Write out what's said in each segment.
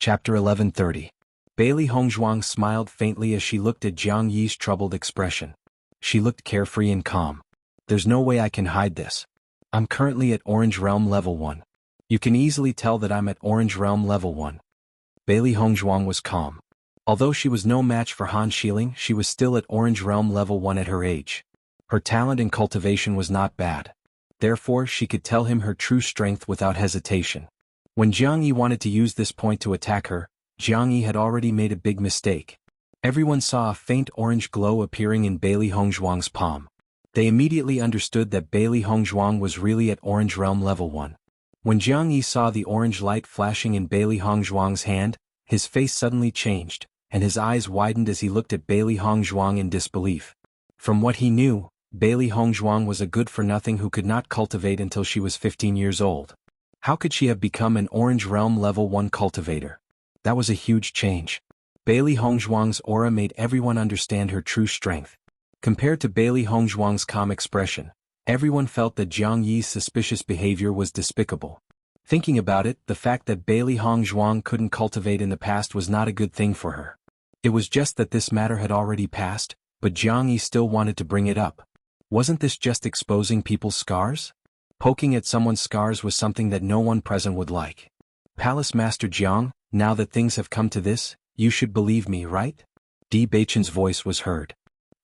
Chapter 1130. Bailey Hongzhuang smiled faintly as she looked at Jiang Yi's troubled expression. She looked carefree and calm. There's no way I can hide this. I'm currently at Orange Realm Level 1. You can easily tell that I'm at Orange Realm Level 1. Bailey Hongzhuang was calm. Although she was no match for Han Xiling, she was still at Orange Realm Level 1 at her age. Her talent in cultivation was not bad. Therefore, she could tell him her true strength without hesitation. When Jiang Yi wanted to use this point to attack her, Jiang Yi had already made a big mistake. Everyone saw a faint orange glow appearing in Bailey Hongzhuang's palm. They immediately understood that Bailey Hongzhuang was really at Orange Realm Level 1. When Jiang Yi saw the orange light flashing in Bailey Hongzhuang's hand, his face suddenly changed, and his eyes widened as he looked at Bailey Hongzhuang in disbelief. From what he knew, Bailey Hongzhuang was a good-for-nothing who could not cultivate until she was 15 years old. How could she have become an Orange Realm Level 1 cultivator? That was a huge change. Bailey Hongzhuang's aura made everyone understand her true strength. Compared to Bailey Hongzhuang's calm expression, everyone felt that Jiang Yi's suspicious behavior was despicable. Thinking about it, the fact that Bailey Hongzhuang couldn't cultivate in the past was not a good thing for her. It was just that this matter had already passed, but Jiang Yi still wanted to bring it up. Wasn't this just exposing people's scars? Poking at someone's scars was something that no one present would like. Palace Master Jiang, now that things have come to this, you should believe me, right? Di Beichen's voice was heard.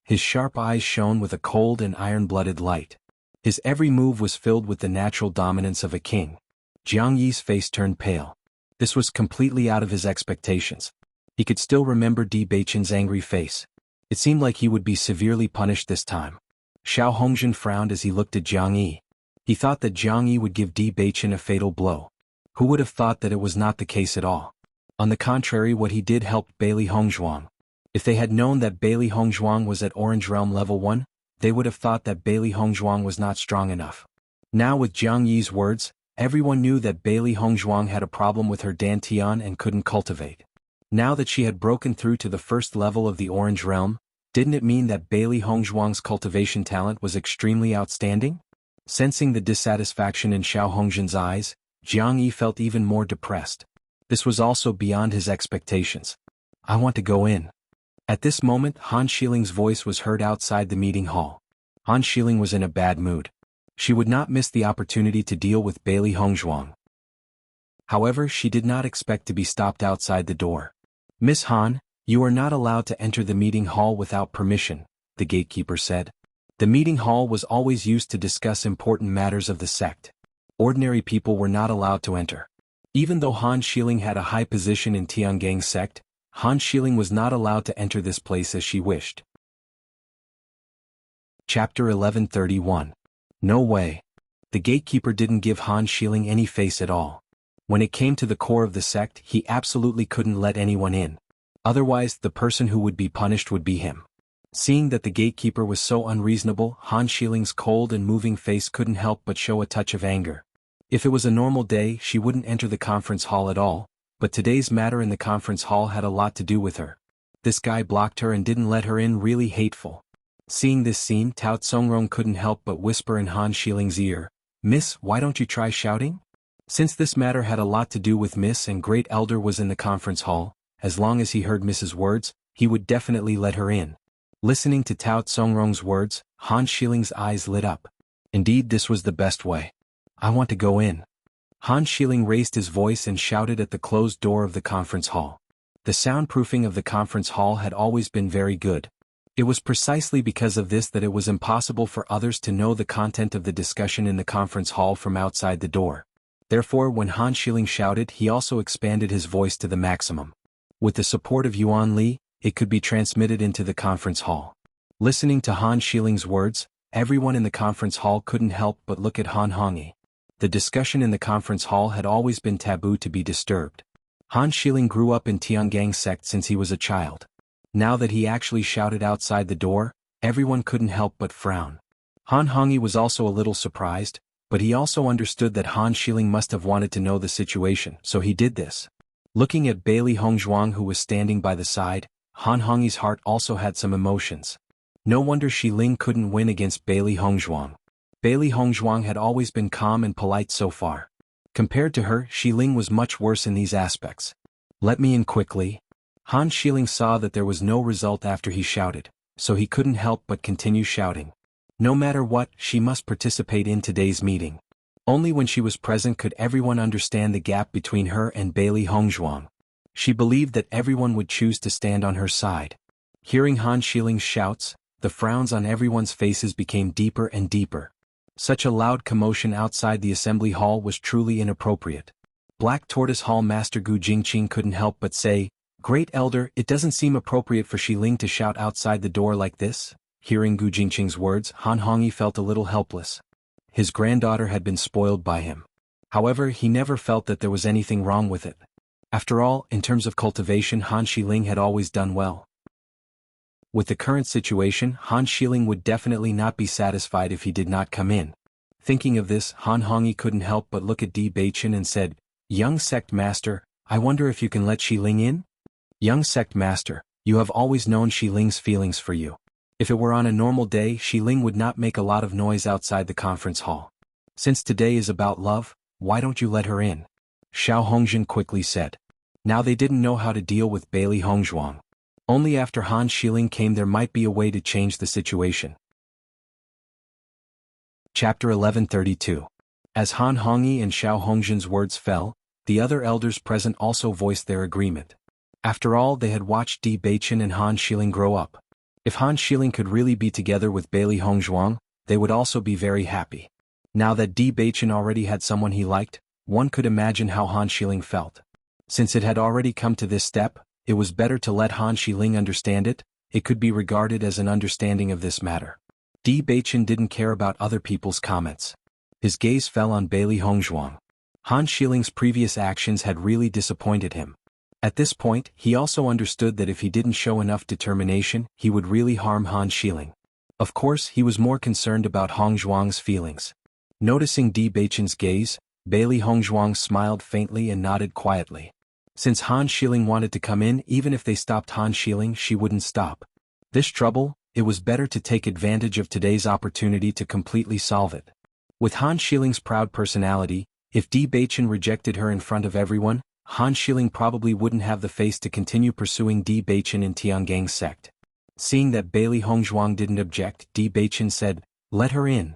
His sharp eyes shone with a cold and iron-blooded light. His every move was filled with the natural dominance of a king. Jiang Yi's face turned pale. This was completely out of his expectations. He could still remember Di Beichen's angry face. It seemed like he would be severely punished this time. Xiao Hongzhen frowned as he looked at Jiang Yi. He thought that Jiang Yi would give Di Beichen a fatal blow. Who would have thought that it was not the case at all? On the contrary, what he did helped Bailey Hongzhuang. If they had known that Bailey Hongzhuang was at Orange Realm Level 1, they would have thought that Bailey Hongzhuang was not strong enough. Now with Jiang Yi's words, everyone knew that Bailey Hongzhuang had a problem with her dantian and couldn't cultivate. Now that she had broken through to the first level of the Orange Realm, didn't it mean that Bailey Hongzhuang's cultivation talent was extremely outstanding? Sensing the dissatisfaction in Xiao Hongzhen's eyes, Jiang Yi felt even more depressed. This was also beyond his expectations. I want to go in. At this moment, Han Xiling's voice was heard outside the meeting hall. Han Xiling was in a bad mood. She would not miss the opportunity to deal with Bailey Hongzhuang. However, she did not expect to be stopped outside the door. Miss Han, you are not allowed to enter the meeting hall without permission, the gatekeeper said. The meeting hall was always used to discuss important matters of the sect. Ordinary people were not allowed to enter. Even though Han Xiling had a high position in Tiangang's sect, Han Xiling was not allowed to enter this place as she wished. Chapter 1131. No way. The gatekeeper didn't give Han Xiling any face at all. When it came to the core of the sect, he absolutely couldn't let anyone in. Otherwise, the person who would be punished would be him. Seeing that the gatekeeper was so unreasonable, Han Xiling's cold and moving face couldn't help but show a touch of anger. If it was a normal day, she wouldn't enter the conference hall at all, but today's matter in the conference hall had a lot to do with her. This guy blocked her and didn't let her in, really hateful. Seeing this scene, Tao Tsongrong couldn't help but whisper in Han Xiling's ear, Miss, why don't you try shouting? Since this matter had a lot to do with Miss and Great Elder was in the conference hall, as long as he heard Miss's words, he would definitely let her in. Listening to Tao Tsongrong's words, Han Xiling's eyes lit up. Indeed, this was the best way. I want to go in. Han Xiling raised his voice and shouted at the closed door of the conference hall. The soundproofing of the conference hall had always been very good. It was precisely because of this that it was impossible for others to know the content of the discussion in the conference hall from outside the door. Therefore, when Han Xiling shouted, he also expanded his voice to the maximum. With the support of Yuan Li, it could be transmitted into the conference hall. Listening to Han Xiling's words, everyone in the conference hall couldn't help but look at Han Hongyi. The discussion in the conference hall had always been taboo to be disturbed. Han Xiling grew up in Tiangang's sect since he was a child. Now that he actually shouted outside the door, everyone couldn't help but frown. Han Hongyi was also a little surprised, but he also understood that Han Xiling must have wanted to know the situation, so he did this. Looking at Bailey Hongzhuang, who was standing by the side, Han Hongyi's heart also had some emotions. No wonder Xiling couldn't win against Bailey Hongzhuang. Bailey Hongzhuang had always been calm and polite so far. Compared to her, Xiling was much worse in these aspects. Let me in quickly. Han Xiling saw that there was no result after he shouted, so he couldn't help but continue shouting. No matter what, she must participate in today's meeting. Only when she was present could everyone understand the gap between her and Bailey Hongzhuang. She believed that everyone would choose to stand on her side. Hearing Han Xiling's shouts, the frowns on everyone's faces became deeper and deeper. Such a loud commotion outside the assembly hall was truly inappropriate. Black Tortoise Hall Master Gu Jingqing couldn't help but say, "Great Elder, it doesn't seem appropriate for Xiling to shout outside the door like this." Hearing Gu Jingqing's words, Han Hongyi felt a little helpless. His granddaughter had been spoiled by him. However, he never felt that there was anything wrong with it. After all, in terms of cultivation, Han Xiling had always done well. With the current situation, Han Xiling would definitely not be satisfied if he did not come in. Thinking of this, Han Hongyi couldn't help but look at Di Beichen and said, "Young sect master, I wonder if you can let Xiling in?" "Young sect master, you have always known Xiling's feelings for you. If it were on a normal day, Xiling would not make a lot of noise outside the conference hall. Since today is about love, why don't you let her in?" Xiao Hongjin quickly said. Now they didn't know how to deal with Bailey Hongzhuang. Only after Han Xiling came there might be a way to change the situation. Chapter 1132. As Han Hongyi and Xiao Hongjin's words fell, the other elders present also voiced their agreement. After all, they had watched Di Beichen and Han Xiling grow up. If Han Xiling could really be together with Bailey Hongzhuang, they would also be very happy. Now that Di Beichen already had someone he liked, one could imagine how Han Xiling felt. Since it had already come to this step, it was better to let Han Xiling understand it. It could be regarded as an understanding of this matter. Di Beichen didn't care about other people's comments. His gaze fell on Bailey Hongzhuang. Han Xiling's previous actions had really disappointed him. At this point, he also understood that if he didn't show enough determination, he would really harm Han Xiling. Of course, he was more concerned about Hongzhuang's feelings. Noticing Di Beichen's gaze, Bailey Hongzhuang smiled faintly and nodded quietly. Since Han Xiling wanted to come in, even if they stopped Han Xiling, she wouldn't stop. This trouble, it was better to take advantage of today's opportunity to completely solve it. With Han Xiling's proud personality, if Di Beichen rejected her in front of everyone, Han Xiling probably wouldn't have the face to continue pursuing Di Beichen in Tiangang's sect. Seeing that Bailey Hongzhuang didn't object, Di Beichen said, "Let her in."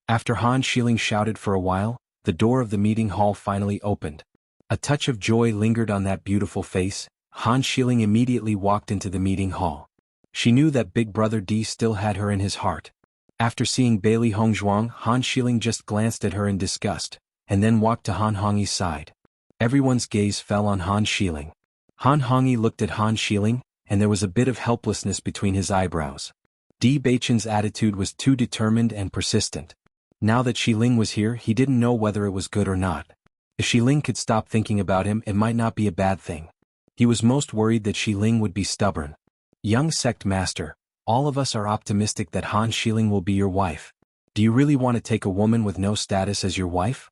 After Han Xiling shouted for a while, the door of the meeting hall finally opened. A touch of joy lingered on that beautiful face. Han Xiling immediately walked into the meeting hall. She knew that Big Brother Di still had her in his heart. After seeing Bailey Hongzhuang, Han Xiling just glanced at her in disgust, and then walked to Han Hongyi's side. Everyone's gaze fell on Han Xiling. Han Hongyi looked at Han Xiling, and there was a bit of helplessness between his eyebrows. Di Beichen's attitude was too determined and persistent. Now that Xiling was here, he didn't know whether it was good or not. If Xiling could stop thinking about him, it might not be a bad thing. He was most worried that Xiling would be stubborn. "Young sect master, all of us are optimistic that Han Xiling will be your wife. Do you really want to take a woman with no status as your wife?"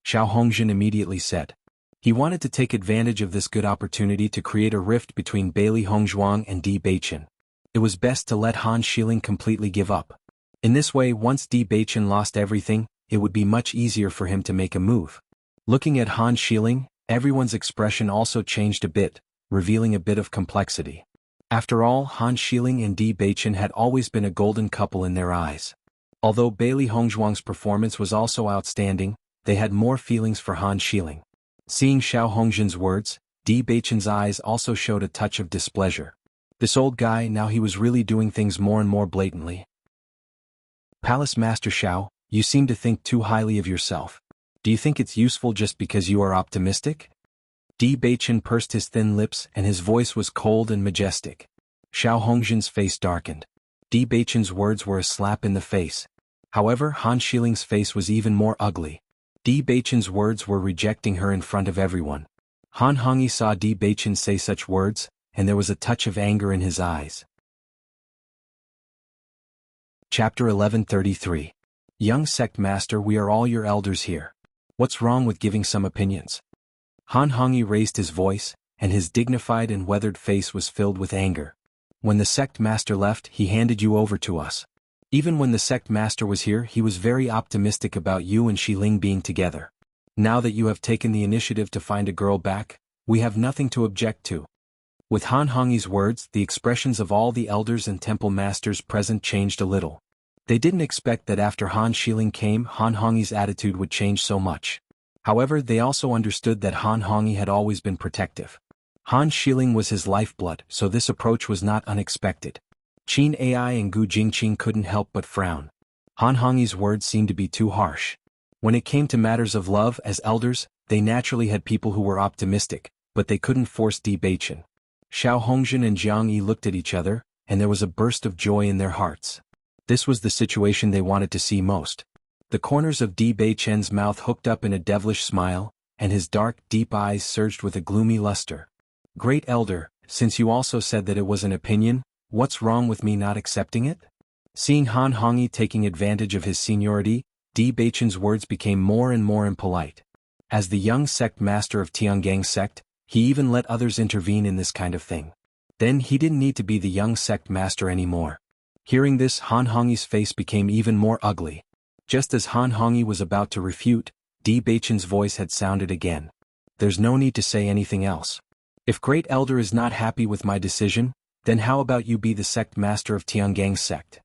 Xiao Hongjin immediately said. He wanted to take advantage of this good opportunity to create a rift between Bailey Hongzhuang and Di Beichen. It was best to let Han Xiling completely give up. In this way, once Di Beichen lost everything, it would be much easier for him to make a move. Looking at Han Xiling, everyone's expression also changed a bit, revealing a bit of complexity. After all, Han Xiling and Di Beichen had always been a golden couple in their eyes. Although Bailey Hongzhuang's performance was also outstanding, they had more feelings for Han Xiling. Seeing Xiao Hongjin's words, Di Beichen's eyes also showed a touch of displeasure. This old guy, now he was really doing things more and more blatantly. "Palace Master Xiao, you seem to think too highly of yourself. Do you think it's useful just because you are optimistic?" Di Beichen pursed his thin lips and his voice was cold and majestic. Xiao Hongjin's face darkened. Di Beichen's words were a slap in the face. However, Han Xiling's face was even more ugly. Di Beichen's words were rejecting her in front of everyone. Han Hongyi saw Di Beichen say such words, and there was a touch of anger in his eyes. Chapter 1133. Young sect master, we are all your elders here. What's wrong with giving some opinions? Han Hongyi raised his voice, and his dignified and weathered face was filled with anger. When the sect master left, he handed you over to us. Even when the sect master was here, he was very optimistic about you and Xiling being together. Now that you have taken the initiative to find a girl back, We have nothing to object to. With Han Hongyi's words, the expressions of all the elders and temple masters present changed a little. They didn't expect that after Han Xiling came, Han Hongyi's attitude would change so much. However, they also understood that Han Hongyi had always been protective. Han Xiling was his lifeblood, so this approach was not unexpected. Qin Ai and Gu Jingqing couldn't help but frown. Han Hongyi's words seemed to be too harsh. When it came to matters of love as elders, they naturally had people who were optimistic, but they couldn't force Di Beichen. Xiao Hongzhen and Jiang Yi looked at each other, and there was a burst of joy in their hearts. This was the situation they wanted to see most. The corners of Di Beichen's mouth hooked up in a devilish smile, and his dark, deep eyes surged with a gloomy luster. Great Elder, since you also said that it was an opinion, what's wrong with me not accepting it? Seeing Han Hongyi taking advantage of his seniority, Di Beichen's words became more and more impolite. As the young sect master of Tiangang sect, he even let others intervene in this kind of thing. Then he didn't need to be the young sect master anymore. Hearing this, Han Hongyi's face became even more ugly. Just as Han Hongyi was about to refute, Di Beichen's voice had sounded again. There's no need to say anything else. If Great Elder is not happy with my decision, then how about you be the sect master of Tiangang sect?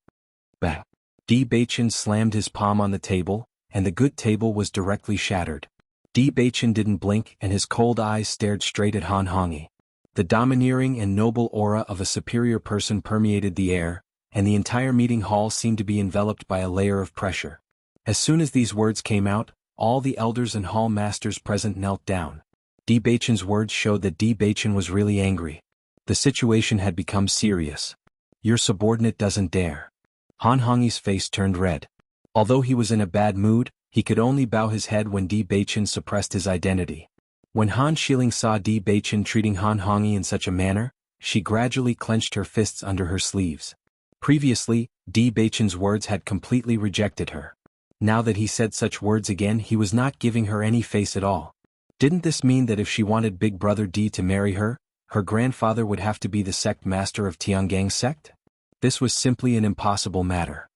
Bang! Di Beichen slammed his palm on the table, and the good table was directly shattered. Di Beichen didn't blink and his cold eyes stared straight at Han Hongyi. The domineering and noble aura of a superior person permeated the air, and the entire meeting hall seemed to be enveloped by a layer of pressure. As soon as these words came out, all the elders and hall masters present knelt down. Di Beichen's words showed that Di Beichen was really angry. The situation had become serious. Your subordinate doesn't dare. Han Hongyi's face turned red. Although he was in a bad mood, he could only bow his head when Di Beichen suppressed his identity. When Han Xiling saw Di Beichen treating Han Hongyi in such a manner, she gradually clenched her fists under her sleeves. Previously, Di Beichen's words had completely rejected her. Now that he said such words again, he was not giving her any face at all. Didn't this mean that if she wanted Big Brother Di to marry her, her grandfather would have to be the sect master of Tiangang sect? This was simply an impossible matter.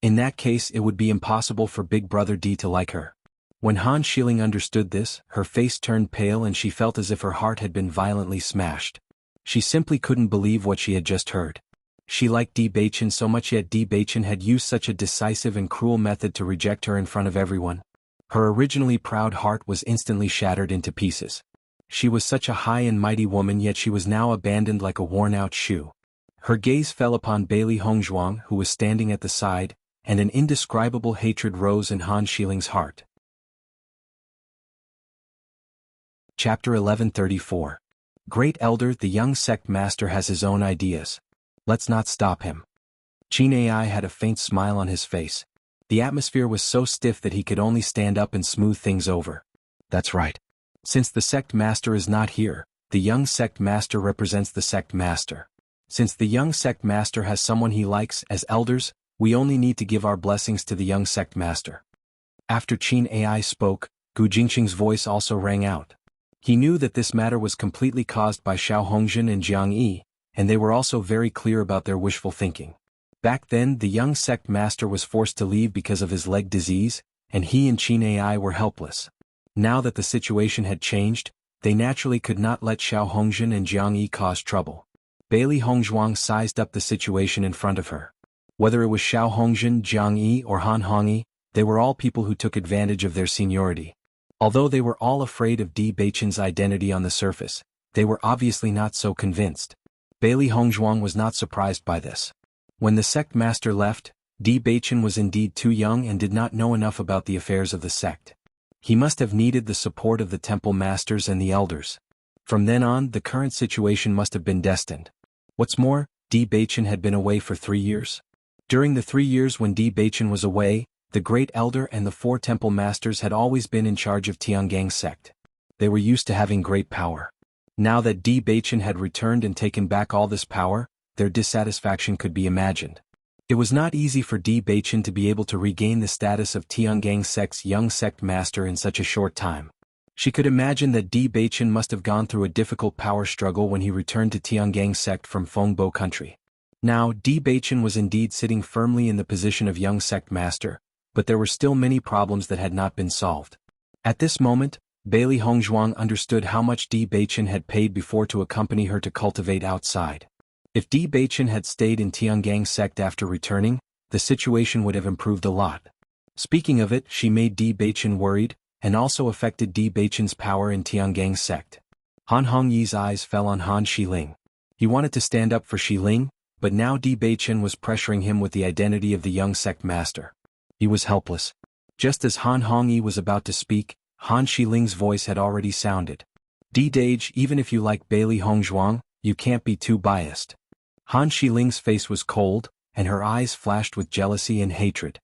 In that case, it would be impossible for Big Brother Di to like her. When Han Xiling understood this, her face turned pale and she felt as if her heart had been violently smashed. She simply couldn't believe what she had just heard. She liked Di Beichen so much, yet Di Beichen had used such a decisive and cruel method to reject her in front of everyone. Her originally proud heart was instantly shattered into pieces. She was such a high and mighty woman, yet she was now abandoned like a worn-out shoe. Her gaze fell upon Bailey Hongzhuang, who was standing at the side, and an indescribable hatred rose in Han Xiling's heart. Chapter 1134. Great Elder, the young sect master has his own ideas. Let's not stop him. Qin Ai had a faint smile on his face. The atmosphere was so stiff that he could only stand up and smooth things over. That's right. Since the sect master is not here, the young sect master represents the sect master. Since the young sect master has someone he likes as elders, we only need to give our blessings to the young sect master. After Qin Ai spoke, Gu Jingqing's voice also rang out. He knew that this matter was completely caused by Xiao Hongzhen and Jiang Yi, and they were also very clear about their wishful thinking. Back then, the young sect master was forced to leave because of his leg disease, and he and Qin Ai were helpless. Now that the situation had changed, they naturally could not let Xiao Hongzhen and Jiang Yi cause trouble. Bailey Hongzhuang sized up the situation in front of her. Whether it was Xiao Hongzhen, Jiang Yi, or Han Hongyi, they were all people who took advantage of their seniority. Although they were all afraid of Di Beichen's identity on the surface, they were obviously not so convinced. Bailey Hongzhuang was not surprised by this. When the sect master left, Di Beichen was indeed too young and did not know enough about the affairs of the sect. He must have needed the support of the temple masters and the elders. From then on, the current situation must have been destined. What's more, Di Beichen had been away for 3 years. During the 3 years when Di Beichen was away, the Great Elder and the 4 temple masters had always been in charge of Tiangang sect. They were used to having great power. Now that Di Beichen had returned and taken back all this power, their dissatisfaction could be imagined. It was not easy for Di Beichen to be able to regain the status of Tiangang sect's young sect master in such a short time. She could imagine that Di Beichen must have gone through a difficult power struggle when he returned to Tiangang sect from Fengbo country. Now, Di Beichen was indeed sitting firmly in the position of young sect master, but there were still many problems that had not been solved. At this moment, Bailey Hongzhuang understood how much Di Beichen had paid before to accompany her to cultivate outside. If Di Beichen had stayed in Tiangang sect after returning, the situation would have improved a lot. Speaking of it, she made Di Beichen worried, and also affected Di Beichen's power in Tiangang sect. Han Hongyi's eyes fell on Han Shiling. He wanted to stand up for Shiling, but now Di Beichen was pressuring him with the identity of the young sect master. He was helpless. Just as Han Hongyi was about to speak, Han Shiling's voice had already sounded. Di Dage, even if you like Bailey Hongzhuang, you can't be too biased. Han Shiling's face was cold, and her eyes flashed with jealousy and hatred.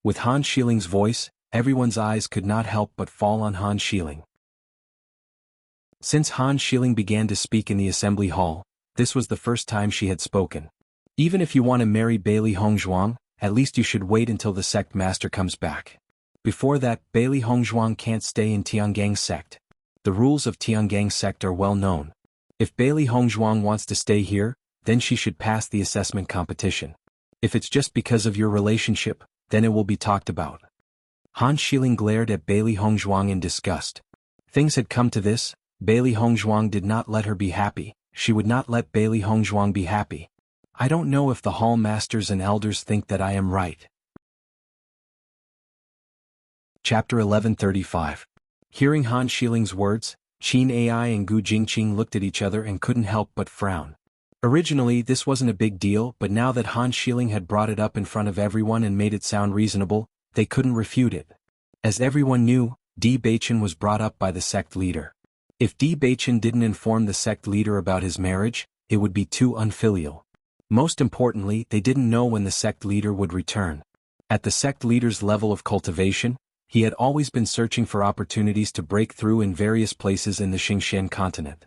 With Han Shiling's voice, everyone's eyes could not help but fall on Han Shiling. Since Han Shiling began to speak in the assembly hall, this was the first time she had spoken. Even if you want to marry Bailey Hongzhuang, at least you should wait until the sect master comes back. Before that, Bailey Hongzhuang can't stay in Tiangang sect. The rules of Tiangang sect are well known. If Bailey Hongzhuang wants to stay here, then she should pass the assessment competition. If it's just because of your relationship, then it will be talked about. Han Shiling glared at Bailey Hongzhuang in disgust. Things had come to this. Bailey Hongzhuang did not let her be happy. She would not let Bailey Hongzhuang be happy. I don't know if the hall masters and elders think that I am right. Chapter 1135. Hearing Han Shiling's words, Qin Ai and Gu Jingqing looked at each other and couldn't help but frown. Originally this wasn't a big deal, but now that Han Shiling had brought it up in front of everyone and made it sound reasonable, they couldn't refute it. As everyone knew, Di Beichen was brought up by the sect leader. If Di Beichen didn't inform the sect leader about his marriage, it would be too unfilial. Most importantly, they didn't know when the sect leader would return. At the sect leader's level of cultivation, he had always been searching for opportunities to break through in various places in the Xingxian continent.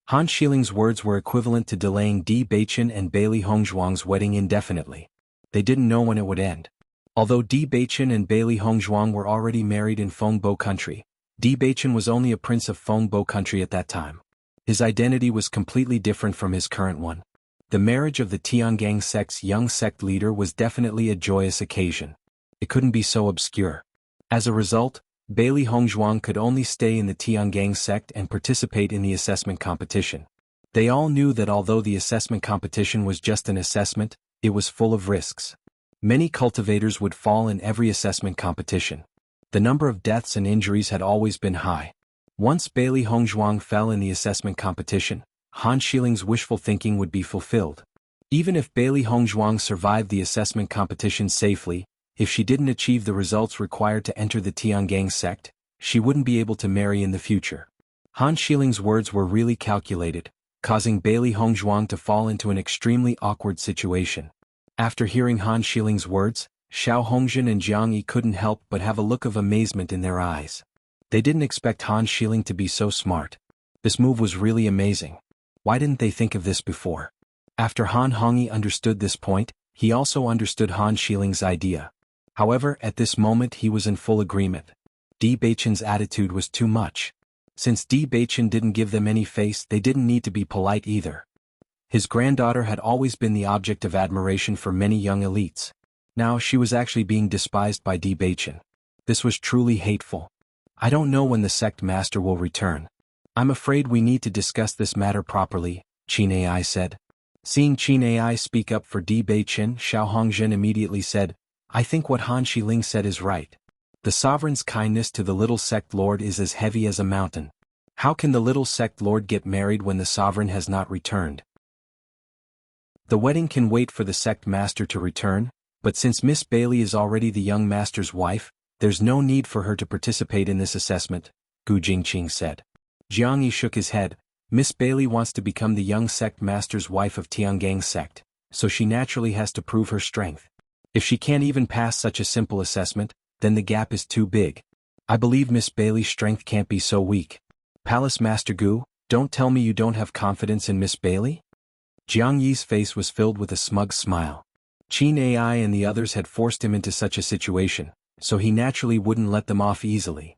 Han Shiling's words were equivalent to delaying Di Beichen and Bailey Hongzhuang's wedding indefinitely. They didn't know when it would end. Although Di Beichen and Bailey Hongzhuang were already married in Fengbo country, Di Beichen was only a prince of Fengbo country at that time. His identity was completely different from his current one. The marriage of the Tiangang sect's young sect leader was definitely a joyous occasion. It couldn't be so obscure. As a result, Bailey Hongzhuang could only stay in the Tiangang sect and participate in the assessment competition. They all knew that although the assessment competition was just an assessment, it was full of risks. Many cultivators would fall in every assessment competition. The number of deaths and injuries had always been high. Once Bailey Hongzhuang fell in the assessment competition, Han Shiling's wishful thinking would be fulfilled. Even if Bailey Hongzhuang survived the assessment competition safely, if she didn't achieve the results required to enter the Tiangang sect, she wouldn't be able to marry in the future. Han Shiling's words were really calculated, causing Bailey Hongzhuang to fall into an extremely awkward situation. After hearing Han Shiling's words, Xiao Hongzhen and Jianghu couldn't help but have a look of amazement in their eyes. They didn't expect Han Shiling to be so smart. This move was really amazing. Why didn't they think of this before? After Han Hongyi understood this point, he also understood Han Shiling's idea. However, at this moment he was in full agreement. Di Beichen's attitude was too much. Since Di Beichen didn't give them any face, they didn't need to be polite either. His granddaughter had always been the object of admiration for many young elites. Now she was actually being despised by Di Beichen. This was truly hateful. I don't know when the sect master will return. I'm afraid we need to discuss this matter properly, Qin Ai said. Seeing Qin Ai speak up for Di Beichen, Xiao Hongzhen immediately said, I think what Han Shiling said is right. The sovereign's kindness to the little sect lord is as heavy as a mountain. How can the little sect lord get married when the sovereign has not returned? The wedding can wait for the sect master to return, but since Miss Bailey is already the young master's wife, there's no need for her to participate in this assessment, Gu Jingqing said. Jianghu shook his head. Miss Bailey wants to become the young sect master's wife of Tiangang sect, so she naturally has to prove her strength. If she can't even pass such a simple assessment, then the gap is too big. I believe Miss Bailey's strength can't be so weak. Palace Master Gu, don't tell me you don't have confidence in Miss Bailey? Jiang Yi's face was filled with a smug smile. Qin Ai and the others had forced him into such a situation, so he naturally wouldn't let them off easily.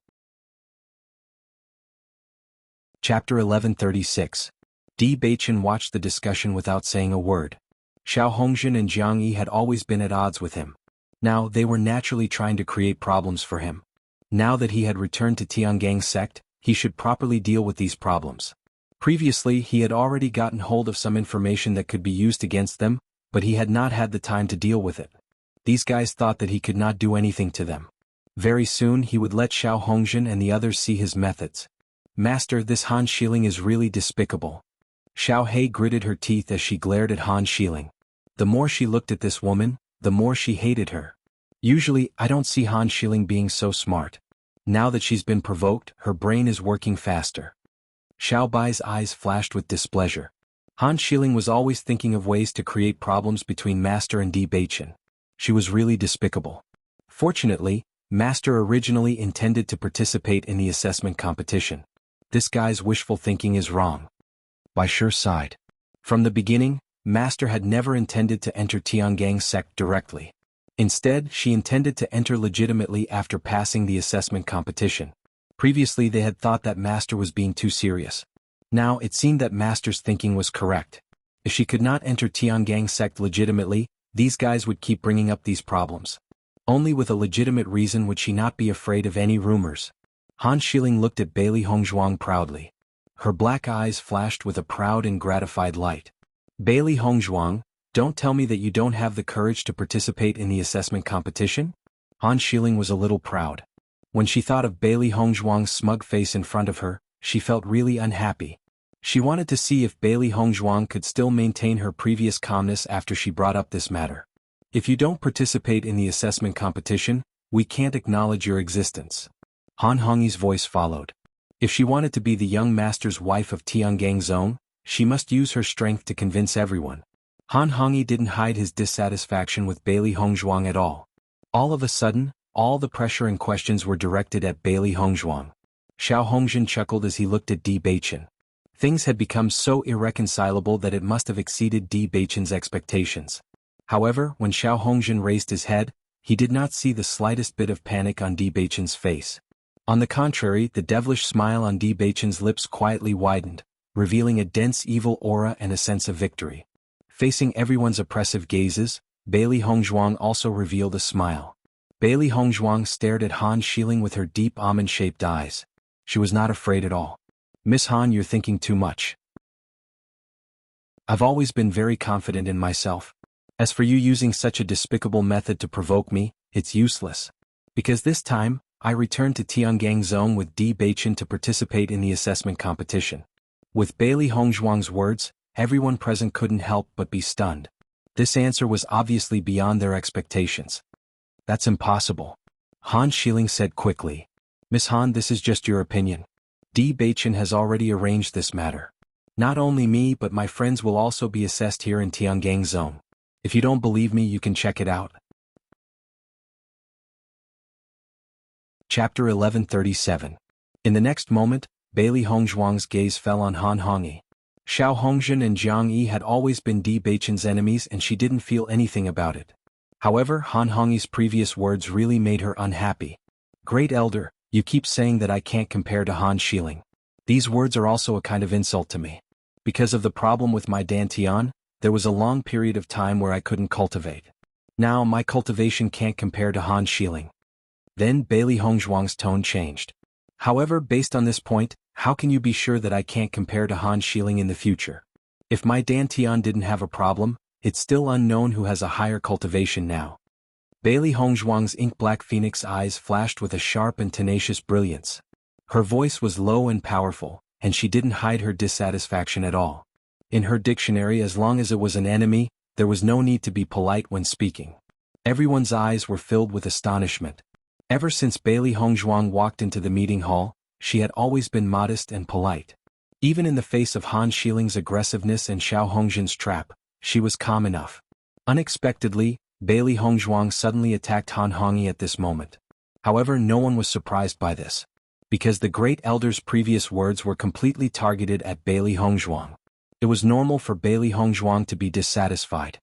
Chapter 1136. Di Beichen watched the discussion without saying a word. Xiao Hongzhen and Jiang Yi had always been at odds with him. Now they were naturally trying to create problems for him. Now that he had returned to Tiangang sect, he should properly deal with these problems. Previously he had already gotten hold of some information that could be used against them, but he had not had the time to deal with it. These guys thought that he could not do anything to them. Very soon he would let Xiao Hongjin and the others see his methods. Master, this Han Xiling is really despicable. Xiao He gritted her teeth as she glared at Han Xiling. The more she looked at this woman, the more she hated her. Usually, I don't see Han Xiling being so smart. Now that she's been provoked, her brain is working faster. Xiao Bai's eyes flashed with displeasure. Han Xiling was always thinking of ways to create problems between Master and Di Baichen. She was really despicable. Fortunately, Master originally intended to participate in the assessment competition. This guy's wishful thinking is wrong. Bai Shi sighed. From the beginning, Master had never intended to enter Tiangang's sect directly. Instead, she intended to enter legitimately after passing the assessment competition. Previously they had thought that Master was being too serious. Now it seemed that Master's thinking was correct. If she could not enter Tiangang's sect legitimately, these guys would keep bringing up these problems. Only with a legitimate reason would she not be afraid of any rumors. Han Xiling looked at Bailey Hongzhuang proudly. Her black eyes flashed with a proud and gratified light. Bailey Hongzhuang, don't tell me that you don't have the courage to participate in the assessment competition? Han Xiling was a little proud. When she thought of Bailey Hongzhuang's smug face in front of her, she felt really unhappy. She wanted to see if Bailey Hongzhuang could still maintain her previous calmness after she brought up this matter. If you don't participate in the assessment competition, we can't acknowledge your existence. Han Hongyi's voice followed. If she wanted to be the young master's wife of Tiangang Zone, she must use her strength to convince everyone. Han Hongyi didn't hide his dissatisfaction with Bailey Hongzhuang at all. All of a sudden, all the pressure and questions were directed at Bailey Hongzhuang. Xiao Hongjin chuckled as he looked at Di Baichen. Things had become so irreconcilable that it must have exceeded Di Baichen's expectations. However, when Xiao Hongjin raised his head, he did not see the slightest bit of panic on Di Baichen's face. On the contrary, the devilish smile on Di Baichen's lips quietly widened, revealing a dense evil aura and a sense of victory. Facing everyone's oppressive gazes, Bailey Hongzhuang also revealed a smile. Bailey Hongzhuang stared at Han Xiling with her deep almond-shaped eyes. She was not afraid at all. Miss Han, you're thinking too much. I've always been very confident in myself. As for you using such a despicable method to provoke me, it's useless. Because this time, I returned to Tiangang Zone with Di Baichen to participate in the assessment competition. With Bailey Hongzhuang's words, everyone present couldn't help but be stunned. This answer was obviously beyond their expectations. That's impossible. Han Xiling said quickly. Miss Han, this is just your opinion. Di Baichen has already arranged this matter. Not only me but my friends will also be assessed here in Tiangang Zone. If you don't believe me, you can check it out. Chapter 1137. In the next moment, Bailey Hongzhuang's gaze fell on Han Hongyi. Xiao Hongjin and Jianghu had always been Di Baichen's enemies and she didn't feel anything about it. However, Han Hongyi's previous words really made her unhappy. Great Elder, you keep saying that I can't compare to Han Xiling. These words are also a kind of insult to me. Because of the problem with my Dantian, there was a long period of time where I couldn't cultivate. Now my cultivation can't compare to Han Xiling. Then Bailey Hongzhuang's tone changed. However, based on this point, how can you be sure that I can't compare to Han Xiling in the future? If my Dantian didn't have a problem, it's still unknown who has a higher cultivation now. Bailey Hongzhuang's ink-black phoenix eyes flashed with a sharp and tenacious brilliance. Her voice was low and powerful, and she didn't hide her dissatisfaction at all. In her dictionary, as long as it was an enemy, there was no need to be polite when speaking. Everyone's eyes were filled with astonishment. Ever since Bailey Hongzhuang walked into the meeting hall, she had always been modest and polite. Even in the face of Han Xiling's aggressiveness and Xiao Hongjin's trap, she was calm enough. Unexpectedly, Bailey Hongzhuang suddenly attacked Han Hongyi at this moment. However, no one was surprised by this. Because the Great Elder's previous words were completely targeted at Bailey Hongzhuang. It was normal for Bailey Hongzhuang to be dissatisfied.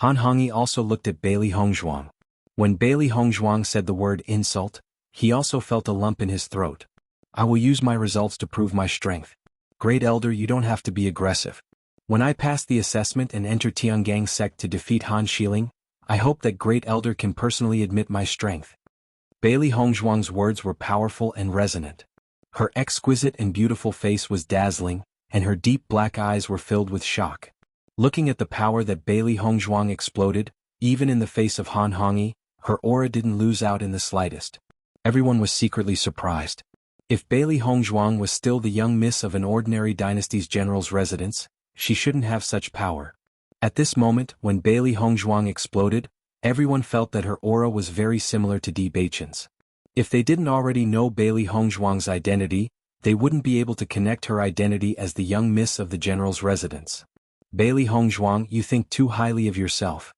Han Hongyi also looked at Bailey Hongzhuang. When Bailey Hongzhuang said the word insult, he also felt a lump in his throat. I will use my results to prove my strength. Great Elder, you don't have to be aggressive. When I pass the assessment and enter Tiangang sect to defeat Han Xiling, I hope that Great Elder can personally admit my strength. Bailey Hongzhuang's words were powerful and resonant. Her exquisite and beautiful face was dazzling, and her deep black eyes were filled with shock. Looking at the power that Bailey Hongzhuang exploded, even in the face of Han Hongyi, her aura didn't lose out in the slightest. Everyone was secretly surprised. If Bailey Hongzhuang was still the young miss of an ordinary dynasty's general's residence, she shouldn't have such power. At this moment, when Bailey Hongzhuang exploded, everyone felt that her aura was very similar to Di Beichen's. If they didn't already know Bailey Hongzhuang's identity, they wouldn't be able to connect her identity as the young miss of the general's residence. Bailey Hongzhuang, you think too highly of yourself.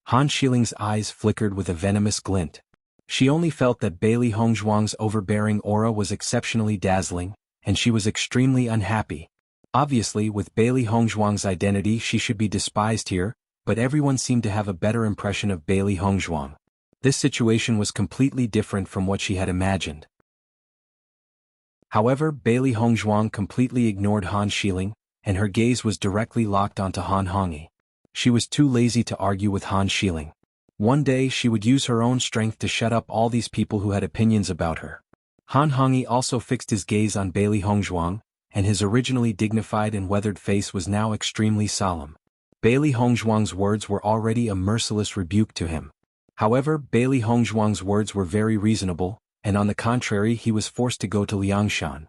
Han Shiling's eyes flickered with a venomous glint. She only felt that Bailey Hongzhuang's overbearing aura was exceptionally dazzling, and she was extremely unhappy. Obviously, with Bailey Hongzhuang's identity she should be despised here, but everyone seemed to have a better impression of Bailey Hongzhuang. This situation was completely different from what she had imagined. However, Bailey Hongzhuang completely ignored Han Shiling, and her gaze was directly locked onto Han Hongyi. She was too lazy to argue with Han Shiling. One day she would use her own strength to shut up all these people who had opinions about her. Han Hongyi also fixed his gaze on Bailey Hongzhuang, and his originally dignified and weathered face was now extremely solemn. Bailey Hongzhuang's words were already a merciless rebuke to him. However, Bailey Hongzhuang's words were very reasonable, and on the contrary he was forced to go to Liangshan.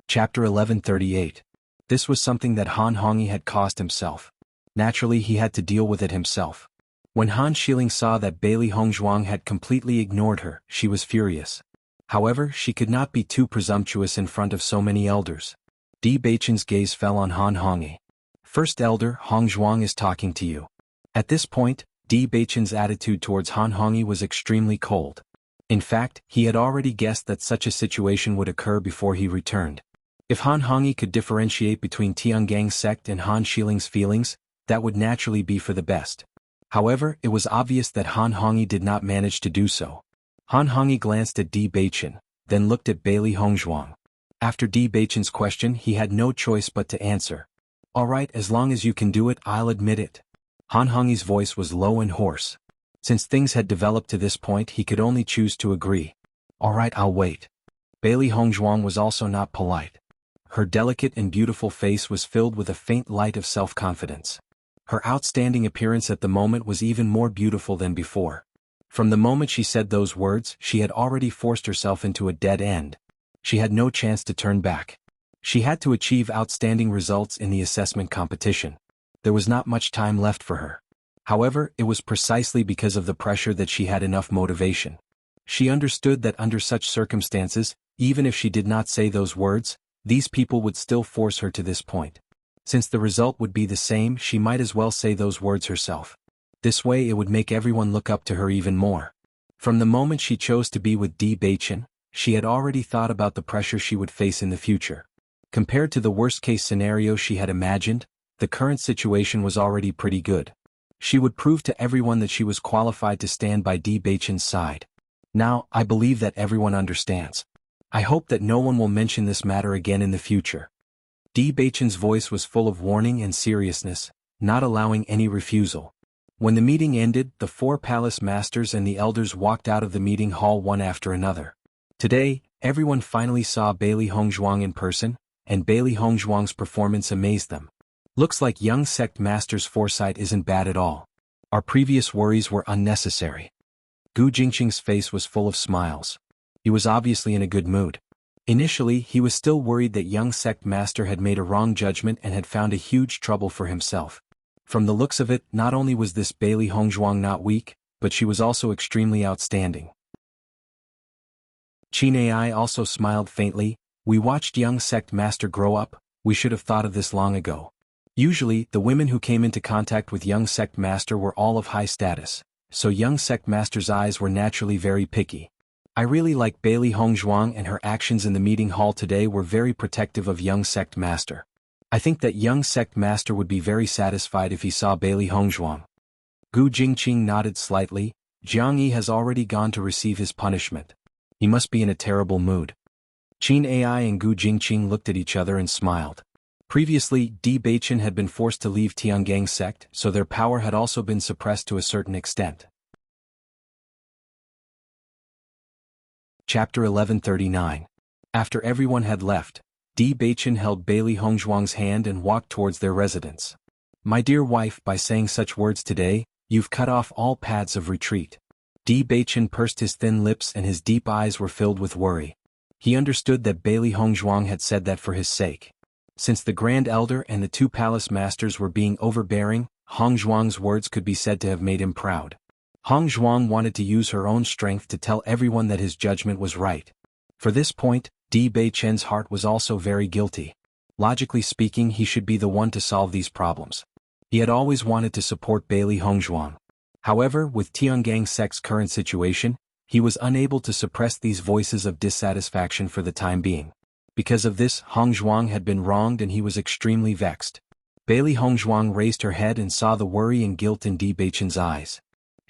Chapter 1138. This was something that Han Hongyi had caused himself. Naturally he had to deal with it himself. When Han Shiling saw that Bailey Hongzhuang had completely ignored her, she was furious. However, she could not be too presumptuous in front of so many elders. Di Beichen's gaze fell on Han Hongyi. First Elder, Hongzhuang is talking to you. At this point, Di Beichen's attitude towards Han Hongyi was extremely cold. In fact, he had already guessed that such a situation would occur before he returned. If Han Hongyi could differentiate between Tiangang's sect and Han Shiling's feelings, that would naturally be for the best. However, it was obvious that Han Hongyi did not manage to do so. Han Hongyi glanced at Di Beichen, then looked at Bailey Hongzhuang. After Di Beichen's question he had no choice but to answer. Alright, as long as you can do it, I'll admit it. Han Hongyi's voice was low and hoarse. Since things had developed to this point he could only choose to agree. Alright, I'll wait. Bailey Hongzhuang was also not polite. Her delicate and beautiful face was filled with a faint light of self-confidence. Her outstanding appearance at the moment was even more beautiful than before. From the moment she said those words, she had already forced herself into a dead end. She had no chance to turn back. She had to achieve outstanding results in the assessment competition. There was not much time left for her. However, it was precisely because of the pressure that she had enough motivation. She understood that under such circumstances, even if she did not say those words, these people would still force her to this point. Since the result would be the same, she might as well say those words herself. This way it would make everyone look up to her even more. From the moment she chose to be with Di Beichen, she had already thought about the pressure she would face in the future. Compared to the worst-case scenario she had imagined, the current situation was already pretty good. She would prove to everyone that she was qualified to stand by Di Beichen's side. Now, I believe that everyone understands. I hope that no one will mention this matter again in the future. Di Beichen's voice was full of warning and seriousness, not allowing any refusal. When the meeting ended, the 4 palace masters and the elders walked out of the meeting hall one after another. Today, everyone finally saw Bailey Hongzhuang in person, and Bailey Hongzhuang's performance amazed them. Looks like young sect master's foresight isn't bad at all. Our previous worries were unnecessary. Gu Jingqing's face was full of smiles. He was obviously in a good mood. Initially, he was still worried that young sect master had made a wrong judgment and had found a huge trouble for himself. From the looks of it, not only was this Bailey Hongzhuang not weak, but she was also extremely outstanding. Qin Ai also smiled faintly. We watched young sect master grow up, we should have thought of this long ago. Usually, the women who came into contact with young sect master were all of high status, so young sect master's eyes were naturally very picky. I really like Bailey Hongzhuang, and her actions in the meeting hall today were very protective of young sect master. I think that young sect master would be very satisfied if he saw Bailey Hongzhuang. Gu Jingqing nodded slightly. Jianghu has already gone to receive his punishment. He must be in a terrible mood. Qin Ai and Gu Jingqing looked at each other and smiled. Previously, Di Beichen had been forced to leave Tiangang's sect, so their power had also been suppressed to a certain extent. Chapter 1139. After everyone had left, Di Baichen held Bailey Hongzhuang's hand and walked towards their residence. My dear wife, by saying such words today, you've cut off all paths of retreat. Di Baichen pursed his thin lips and his deep eyes were filled with worry. He understood that Bailey Hongzhuang had said that for his sake. Since the Grand Elder and the two palace masters were being overbearing, Hongzhuang's words could be said to have made him proud. Hongzhuang wanted to use her own strength to tell everyone that his judgment was right. For this point, Di Baichen's heart was also very guilty. Logically speaking, he should be the one to solve these problems. He had always wanted to support Bailey Hongzhuang. However, with Tiangang sect's current situation, he was unable to suppress these voices of dissatisfaction for the time being. Because of this, Hongzhuang had been wronged and he was extremely vexed. Bailey Hongzhuang raised her head and saw the worry and guilt in Di Baichen's eyes.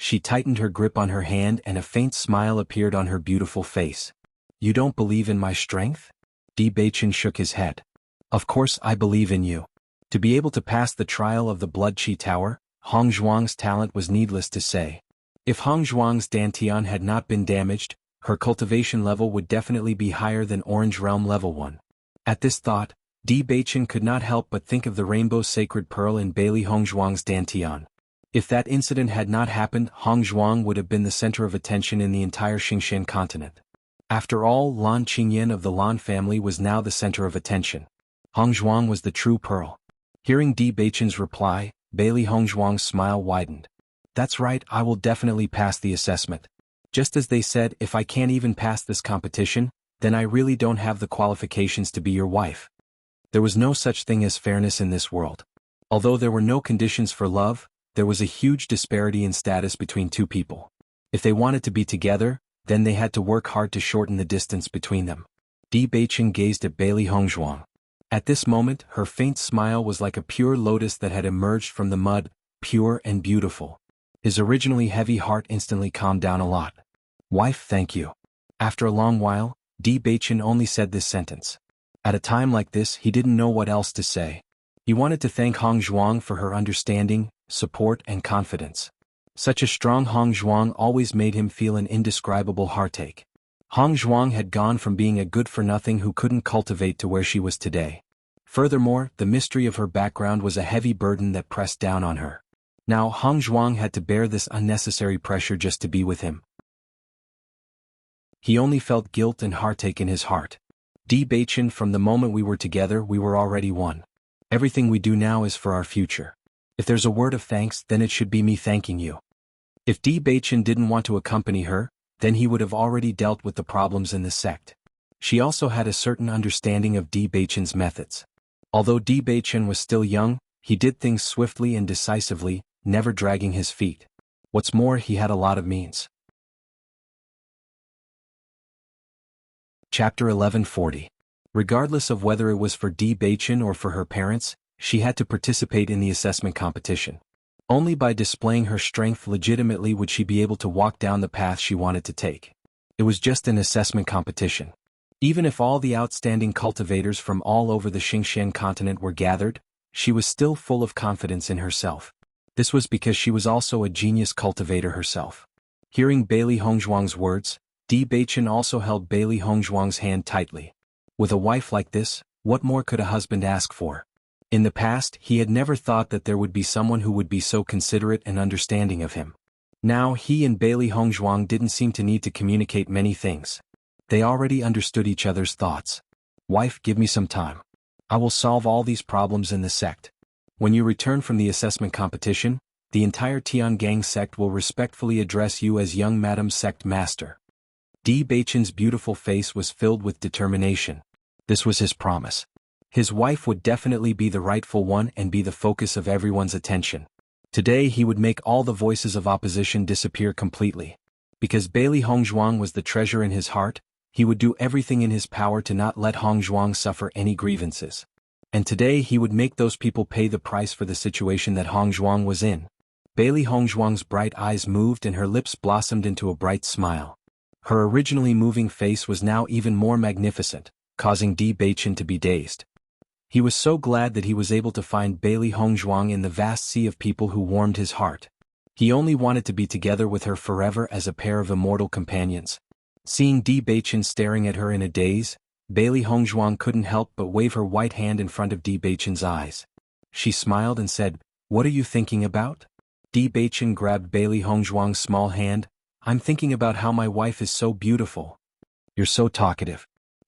She tightened her grip on her hand and a faint smile appeared on her beautiful face. You don't believe in my strength? Di Baichen shook his head. Of course I believe in you. To be able to pass the trial of the Blood Qi Tower, Hongzhuang's talent was needless to say. If Hongzhuang's Dantian had not been damaged, her cultivation level would definitely be higher than Orange Realm level 1. At this thought, Di Baichen could not help but think of the rainbow sacred pearl in Bailey Hongzhuang's Dantian. If that incident had not happened, Hongzhuang would have been the center of attention in the entire Xingshan continent. After all, Lan Qingyan of the Lan family was now the center of attention. Hongzhuang was the true pearl. Hearing Di Baichen's reply, Bailey Hongzhuang's smile widened. That's right, I will definitely pass the assessment. Just as they said, if I can't even pass this competition, then I really don't have the qualifications to be your wife. There was no such thing as fairness in this world. Although there were no conditions for love, there was a huge disparity in status between two people. If they wanted to be together, then they had to work hard to shorten the distance between them. Di Baichen gazed at Bailey Hongzhuang. At this moment, her faint smile was like a pure lotus that had emerged from the mud, pure and beautiful. His originally heavy heart instantly calmed down a lot. Wife, thank you. After a long while, Di Baichen only said this sentence. At a time like this, he didn't know what else to say. He wanted to thank Hongzhuang for her understanding, support and confidence. Such a strong Hongzhuang always made him feel an indescribable heartache. Hongzhuang had gone from being a good-for-nothing who couldn't cultivate to where she was today. Furthermore, the mystery of her background was a heavy burden that pressed down on her. Now Hongzhuang had to bear this unnecessary pressure just to be with him. He only felt guilt and heartache in his heart. Di Baichen, from the moment we were together, we were already one. Everything we do now is for our future. If there's a word of thanks, then it should be me thanking you. If Di Baichen didn't want to accompany her, then he would have already dealt with the problems in the sect. She also had a certain understanding of Di Baichen's methods. Although Di Baichen was still young, he did things swiftly and decisively, never dragging his feet. What's more, he had a lot of means. Chapter 1140. Regardless of whether it was for Di Baichen or for her parents, she had to participate in the assessment competition. Only by displaying her strength legitimately would she be able to walk down the path she wanted to take. It was just an assessment competition. Even if all the outstanding cultivators from all over the Xingshan continent were gathered, she was still full of confidence in herself. This was because she was also a genius cultivator herself. Hearing Bailey Hongzhuang's words, Di Baichen also held Bailey Hongzhuang's hand tightly. With a wife like this, what more could a husband ask for? In the past, he had never thought that there would be someone who would be so considerate and understanding of him. Now he and Bailey Hongzhuang didn't seem to need to communicate many things. They already understood each other's thoughts. Wife, give me some time. I will solve all these problems in the sect. When you return from the assessment competition, the entire Tiangang sect will respectfully address you as young Madam Sect Master. Di Baichen's beautiful face was filled with determination. This was his promise. His wife would definitely be the rightful one and be the focus of everyone's attention. Today he would make all the voices of opposition disappear completely. Because Bailey Hongzhuang was the treasure in his heart, he would do everything in his power to not let Hongzhuang suffer any grievances. And today he would make those people pay the price for the situation that Hongzhuang was in. Bailey Hongzhuang's bright eyes moved and her lips blossomed into a bright smile. Her originally moving face was now even more magnificent, causing Di Baichen to be dazed. He was so glad that he was able to find Bailey Hongzhuang in the vast sea of people who warmed his heart. He only wanted to be together with her forever as a pair of immortal companions. Seeing Di Beichen staring at her in a daze, Bailey Hongzhuang couldn't help but wave her white hand in front of Di Beichen's eyes. She smiled and said, "What are you thinking about?" Di Beichen grabbed Bailey Hongzhuang's small hand. "I'm thinking about how my wife is so beautiful." "You're so talkative."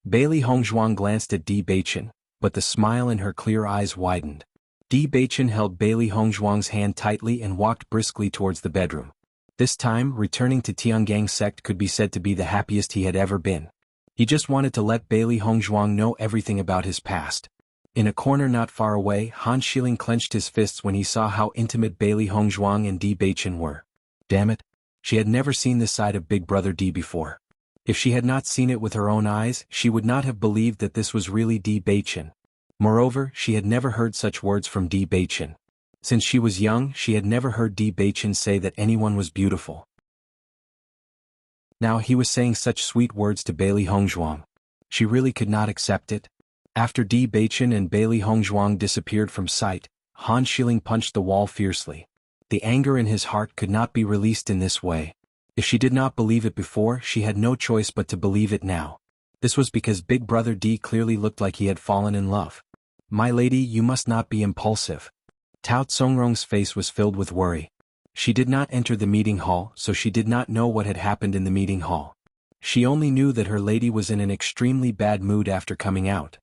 Bailey Hongzhuang glanced at Di Beichen, but the smile in her clear eyes widened. Di Beichen held Bailey Hongzhuang's hand tightly and walked briskly towards the bedroom. This time, returning to Tiangang's sect could be said to be the happiest he had ever been. He just wanted to let Bailey Hongzhuang know everything about his past. In a corner not far away, Han Xiling clenched his fists when he saw how intimate Bailey Hongzhuang and Di Beichen were. Damn it. She had never seen this side of Big Brother Di before. If she had not seen it with her own eyes, she would not have believed that this was really Di Beichen. Moreover, she had never heard such words from Di Beichen. Since she was young, she had never heard Di Beichen say that anyone was beautiful. Now he was saying such sweet words to Bailey Hongzhuang. She really could not accept it. After Di Beichen and Bailey Hongzhuang disappeared from sight, Han Xiling punched the wall fiercely. The anger in his heart could not be released in this way. If she did not believe it before, she had no choice but to believe it now. This was because Big Brother Di clearly looked like he had fallen in love. "My lady, you must not be impulsive." Tao Tsongrong's face was filled with worry. She did not enter the meeting hall, so she did not know what had happened in the meeting hall. She only knew that her lady was in an extremely bad mood after coming out.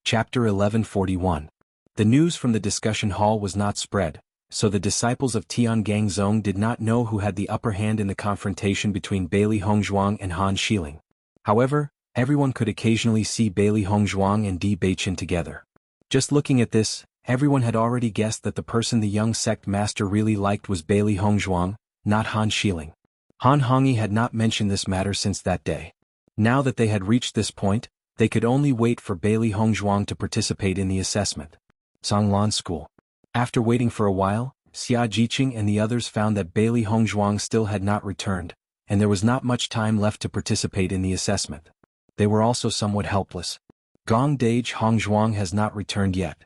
Chapter 1141. The news from the discussion hall was not spread, so the disciples of Tiangang Zong did not know who had the upper hand in the confrontation between Bailey Hongzhuang and Han Xiling. However, everyone could occasionally see Bailey Hongzhuang and Di Beichen together. Just looking at this, everyone had already guessed that the person the young sect master really liked was Bailey Hongzhuang, not Han Xiling. Han Hongyi had not mentioned this matter since that day. Now that they had reached this point, they could only wait for Bailey Hongzhuang to participate in the assessment. Songlan School. After waiting for a while, Xia Jiqing and the others found that Bailey Hongzhuang still had not returned, and there was not much time left to participate in the assessment. They were also somewhat helpless. Gong Dage Hongzhuang has not returned yet.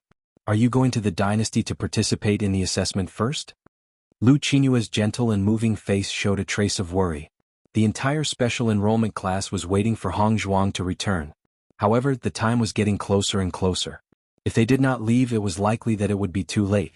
Are you going to the dynasty to participate in the assessment first? Lu Qinyue's gentle and moving face showed a trace of worry. The entire special enrollment class was waiting for Hongzhuang to return. However, the time was getting closer and closer. If they did not leave, it was likely that it would be too late.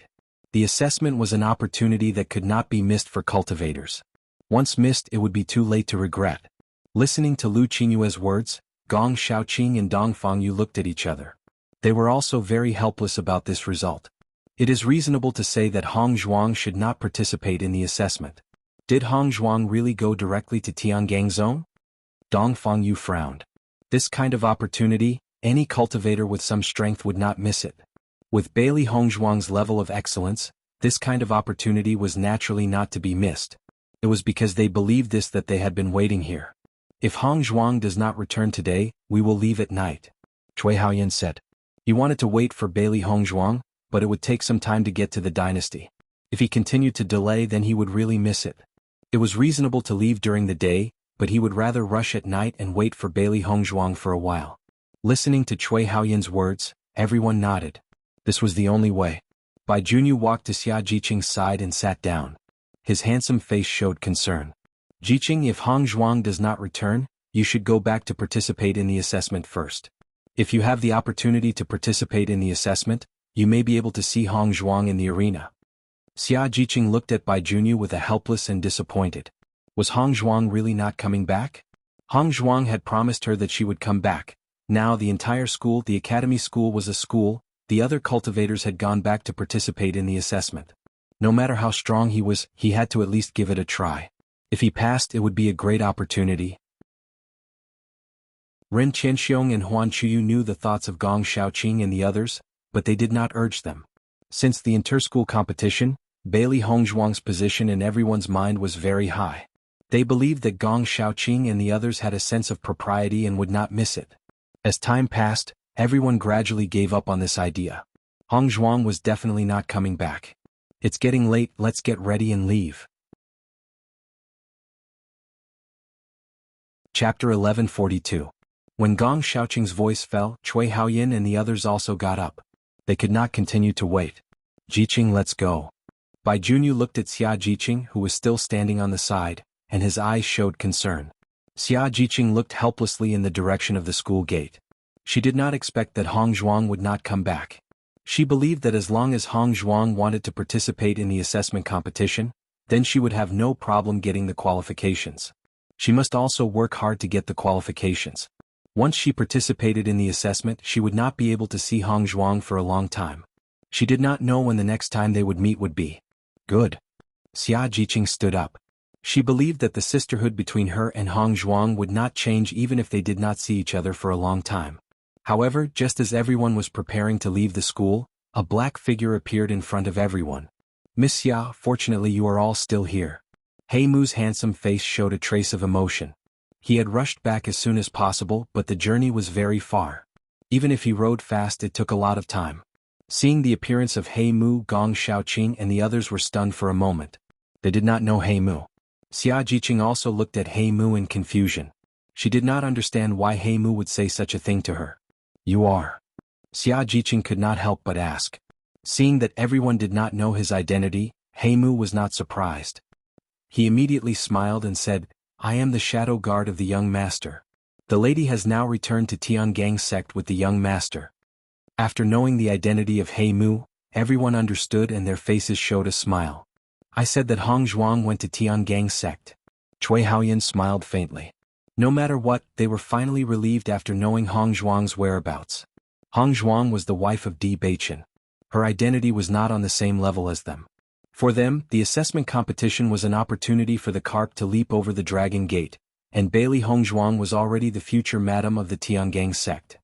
The assessment was an opportunity that could not be missed for cultivators. Once missed, it would be too late to regret. Listening to Lu Qinyue's words, Gong Shaoqing and Dong Fangyu looked at each other. They were also very helpless about this result. It is reasonable to say that Hongzhuang should not participate in the assessment. Did Hongzhuang really go directly to Tiangang Zone? Dong Fangyu frowned. This kind of opportunity, any cultivator with some strength would not miss it. With Bailey Hongzhuang's level of excellence, this kind of opportunity was naturally not to be missed. It was because they believed this that they had been waiting here. If Hongzhuang does not return today, we will leave at night, Cui Haoyan said. He wanted to wait for Bailey Hongzhuang, but it would take some time to get to the dynasty. If he continued to delay, then he would really miss it. It was reasonable to leave during the day, but he would rather rush at night and wait for Bailey Hongzhuang for a while. Listening to Cui Haoyan's words, everyone nodded. This was the only way. Bai Junyu walked to Xia Jiqing's side and sat down. His handsome face showed concern. Jiqing, if Hongzhuang does not return, you should go back to participate in the assessment first. If you have the opportunity to participate in the assessment, you may be able to see Hongzhuang in the arena. Xia Jiqing looked at Bai Junyu with a helpless and disappointed. Was Hongzhuang really not coming back? Hongzhuang had promised her that she would come back. Now the entire school, the academy school, was a school. The other cultivators had gone back to participate in the assessment. No matter how strong he was, he had to at least give it a try. If he passed, it would be a great opportunity. Ren Qianxiong and Huan Chuyu knew the thoughts of Gong Shaoqing and the others, but they did not urge them. Since the inter-school competition, Bailey Hongzhuang's position in everyone's mind was very high. They believed that Gong Shaoqing and the others had a sense of propriety and would not miss it. As time passed, everyone gradually gave up on this idea. Hongzhuang was definitely not coming back. It's getting late, let's get ready and leave. Chapter 1142. When Gong Shaoqing's voice fell, Cui Haoyan and the others also got up. They could not continue to wait. Jiqing, let's go. Bai Junyu looked at Xia Jiqing, who was still standing on the side, and his eyes showed concern. Xia Jiqing looked helplessly in the direction of the school gate. She did not expect that Hong Zhuang would not come back. She believed that as long as Hong Zhuang wanted to participate in the assessment competition, then she would have no problem getting the qualifications. She must also work hard to get the qualifications. Once she participated in the assessment, she would not be able to see Hong Zhuang for a long time. She did not know when the next time they would meet would be. Good. Xia Jiqing stood up. She believed that the sisterhood between her and Hong Zhuang would not change even if they did not see each other for a long time. However, just as everyone was preparing to leave the school, a black figure appeared in front of everyone. Miss Xia, fortunately you are all still here. He Mu's handsome face showed a trace of emotion. He had rushed back as soon as possible, but the journey was very far. Even if he rode fast, it took a lot of time. Seeing the appearance of He Mu, Gong Xiaoqing and the others were stunned for a moment. They did not know He Mu. Xia Jiqing also looked at He Mu in confusion. She did not understand why He Mu would say such a thing to her. You are? Xia Jiqing could not help but ask. Seeing that everyone did not know his identity, He Mu was not surprised. He immediately smiled and said, I am the shadow guard of the young master. The lady has now returned to Tiangang sect with the young master. After knowing the identity of He Mu, everyone understood and their faces showed a smile. I said that Hong Zhuang went to Tiangang sect. Cui Haoyan smiled faintly. No matter what, they were finally relieved after knowing Hong Zhuang's whereabouts. Hong Zhuang was the wife of Di Beichen. Her identity was not on the same level as them. For them, the assessment competition was an opportunity for the carp to leap over the dragon gate, and Bailey Hong Zhuang was already the future madam of the Tiangang sect.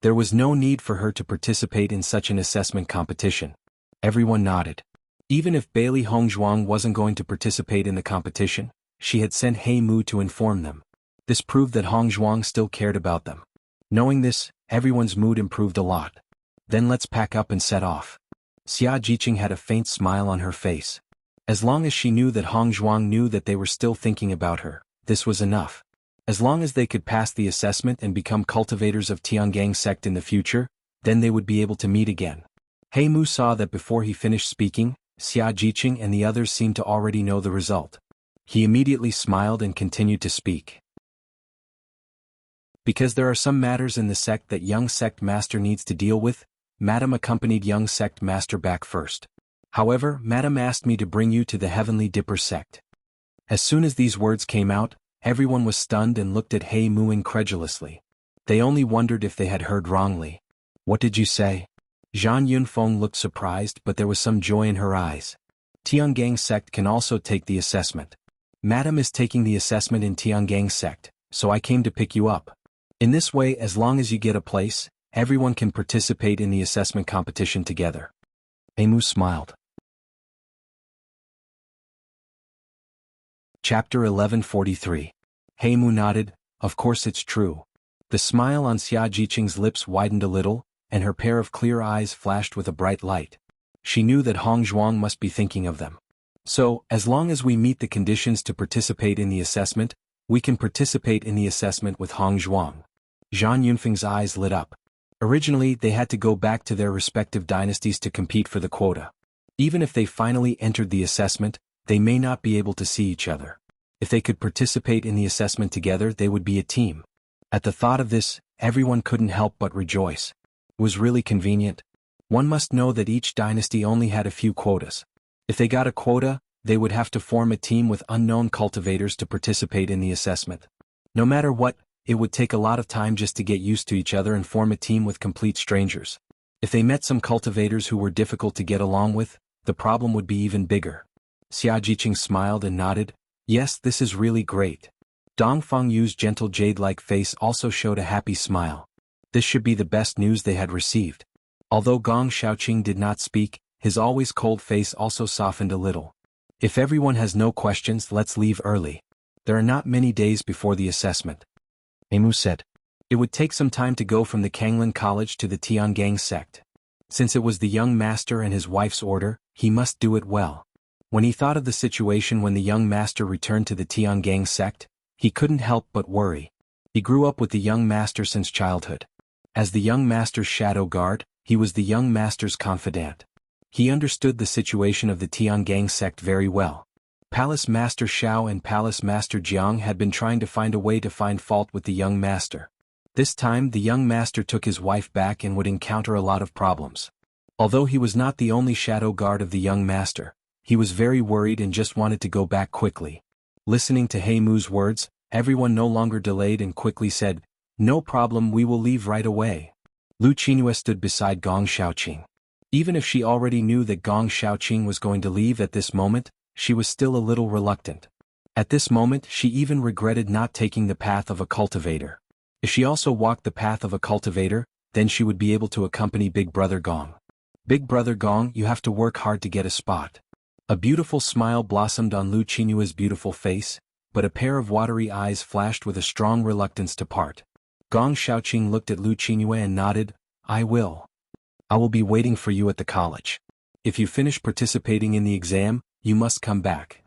There was no need for her to participate in such an assessment competition. Everyone nodded. Even if Bailey Hong Zhuang wasn't going to participate in the competition, she had sent He Mu to inform them. This proved that Hong Zhuang still cared about them. Knowing this, everyone's mood improved a lot. Then let's pack up and set off. Xia Jiqing had a faint smile on her face. As long as she knew that Hong Zhuang knew that they were still thinking about her, this was enough. As long as they could pass the assessment and become cultivators of Tiangang sect in the future, then they would be able to meet again. He Mu saw that before he finished speaking, Xia Jiqing and the others seemed to already know the result. He immediately smiled and continued to speak. Because there are some matters in the sect that young sect master needs to deal with, Madam accompanied young sect master back first. However, Madam asked me to bring you to the Heavenly Dipper sect. As soon as these words came out, everyone was stunned and looked at He Mu incredulously. They only wondered if they had heard wrongly. What did you say? Zhang Yunfeng looked surprised, but there was some joy in her eyes. Tiangang sect can also take the assessment. Madam is taking the assessment in Tiangang sect, so I came to pick you up. In this way, as long as you get a place, everyone can participate in the assessment competition together. He Mu smiled. Chapter 1143. He Mu nodded, of course it's true. The smile on Xia Jiqing's lips widened a little, and her pair of clear eyes flashed with a bright light. She knew that Hong Zhuang must be thinking of them. So, as long as we meet the conditions to participate in the assessment, we can participate in the assessment with Hong Zhuang. Zhang Yunfeng's eyes lit up. Originally, they had to go back to their respective dynasties to compete for the quota. Even if they finally entered the assessment, they may not be able to see each other. If they could participate in the assessment together, they would be a team. At the thought of this, everyone couldn't help but rejoice. It was really convenient. One must know that each dynasty only had a few quotas. If they got a quota, they would have to form a team with unknown cultivators to participate in the assessment. No matter what, it would take a lot of time just to get used to each other and form a team with complete strangers. If they met some cultivators who were difficult to get along with, the problem would be even bigger. Xia Jiqing smiled and nodded. Yes, this is really great. Dong Fengyu's gentle jade-like face also showed a happy smile. This should be the best news they had received. Although Gong Xiaoqing did not speak, his always cold face also softened a little. If everyone has no questions, let's leave early. There are not many days before the assessment. He Mu said. It would take some time to go from the Kanglin College to the Tiangang sect. Since it was the young master and his wife's order, he must do it well. When he thought of the situation when the young master returned to the Tiangang sect, he couldn't help but worry. He grew up with the young master since childhood. As the young master's shadow guard, he was the young master's confidant. He understood the situation of the Tiangang sect very well. Palace Master Xiao and Palace Master Jiang had been trying to find a way to find fault with the young master. This time the young master took his wife back and would encounter a lot of problems. Although he was not the only shadow guard of the young master, he was very worried and just wanted to go back quickly. Listening to He Mu's words, everyone no longer delayed and quickly said, "No problem, we will leave right away." Lu Qingyue stood beside Gong Xiaoqing. Even if she already knew that Gong Xiaoqing was going to leave at this moment, she was still a little reluctant. At this moment she even regretted not taking the path of a cultivator. If she also walked the path of a cultivator, then she would be able to accompany Big Brother Gong. "Big Brother Gong, you have to work hard to get a spot." A beautiful smile blossomed on Lu Qinyue's beautiful face, but a pair of watery eyes flashed with a strong reluctance to part. Gong Xiaoqing looked at Lu Qinyue and nodded, "I will. I will be waiting for you at the college. If you finish participating in the exam, you must come back."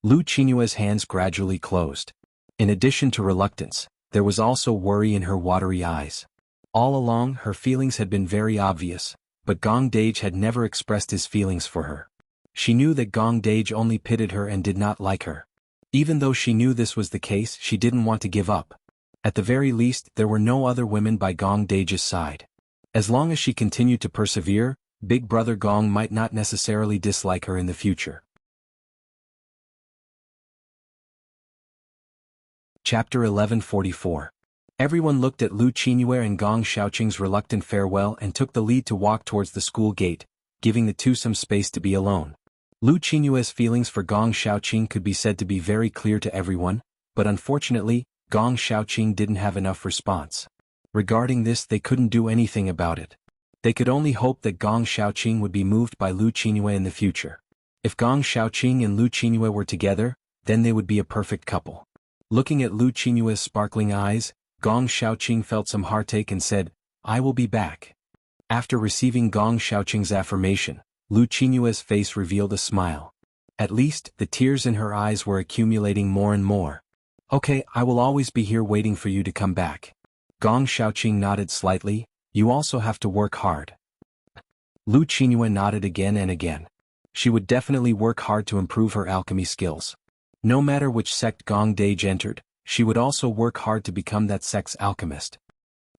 Lu Qinyue's hands gradually closed. In addition to reluctance, there was also worry in her watery eyes. All along, her feelings had been very obvious, but Gong Dage had never expressed his feelings for her. She knew that Gong Dage only pitied her and did not like her. Even though she knew this was the case, she didn't want to give up. At the very least, there were no other women by Gong Dage's side. As long as she continued to persevere, Big Brother Gong might not necessarily dislike her in the future. Chapter 1144. Everyone looked at Lu Qinyue and Gong Xiaoqing's reluctant farewell and took the lead to walk towards the school gate, giving the two some space to be alone. Lu Qinyue's feelings for Gong Xiaoqing could be said to be very clear to everyone, but unfortunately, Gong Xiaoqing didn't have enough response. Regarding this, they couldn't do anything about it. They could only hope that Gong Xiaoqing would be moved by Lu Qinyue in the future. If Gong Xiaoqing and Lu Qinyue were together, then they would be a perfect couple. Looking at Lu Qinyue's sparkling eyes, Gong Xiaoqing felt some heartache and said, "I will be back." After receiving Gong Xiaoqing's affirmation, Lu Qinyue's face revealed a smile. At least, the tears in her eyes were accumulating more and more. "Okay, I will always be here waiting for you to come back." Gong Xiaoqing nodded slightly, "You also have to work hard." Lu Qinyue nodded again and again. She would definitely work hard to improve her alchemy skills. No matter which sect Gong Dage entered, she would also work hard to become that sect's alchemist.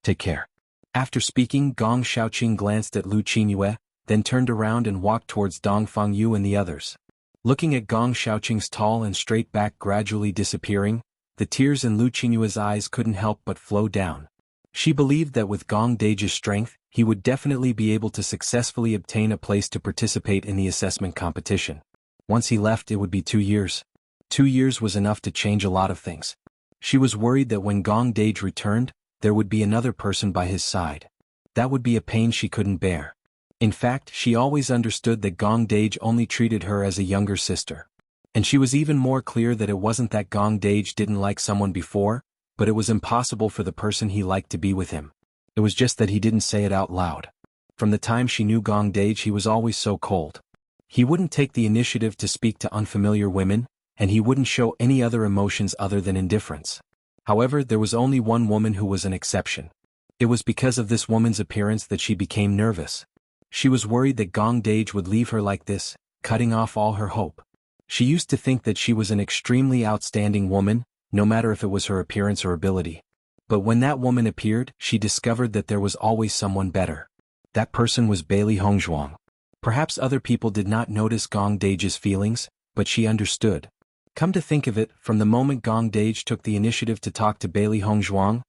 Take care. After speaking, Gong Xiaoqing glanced at Lu Qinyue, then turned around and walked towards Dongfang Yu and the others. Looking at Gong Xiaoqing's tall and straight back gradually disappearing, the tears in Lu Qinyue's eyes couldn't help but flow down. She believed that with Gong Dage's strength, he would definitely be able to successfully obtain a place to participate in the assessment competition. Once he left, it would be 2 years. 2 years was enough to change a lot of things. She was worried that when Gong Dage returned, there would be another person by his side. That would be a pain she couldn't bear. In fact, she always understood that Gong Dage only treated her as a younger sister. And she was even more clear that it wasn't that Gong Dage didn't like someone before, but it was impossible for the person he liked to be with him. It was just that he didn't say it out loud. From the time she knew Gong Dage, he was always so cold. He wouldn't take the initiative to speak to unfamiliar women, and he wouldn't show any other emotions other than indifference. However, there was only one woman who was an exception. It was because of this woman's appearance that she became nervous. She was worried that Gong Dage would leave her like this, cutting off all her hope. She used to think that she was an extremely outstanding woman, no matter if it was her appearance or ability. But when that woman appeared, she discovered that there was always someone better. That person was Bailey Hongzhuang. Perhaps other people did not notice Gong Dage's feelings, but she understood. Come to think of it, from the moment Gong Dage took the initiative to talk to Bailey Hongzhuang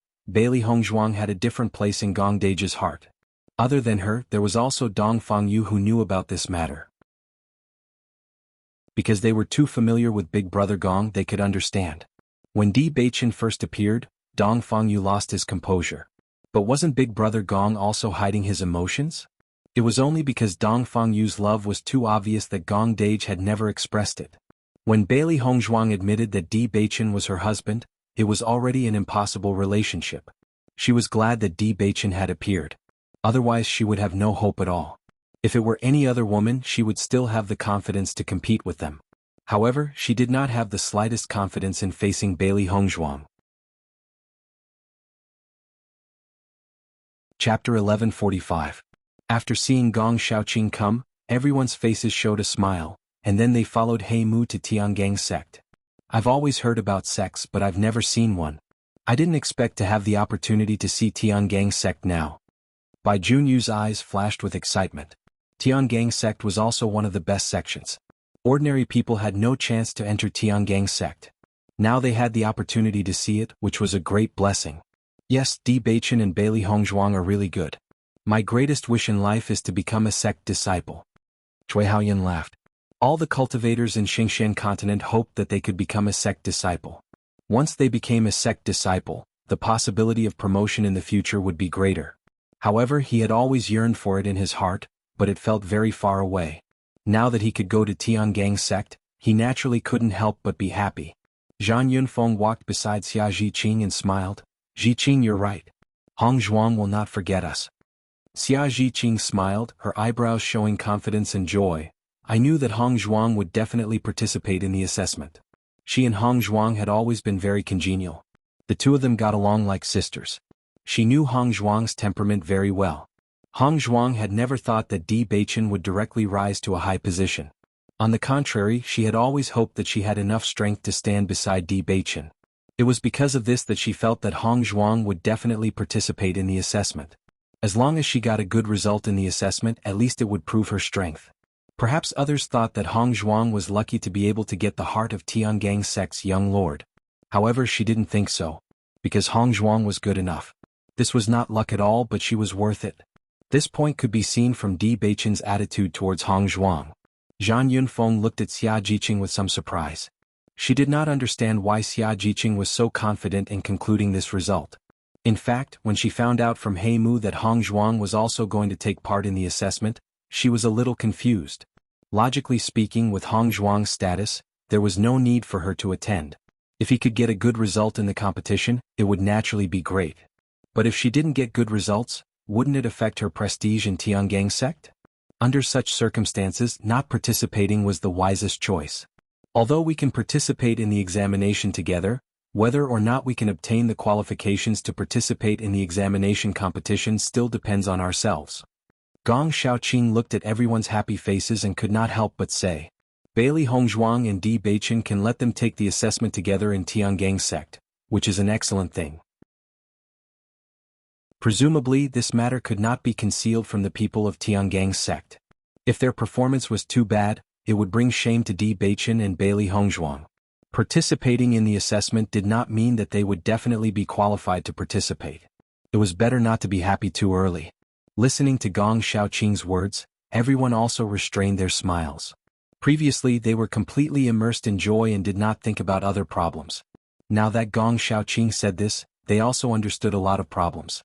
had a different place in Gong Dage's heart. Other than her, there was also Dongfang Yu who knew about this matter. Because they were too familiar with Big Brother Gong, they could understand. When Di Beichen first appeared, Dongfang Yu lost his composure. But wasn't Big Brother Gong also hiding his emotions? It was only because Dongfang Yu's love was too obvious that Gong Dage had never expressed it. When Bailey Hongzhuang admitted that Di Beichen was her husband, it was already an impossible relationship. She was glad that Di Beichen had appeared. Otherwise she would have no hope at all. If it were any other woman, she would still have the confidence to compete with them. However, she did not have the slightest confidence in facing Bailey Hongzhuang. Chapter 1145. After seeing Gong Xiaoqing come, everyone's faces showed a smile, and then they followed He Mu to Tiangang's sect. I've always heard about sects but I've never seen one. I didn't expect to have the opportunity to see Tiangang's sect now. Bai Junyu's eyes flashed with excitement. Tiangang's sect was also one of the best sections. Ordinary people had no chance to enter Tiangang's sect. Now they had the opportunity to see it, which was a great blessing. Yes, Di Baichen and Bailey Hongzhuang are really good. My greatest wish in life is to become a sect disciple. Cui Haoyan laughed. All the cultivators in Xingshan continent hoped that they could become a sect disciple. Once they became a sect disciple, the possibility of promotion in the future would be greater. However, he had always yearned for it in his heart, but it felt very far away. Now that he could go to Tiangang's sect, he naturally couldn't help but be happy. Zhang Yunfeng walked beside Xia Zhiqing and smiled. Zhiqing, you're right. Hongzhuang will not forget us. Xia Zhiqing smiled, her eyebrows showing confidence and joy. I knew that Hongzhuang would definitely participate in the assessment. She and Hongzhuang had always been very congenial. The two of them got along like sisters. She knew Hongzhuang's temperament very well. Hongzhuang had never thought that Di Baichen would directly rise to a high position. On the contrary, she had always hoped that she had enough strength to stand beside Di Baichen. It was because of this that she felt that Hongzhuang would definitely participate in the assessment. As long as she got a good result in the assessment, at least it would prove her strength. Perhaps others thought that Hongzhuang was lucky to be able to get the heart of Tiangang's sect's young lord. However, she didn't think so. Because Hongzhuang was good enough. This was not luck at all, but she was worth it. This point could be seen from Di Baichen's attitude towards Hongzhuang. Zhang Yunfeng looked at Xia Zhiqing with some surprise. She did not understand why Xia Zhiqing was so confident in concluding this result. In fact, when she found out from He Mu that Hongzhuang was also going to take part in the assessment, she was a little confused. Logically speaking, with Hongzhuang's status, there was no need for her to attend. If he could get a good result in the competition, it would naturally be great. But if she didn't get good results, wouldn't it affect her prestige in Tiangang's sect? Under such circumstances, not participating was the wisest choice. Although we can participate in the examination together, whether or not we can obtain the qualifications to participate in the examination competition still depends on ourselves. Gong Xiaoqing looked at everyone's happy faces and could not help but say, Bailey Hongzhuang and Di Baichen can let them take the assessment together in Tiangang's sect, which is an excellent thing. Presumably, this matter could not be concealed from the people of Tiangang's sect. If their performance was too bad, it would bring shame to Di Baichen and Bailey Hongzhuang. Participating in the assessment did not mean that they would definitely be qualified to participate. It was better not to be happy too early. Listening to Gong Xiaoqing's words, everyone also restrained their smiles. Previously they were completely immersed in joy and did not think about other problems. Now that Gong Xiaoqing said this, they also understood a lot of problems.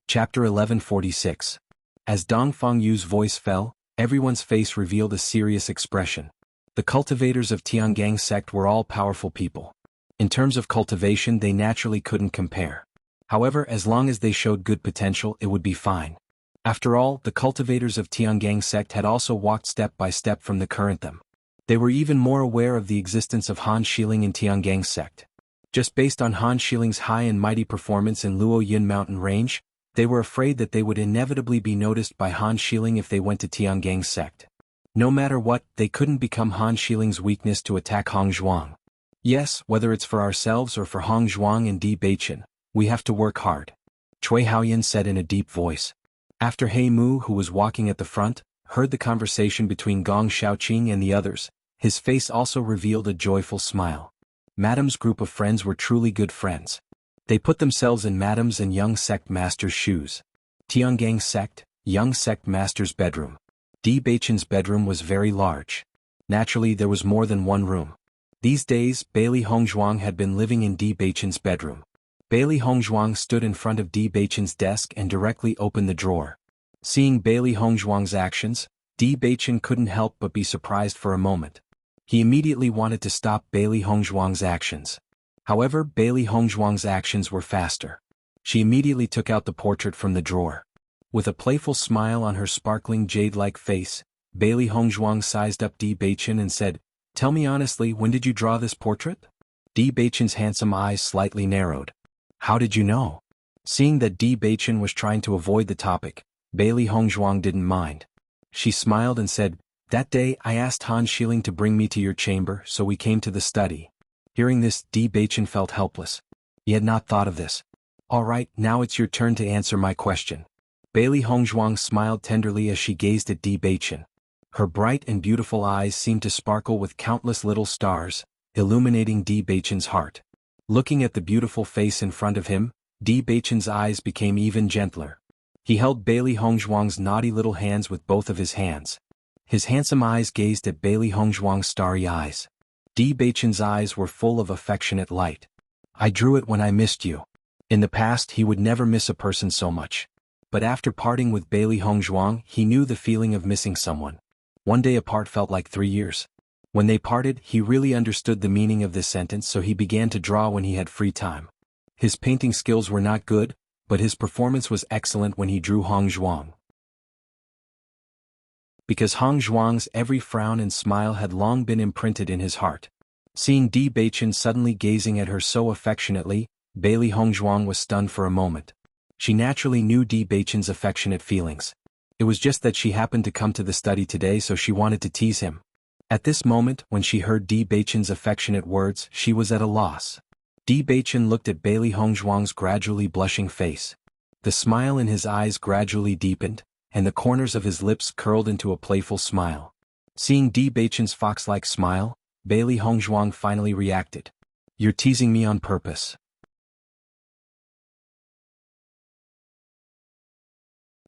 Chapter 1146. As Dong Fengyu's voice fell, everyone's face revealed a serious expression. The cultivators of Tiangang's sect were all powerful people. In terms of cultivation, they naturally couldn't compare. However, as long as they showed good potential, it would be fine. After all, the cultivators of Tiangang's sect had also walked step by step from the current them. They were even more aware of the existence of Han Xiling in Tiangang's sect. Just based on Han Xiling's high and mighty performance in Luoyin mountain range, they were afraid that they would inevitably be noticed by Han Xiling if they went to Tiangang's sect. No matter what, they couldn't become Han Xiling's weakness to attack Hongzhuang. Yes, whether it's for ourselves or for Hongzhuang and Di Baichen, we have to work hard. Cui Haoyan said in a deep voice. After He Mu, who was walking at the front, heard the conversation between Gong Xiaoqing and the others, his face also revealed a joyful smile. Madam's group of friends were truly good friends. They put themselves in Madam's and young sect master's shoes. Tiangang's sect, young sect master's bedroom. Di Baichen's bedroom was very large. Naturally, there was more than one room. These days, Bailey Hongzhuang had been living in Di Baichen's bedroom. Bailey Hongzhuang stood in front of Di Baichen's desk and directly opened the drawer. Seeing Bailey Hongzhuang's actions, Di Baichen couldn't help but be surprised for a moment. He immediately wanted to stop Bailey Hongzhuang's actions. However, Bailey Hongzhuang's actions were faster. She immediately took out the portrait from the drawer. With a playful smile on her sparkling jade-like face, Bailey Hongzhuang sized up Di Baichen and said, Tell me honestly, when did you draw this portrait? Di Baichen's handsome eyes slightly narrowed. How did you know? Seeing that Di Beichen was trying to avoid the topic, Bailey Hongzhuang didn't mind. She smiled and said, "That day I asked Han Xiling to bring me to your chamber, so we came to the study." Hearing this, Di Beichen felt helpless. He had not thought of this. "All right, now it's your turn to answer my question." Bailey Hongzhuang smiled tenderly as she gazed at Di Beichen. Her bright and beautiful eyes seemed to sparkle with countless little stars, illuminating Di Beichen's heart. Looking at the beautiful face in front of him, Di Beichen's eyes became even gentler. He held Bailey Hongzhuang's naughty little hands with both of his hands. His handsome eyes gazed at Bailey Hongzhuang's starry eyes. Di Beichen's eyes were full of affectionate light. "I drew it when I missed you." In the past he would never miss a person so much. But after parting with Bailey Hongzhuang, he knew the feeling of missing someone. One day apart felt like 3 years. When they parted, he really understood the meaning of this sentence, so he began to draw when he had free time. His painting skills were not good, but his performance was excellent when he drew Hongzhuang. Because Hongzhuang's every frown and smile had long been imprinted in his heart. Seeing Di Beichen suddenly gazing at her so affectionately, Bailey Hongzhuang was stunned for a moment. She naturally knew Di Beichen's affectionate feelings. It was just that she happened to come to the study today, so she wanted to tease him. At this moment, when she heard Di Beichen's affectionate words, she was at a loss. Di Beichen looked at Bailey Hongzhuang's gradually blushing face. The smile in his eyes gradually deepened, and the corners of his lips curled into a playful smile. Seeing Di Beichen's fox-like smile, Bailey Hongzhuang finally reacted. "You're teasing me on purpose."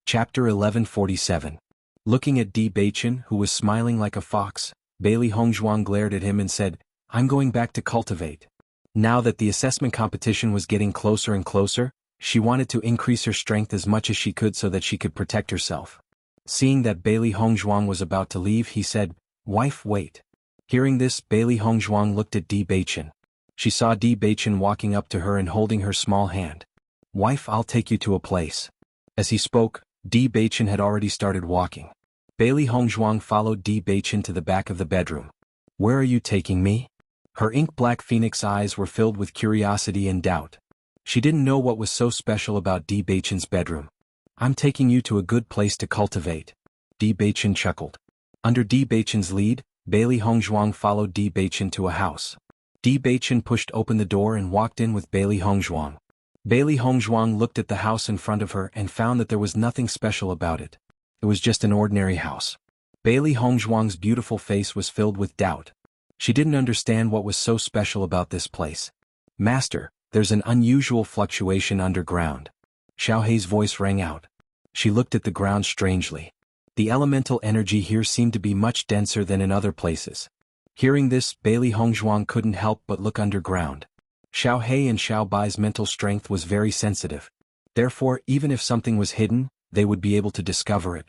Chapter 1147. Looking at Di Beichen, who was smiling like a fox, Bailey Hongzhuang glared at him and said, "I'm going back to cultivate." Now that the assessment competition was getting closer and closer, she wanted to increase her strength as much as she could so that she could protect herself. Seeing that Bailey Hongzhuang was about to leave, he said, "Wife, wait." Hearing this, Bailey Hongzhuang looked at Di Beichen. She saw Di Beichen walking up to her and holding her small hand. "Wife, I'll take you to a place." As he spoke, Di Beichen had already started walking. Bailey Hongzhuang followed Di Beichen to the back of the bedroom. "Where are you taking me?" Her ink-black phoenix eyes were filled with curiosity and doubt. She didn't know what was so special about Di Beichen's bedroom. "I'm taking you to a good place to cultivate." Di Beichen chuckled. Under Di Beichen's lead, Bailey Hongzhuang followed Di Beichen to a house. Di Beichen pushed open the door and walked in with Bailey Hongzhuang. Bailey Hongzhuang looked at the house in front of her and found that there was nothing special about it. It was just an ordinary house. Bailey Hongzhuang's beautiful face was filled with doubt. She didn't understand what was so special about this place. "Master, there's an unusual fluctuation underground." Xiao Hei's voice rang out. She looked at the ground strangely. The elemental energy here seemed to be much denser than in other places. Hearing this, Bailey Hongzhuang couldn't help but look underground. Xiao Hei and Xiao Bai's mental strength was very sensitive. Therefore, even if something was hidden, they would be able to discover it.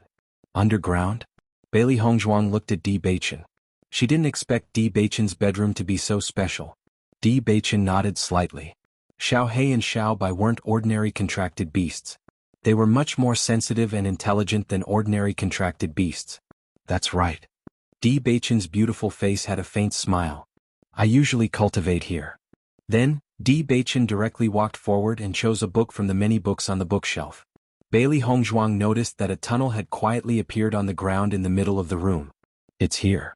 Underground? Bailey Hongzhuang looked at Di Beichen. She didn't expect Di Beichen's bedroom to be so special. Di Beichen nodded slightly. Xiao Hei and Xiao Bai weren't ordinary contracted beasts. They were much more sensitive and intelligent than ordinary contracted beasts. "That's right." Di Beichen's beautiful face had a faint smile. "I usually cultivate here." Then, Di Beichen directly walked forward and chose a book from the many books on the bookshelf. Bailey Hongzhuang noticed that a tunnel had quietly appeared on the ground in the middle of the room. "It's here."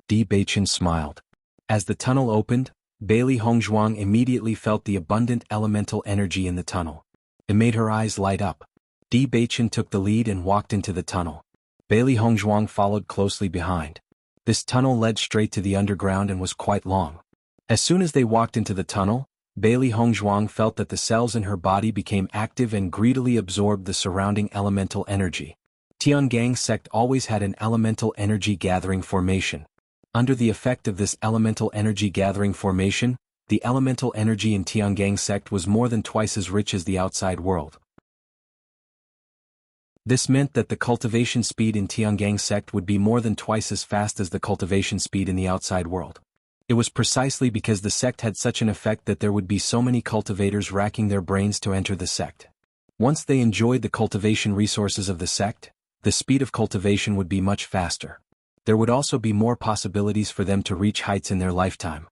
Di Beichen smiled. As the tunnel opened, Bailey Hongzhuang immediately felt the abundant elemental energy in the tunnel. It made her eyes light up. Di Beichen took the lead and walked into the tunnel. Bailey Hongzhuang followed closely behind. This tunnel led straight to the underground and was quite long. As soon as they walked into the tunnel, Bailey Hongzhuang felt that the cells in her body became active and greedily absorbed the surrounding elemental energy. Tiangang sect always had an elemental energy gathering formation. Under the effect of this elemental energy gathering formation, the elemental energy in Tiangang sect was more than twice as rich as the outside world. This meant that the cultivation speed in Tiangang sect would be more than twice as fast as the cultivation speed in the outside world. It was precisely because the sect had such an effect that there would be so many cultivators racking their brains to enter the sect. Once they enjoyed the cultivation resources of the sect, the speed of cultivation would be much faster. There would also be more possibilities for them to reach heights in their lifetime.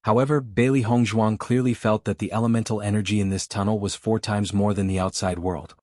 However, Bailey Hongzhuang clearly felt that the elemental energy in this tunnel was 4 times more than the outside world.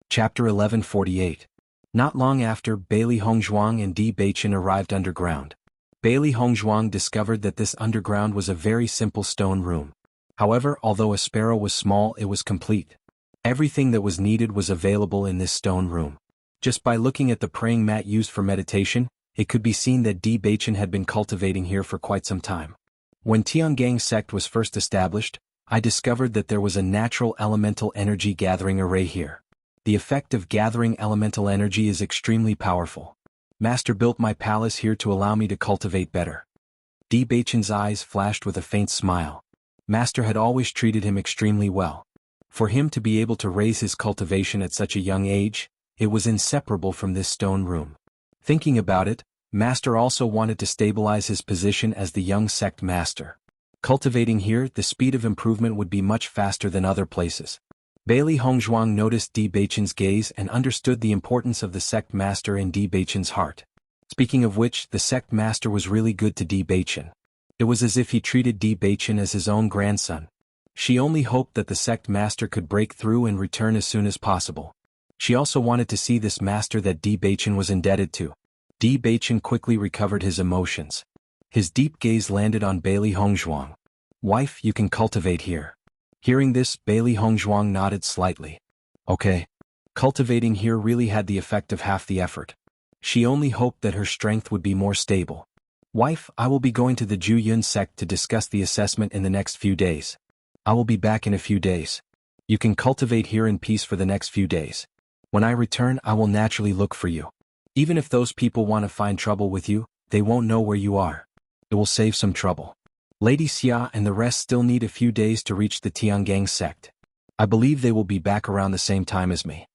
Chapter 1148. Not long after, Bailey Hongzhuang and Di Beichen arrived underground. Bailey Hongzhuang discovered that this underground was a very simple stone room. However, although a sparrow was small, it was complete. Everything that was needed was available in this stone room. Just by looking at the praying mat used for meditation, it could be seen that Di Beichen had been cultivating here for quite some time. When Tiangang sect was first established, I discovered that there was a natural elemental energy gathering array here. The effect of gathering elemental energy is extremely powerful. Master built my palace here to allow me to cultivate better. Di Beichen's eyes flashed with a faint smile. Master had always treated him extremely well. For him to be able to raise his cultivation at such a young age, it was inseparable from this stone room. Thinking about it, Master also wanted to stabilize his position as the young sect master. Cultivating here, the speed of improvement would be much faster than other places. Bailey Hongzhuang noticed Di Beichen's gaze and understood the importance of the sect master in Di Beichen's heart. Speaking of which, the sect master was really good to Di Beichen. It was as if he treated Di Beichen as his own grandson. She only hoped that the sect master could break through and return as soon as possible. She also wanted to see this master that Di Beichen was indebted to. Di Beichen quickly recovered his emotions. His deep gaze landed on Bailey Hongzhuang. "Wife, you can cultivate here." Hearing this, Bailey Hongzhuang nodded slightly. Okay. Cultivating here really had the effect of half the effort. She only hoped that her strength would be more stable. "Wife, I will be going to the Zhu sect to discuss the assessment in the next few days. I will be back in a few days. You can cultivate here in peace for the next few days. When I return, I will naturally look for you. Even if those people want to find trouble with you, they won't know where you are. It will save some trouble. Lady Xia and the rest still need a few days to reach the Tiangang sect. I believe they will be back around the same time as me."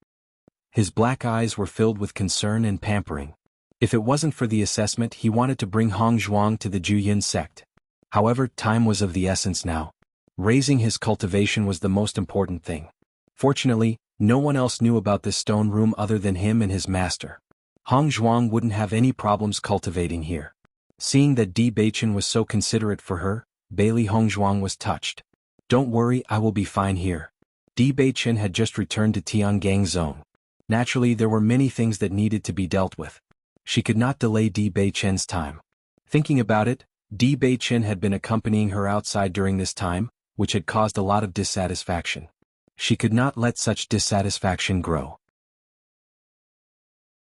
His black eyes were filled with concern and pampering. If it wasn't for the assessment, he wanted to bring Hongzhuang to the Zhu sect. However, time was of the essence now. Raising his cultivation was the most important thing. Fortunately, no one else knew about this stone room other than him and his master. Hongzhuang wouldn't have any problems cultivating here. Seeing that Di Beichen was so considerate for her, Bailey Hongzhuang was touched. "Don't worry, I will be fine here." Di Beichen had just returned to Tiangang zone. Naturally, there were many things that needed to be dealt with. She could not delay Di Beichen's time. Thinking about it, Di Beichen had been accompanying her outside during this time, which had caused a lot of dissatisfaction. She could not let such dissatisfaction grow.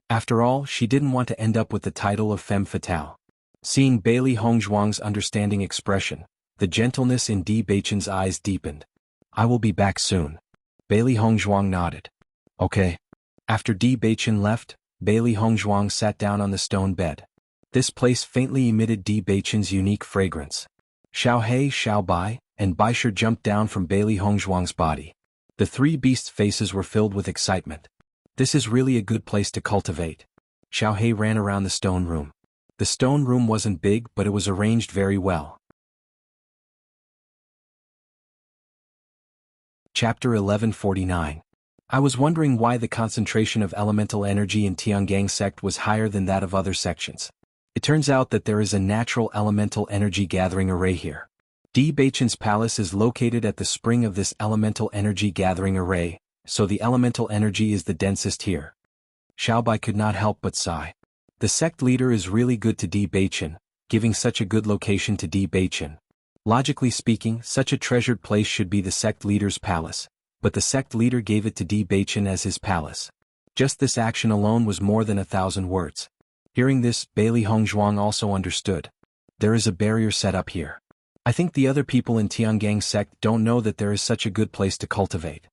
After all, she didn't want to end up with the title of femme fatale. Seeing Bailey Hongzhuang's understanding expression, the gentleness in Di Beichen's eyes deepened. "I will be back soon." Bailey Hongzhuang nodded. "Okay." After Di Beichen left, Bailey Hongzhuang sat down on the stone bed. This place faintly emitted Di Beichen's unique fragrance. Xiao He, Xiao Bai, and Baisher jumped down from Bailey Hongzhuang's body. The 3 beasts' faces were filled with excitement. "This is really a good place to cultivate." Xiao He ran around the stone room. The stone room wasn't big, but it was arranged very well. Chapter 1149. I was wondering why the concentration of elemental energy in Tiangang sect was higher than that of other sections. It turns out that there is a natural elemental energy gathering array here. Di Beichen's palace is located at the spring of this elemental energy gathering array, so the elemental energy is the densest here. Xiaobai could not help but sigh. The sect leader is really good to Di Beichen, giving such a good location to Di Beichen. Logically speaking, such a treasured place should be the sect leader's palace, but the sect leader gave it to Di Beichen as his palace. Just this action alone was more than 1,000 words. Hearing this, Bailey Hongzhuang also understood. There is a barrier set up here. I think the other people in Tiangang sect don't know that there is such a good place to cultivate.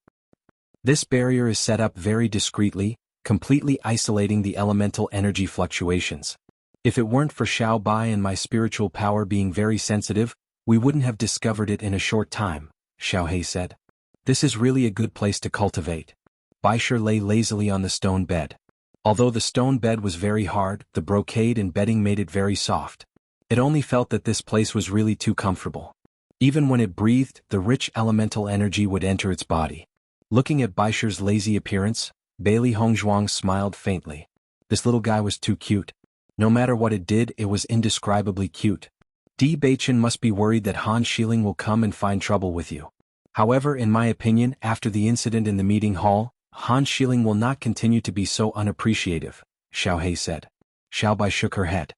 This barrier is set up very discreetly, completely isolating the elemental energy fluctuations. If it weren't for Xiao Bai and my spiritual power being very sensitive, we wouldn't have discovered it in a short time, Xiao He said. This is really a good place to cultivate. Baisher lay lazily on the stone bed. Although the stone bed was very hard, the brocade and bedding made it very soft. It only felt that this place was really too comfortable. Even when it breathed, the rich elemental energy would enter its body. Looking at Baisher's lazy appearance, Bailey Hongzhuang smiled faintly. This little guy was too cute. No matter what it did, it was indescribably cute. Di Baichen must be worried that Han Xiling will come and find trouble with you. However, in my opinion, after the incident in the meeting hall, Han Xiling will not continue to be so unappreciative, Xiao He said. Xiao Bai shook her head.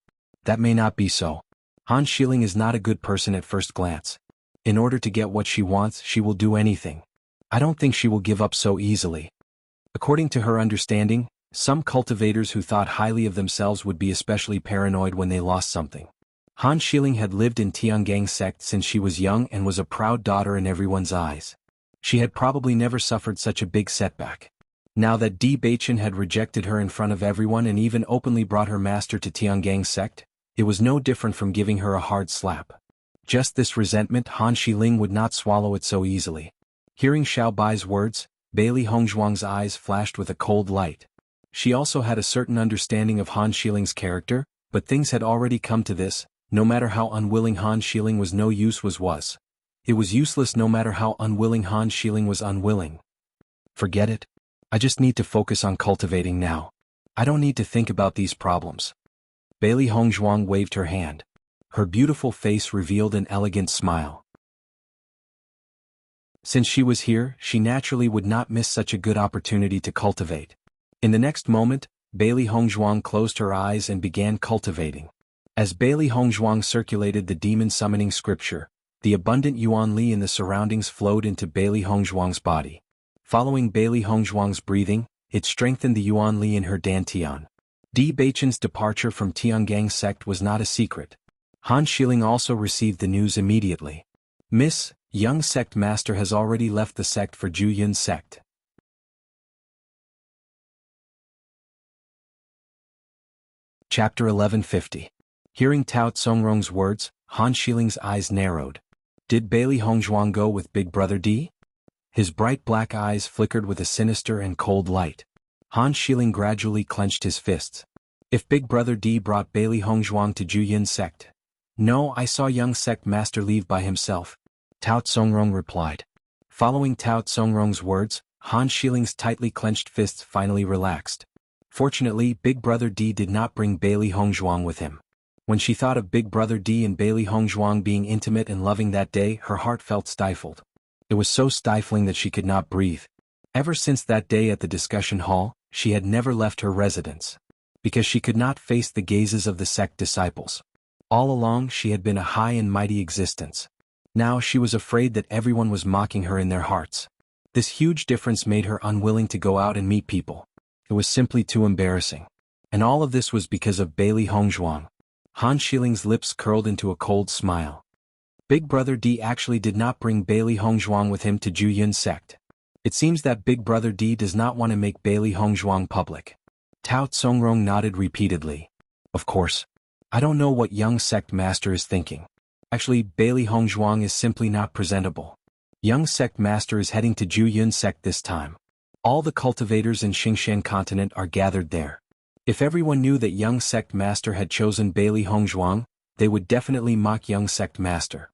That may not be so. Han Xiling is not a good person at first glance. In order to get what she wants, she will do anything. I don't think she will give up so easily. According to her understanding, some cultivators who thought highly of themselves would be especially paranoid when they lost something. Han Xiling had lived in Tiangang sect since she was young and was a proud daughter in everyone's eyes. She had probably never suffered such a big setback. Now that Di Baichen had rejected her in front of everyone and even openly brought her master to Tiangang sect, it was no different from giving her a hard slap. Just this resentment, Han Xiling would not swallow it so easily. Hearing Xiao Bai's words, Bailey Hongzhuang's eyes flashed with a cold light. She also had a certain understanding of Han Xiling's character, but things had already come to this. No matter how unwilling Han Xiling was, no use was. It was useless no matter how unwilling Han Xiling was unwilling. Forget it. I just need to focus on cultivating now. I don't need to think about these problems. Bailey Hongzhuang waved her hand. Her beautiful face revealed an elegant smile. Since she was here, she naturally would not miss such a good opportunity to cultivate. In the next moment, Bailey Hongzhuang closed her eyes and began cultivating. As Bailey Hongzhuang circulated the demon summoning scripture, the abundant Yuan Li in the surroundings flowed into Bailey Hongzhuang's body. Following Bailey Hongzhuang's breathing, it strengthened the Yuan Li in her dantian. Di Baichen's departure from Tiangang sect was not a secret. Han Xiling also received the news immediately. Miss, young sect master has already left the sect for Ju Yun's sect. Chapter 1150. Hearing Tao Tsongrong's words, Han Xiling's eyes narrowed. Did Bailey Hongzhuang go with Big Brother Di? His bright black eyes flickered with a sinister and cold light. Han Xiling gradually clenched his fists. If Big Brother Di brought Bailey Hongzhuang to Ju Yun's sect. No, I saw young sect master leave by himself, Tao Tsongrong replied. Following Tao Tsongrong's words, Han Xiling's tightly clenched fists finally relaxed. Fortunately, Big Brother Di did not bring Bailey Hongzhuang with him. When she thought of Big Brother Di and Bailey Hongzhuang being intimate and loving that day, her heart felt stifled. It was so stifling that she could not breathe. Ever since that day at the discussion hall, she had never left her residence. Because she could not face the gazes of the sect disciples. All along she had been a high and mighty existence. Now she was afraid that everyone was mocking her in their hearts. This huge difference made her unwilling to go out and meet people. It was simply too embarrassing. And all of this was because of Bailey Hongzhuang. Han Xiling's lips curled into a cold smile. Big Brother Di actually did not bring Bailey Hongzhuang with him to Ju Yun's sect. It seems that Big Brother Di does not want to make Bailey Hongzhuang public. Tao Tsongrong nodded repeatedly. Of course. I don't know what young sect master is thinking. Actually, Bailey Hongzhuang is simply not presentable. Young sect master is heading to Ju Yun's sect this time. All the cultivators in Xingshan continent are gathered there. If everyone knew that young sect master had chosen Bailey Hongzhuang, they would definitely mock young sect master.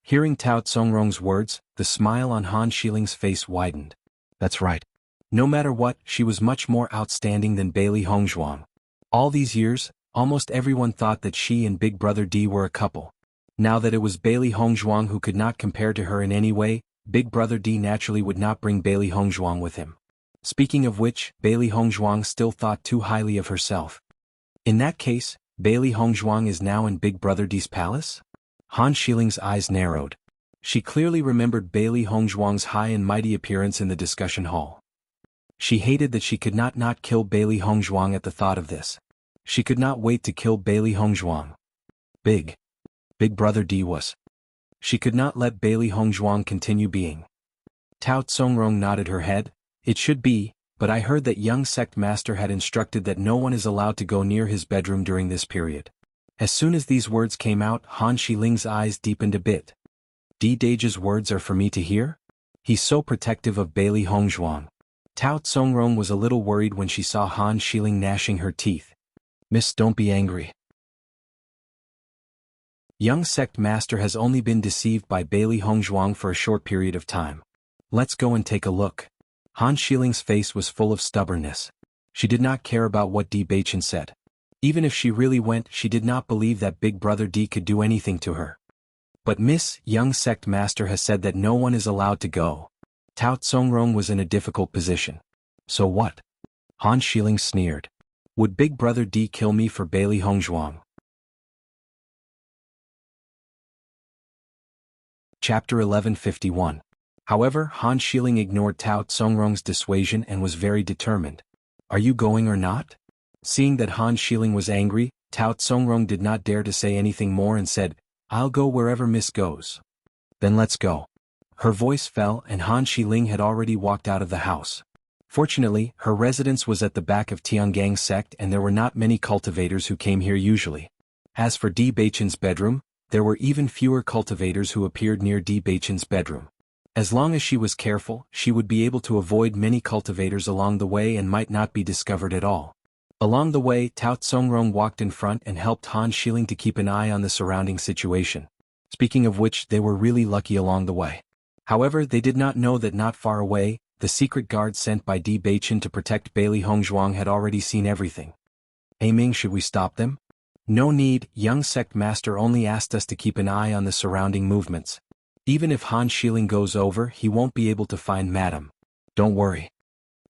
Hearing Tao Tsongrong's words, the smile on Han Xiling's face widened. That's right. No matter what, she was much more outstanding than Bailey Hongzhuang. All these years, almost everyone thought that she and Big Brother Di were a couple. Now that it was Bailey Hongzhuang who could not compare to her in any way, Big Brother Di naturally would not bring Bailey Hongzhuang with him. Speaking of which, Bailey Hongzhuang still thought too highly of herself. In that case, Bailey Hongzhuang is now in Big Brother Di's palace? Han Xiling's eyes narrowed. She clearly remembered Bailey Hongzhuang's high and mighty appearance in the discussion hall. She hated that she could not kill Bailey Hongzhuang at the thought of this. She could not wait to kill Bailey Hongzhuang. Big Brother Di was. She could not let Bailey Hongzhuang continue being. Tao Tsongrong nodded her head. It should be, but I heard that young sect master had instructed that no one is allowed to go near his bedroom during this period. As soon as these words came out, Han Xiling's eyes deepened a bit. Di Dage's words are for me to hear? He's so protective of Bailey Hongzhuang. Tao Tsongrong was a little worried when she saw Han Xiling gnashing her teeth. Miss, don't be angry. Young sect master has only been deceived by Bailey Hongzhuang for a short period of time. Let's go and take a look. Han Xiling's face was full of stubbornness. She did not care about what Di Baichen said. Even if she really went, she did not believe that Big Brother D could do anything to her. But Miss Young Sect Master has said that no one is allowed to go. Tao Tsongrong was in a difficult position. So what? Han Shiling sneered. Would Big Brother D kill me for Bailey Hongzhuang? Chapter 1151. However, Han Shiling ignored Tao Tsongrong's dissuasion and was very determined. Are you going or not? Seeing that Han Shiling was angry, Tao Tsongrong did not dare to say anything more and said, I'll go wherever Miss goes. Then let's go. Her voice fell and Han Shiling had already walked out of the house. Fortunately, her residence was at the back of Tiangang sect and there were not many cultivators who came here usually. As for Di Beichen's bedroom, there were even fewer cultivators who appeared near Di Beichen's bedroom. As long as she was careful, she would be able to avoid many cultivators along the way and might not be discovered at all. Along the way, Tao Tsongrong walked in front and helped Han Shiling to keep an eye on the surrounding situation. Speaking of which, they were really lucky along the way. However, they did not know that not far away, the secret guard sent by Di Beichen to protect Bailey Hongzhuang had already seen everything. Ming, should we stop them? No need, Young Sect Master only asked us to keep an eye on the surrounding movements. Even if Han Shiling goes over, he won't be able to find Madam. Don't worry.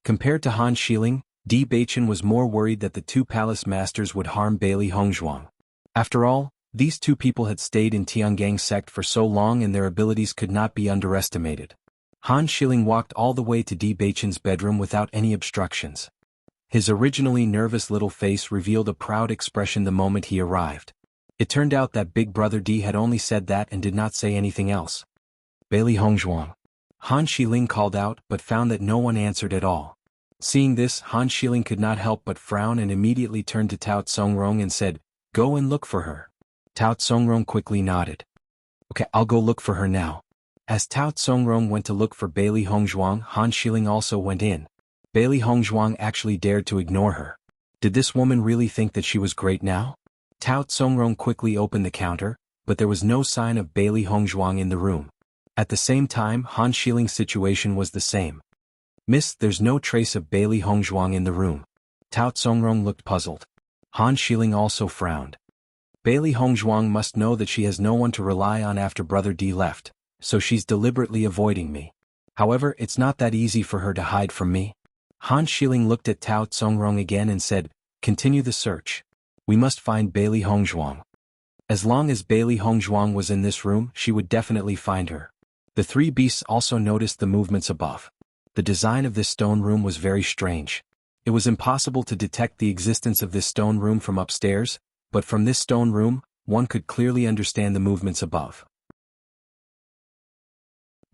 Compared to Han Shiling, Di Beichen was more worried that the two palace masters would harm Bailey Hongzhuang. After all, these two people had stayed in Tiangang sect for so long and their abilities could not be underestimated. Han Shiling walked all the way to Di Beichen's bedroom without any obstructions. His originally nervous little face revealed a proud expression the moment he arrived. It turned out that Big Brother D had only said that and did not say anything else. Bailey Hongzhuang. Han Shiling called out but found that no one answered at all. Seeing this, Han Shiling could not help but frown and immediately turned to Tao Tsongrong and said, Go and look for her. Tao Tsongrong quickly nodded. Okay, I'll go look for her now. As Tao Tsongrong went to look for Bailey Hongzhuang, Han Shiling also went in. Bailey Hongzhuang actually dared to ignore her. Did this woman really think that she was great now? Tao Tsongrong quickly opened the counter, but there was no sign of Bailey Hongzhuang in the room. At the same time, Han Shiling's situation was the same. Miss, there's no trace of Bailey Hongzhuang in the room. Tao Tsongrong looked puzzled. Han Shiling also frowned. Bailey Hongzhuang must know that she has no one to rely on after Brother D left, so she's deliberately avoiding me. However, it's not that easy for her to hide from me. Han Shiling looked at Tao Tsongrong again and said, Continue the search. We must find Bailey Hongzhuang. As long as Bailey Hongzhuang was in this room, she would definitely find her. The three beasts also noticed the movements above. The design of this stone room was very strange. It was impossible to detect the existence of this stone room from upstairs, but from this stone room, one could clearly understand the movements above.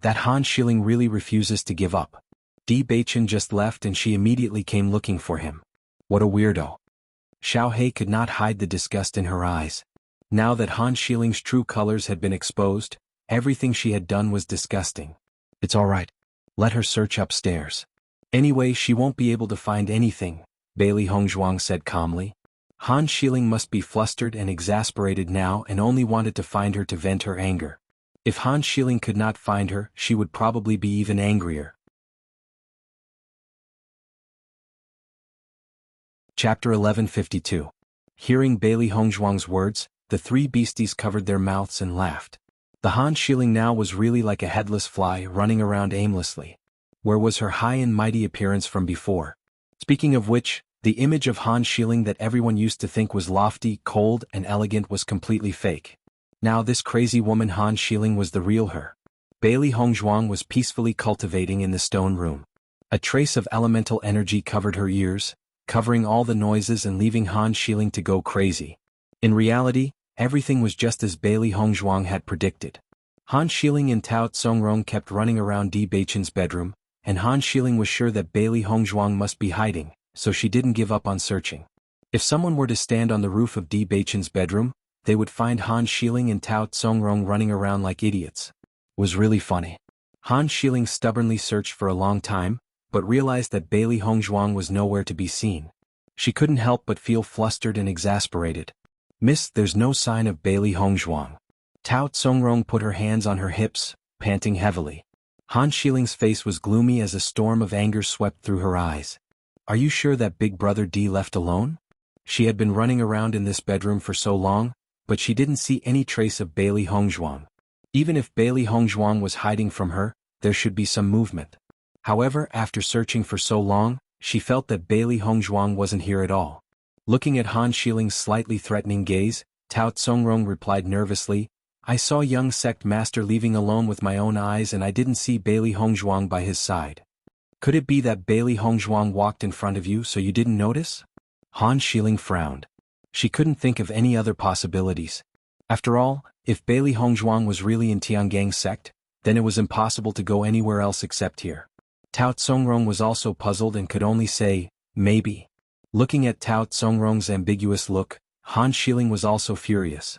That Han Shiling really refuses to give up. Di Beichen just left and she immediately came looking for him. What a weirdo. Xiao He could not hide the disgust in her eyes. Now that Han Shiling's true colors had been exposed, everything she had done was disgusting. It's all right. Let her search upstairs. Anyway, she won't be able to find anything, Bailey Hongzhuang said calmly. Han Shiling must be flustered and exasperated now and only wanted to find her to vent her anger. If Han Shiling could not find her, she would probably be even angrier. Chapter 1152. Hearing Bailey Hongzhuang's words, the three beasties covered their mouths and laughed. The Han Shiling now was really like a headless fly running around aimlessly. Where was her high and mighty appearance from before? Speaking of which, the image of Han Shiling that everyone used to think was lofty, cold, and elegant was completely fake. Now this crazy woman Han Shiling was the real her. Bailey Hongzhuang was peacefully cultivating in the stone room. A trace of elemental energy covered her ears, covering all the noises and leaving Han Shiling to go crazy. In reality, everything was just as Bailey Hongzhuang had predicted. Han Shiling and Tao Tsongrong kept running around Di Beichen's bedroom, and Han Shiling was sure that Bailey Hongzhuang must be hiding, so she didn't give up on searching. If someone were to stand on the roof of Di Beichen's bedroom, they would find Han Shiling and Tao Tsongrong running around like idiots. It was really funny. Han Shiling stubbornly searched for a long time, but realized that Bailey Hongzhuang was nowhere to be seen. She couldn't help but feel flustered and exasperated. Miss, there's no sign of Bailey Hongzhuang. Tao Tsongrong put her hands on her hips, panting heavily. Han Shiling's face was gloomy as a storm of anger swept through her eyes. Are you sure that Big Brother D left alone? She had been running around in this bedroom for so long, but she didn't see any trace of Bailey Hongzhuang. Even if Bailey Hongzhuang was hiding from her, there should be some movement. However, after searching for so long, she felt that Bailey Hongzhuang wasn't here at all. Looking at Han Shiling's slightly threatening gaze, Tao Tsongrong replied nervously, I saw young sect master leaving alone with my own eyes and I didn't see Bailey Hongzhuang by his side. Could it be that Bailey Hongzhuang walked in front of you so you didn't notice? Han Shiling frowned. She couldn't think of any other possibilities. After all, if Bailey Hongzhuang was really in Tiangang's sect, then it was impossible to go anywhere else except here. Tao Tsongrong was also puzzled and could only say, maybe. Looking at Tao Tsongrong's ambiguous look, Han Shiling was also furious.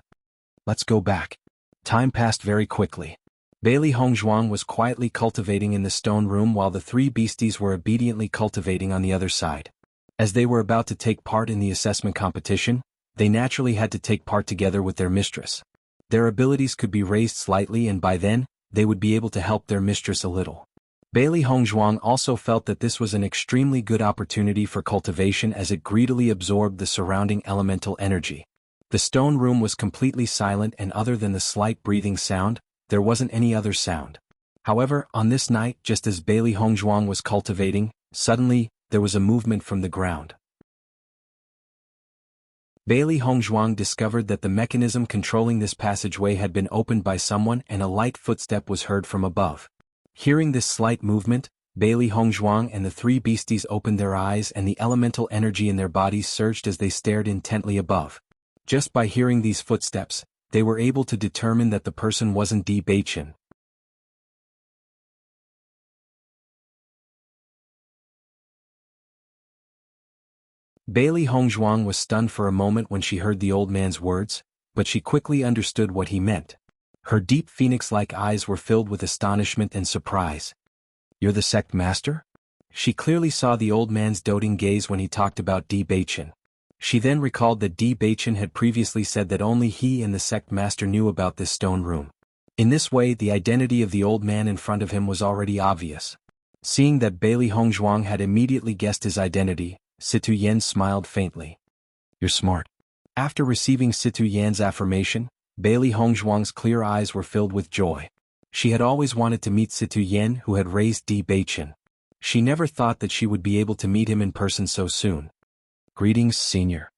Let's go back. Time passed very quickly. Bailey Hongzhuang was quietly cultivating in the stone room while the three beasties were obediently cultivating on the other side. As they were about to take part in the assessment competition, they naturally had to take part together with their mistress. Their abilities could be raised slightly and by then, they would be able to help their mistress a little. Bailey Hongzhuang also felt that this was an extremely good opportunity for cultivation as it greedily absorbed the surrounding elemental energy. The stone room was completely silent and other than the slight breathing sound, there wasn't any other sound. However, on this night, just as Bailey Hongzhuang was cultivating, suddenly, there was a movement from the ground. Bailey Hongzhuang discovered that the mechanism controlling this passageway had been opened by someone and a light footstep was heard from above. Hearing this slight movement, Bailey Hongzhuang and the three beasties opened their eyes and the elemental energy in their bodies surged as they stared intently above. Just by hearing these footsteps, they were able to determine that the person wasn't Di Beichen. Bailey Hongzhuang was stunned for a moment when she heard the old man's words, but she quickly understood what he meant. Her deep phoenix-like eyes were filled with astonishment and surprise. You're the sect master? She clearly saw the old man's doting gaze when he talked about Di Beichen. She then recalled that Di Beichen had previously said that only he and the sect master knew about this stone room. In this way, the identity of the old man in front of him was already obvious. Seeing that Bailey Hongzhuang had immediately guessed his identity, Situ Yan smiled faintly. You're smart. After receiving Situ Yan's affirmation, Bailey Hongzhuang's clear eyes were filled with joy. She had always wanted to meet Situ Yan who had raised Di Beichen. She never thought that she would be able to meet him in person so soon. Greetings, Senior.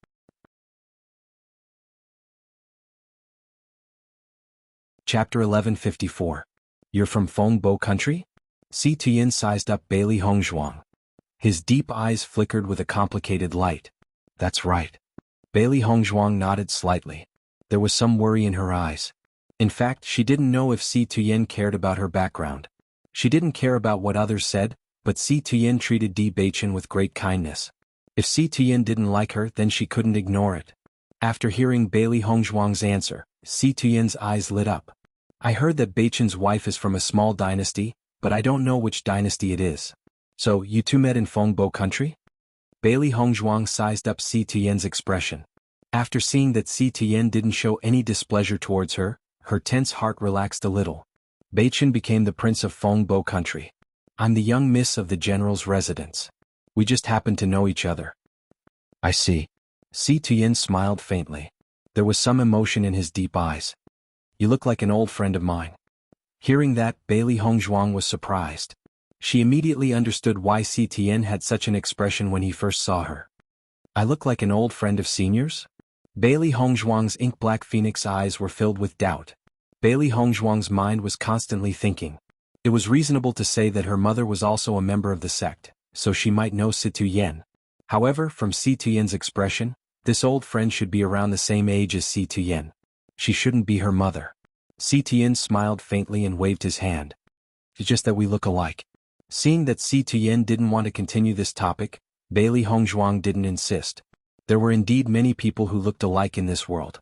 Chapter 1154. You're from Fengbo country? Si Tuyin sized up Bailey Hongzhuang. His deep eyes flickered with a complicated light. That's right. Bailey Hongzhuang nodded slightly. There was some worry in her eyes. In fact, she didn't know if Si Tuyin cared about her background. She didn't care about what others said, but Si Tuyin treated Di Beichen with great kindness. If Si Tuyin didn't like her, then she couldn't ignore it. After hearing Bailey Hongzhuang's answer, Si Tuyin's eyes lit up. I heard that Beichen's wife is from a small dynasty, but I don't know which dynasty it is. So, you two met in Fengbo country? Bailey Hongzhuang sized up Si Tuyin's expression. After seeing that Si Tuyin didn't show any displeasure towards her, her tense heart relaxed a little. Beichen became the prince of Fengbo country. I'm the young miss of the general's residence. We just happen to know each other. I see. Si Tuyin smiled faintly. There was some emotion in his deep eyes. You look like an old friend of mine. Hearing that, Bailey Hongzhuang was surprised. She immediately understood why Si Tuyin had such an expression when he first saw her. I look like an old friend of Senior's? Bailey Hongzhuang's ink-black phoenix eyes were filled with doubt. Bailey Hongzhuang's mind was constantly thinking. It was reasonable to say that her mother was also a member of the sect, so she might know Si Tuyin. However, from Si Tuyin's expression, this old friend should be around the same age as Si Tuyin. She shouldn't be her mother. Si Tuyin smiled faintly and waved his hand. It's just that we look alike. Seeing that Si Tuyin didn't want to continue this topic, Bailey Hongzhuang didn't insist. There were indeed many people who looked alike in this world.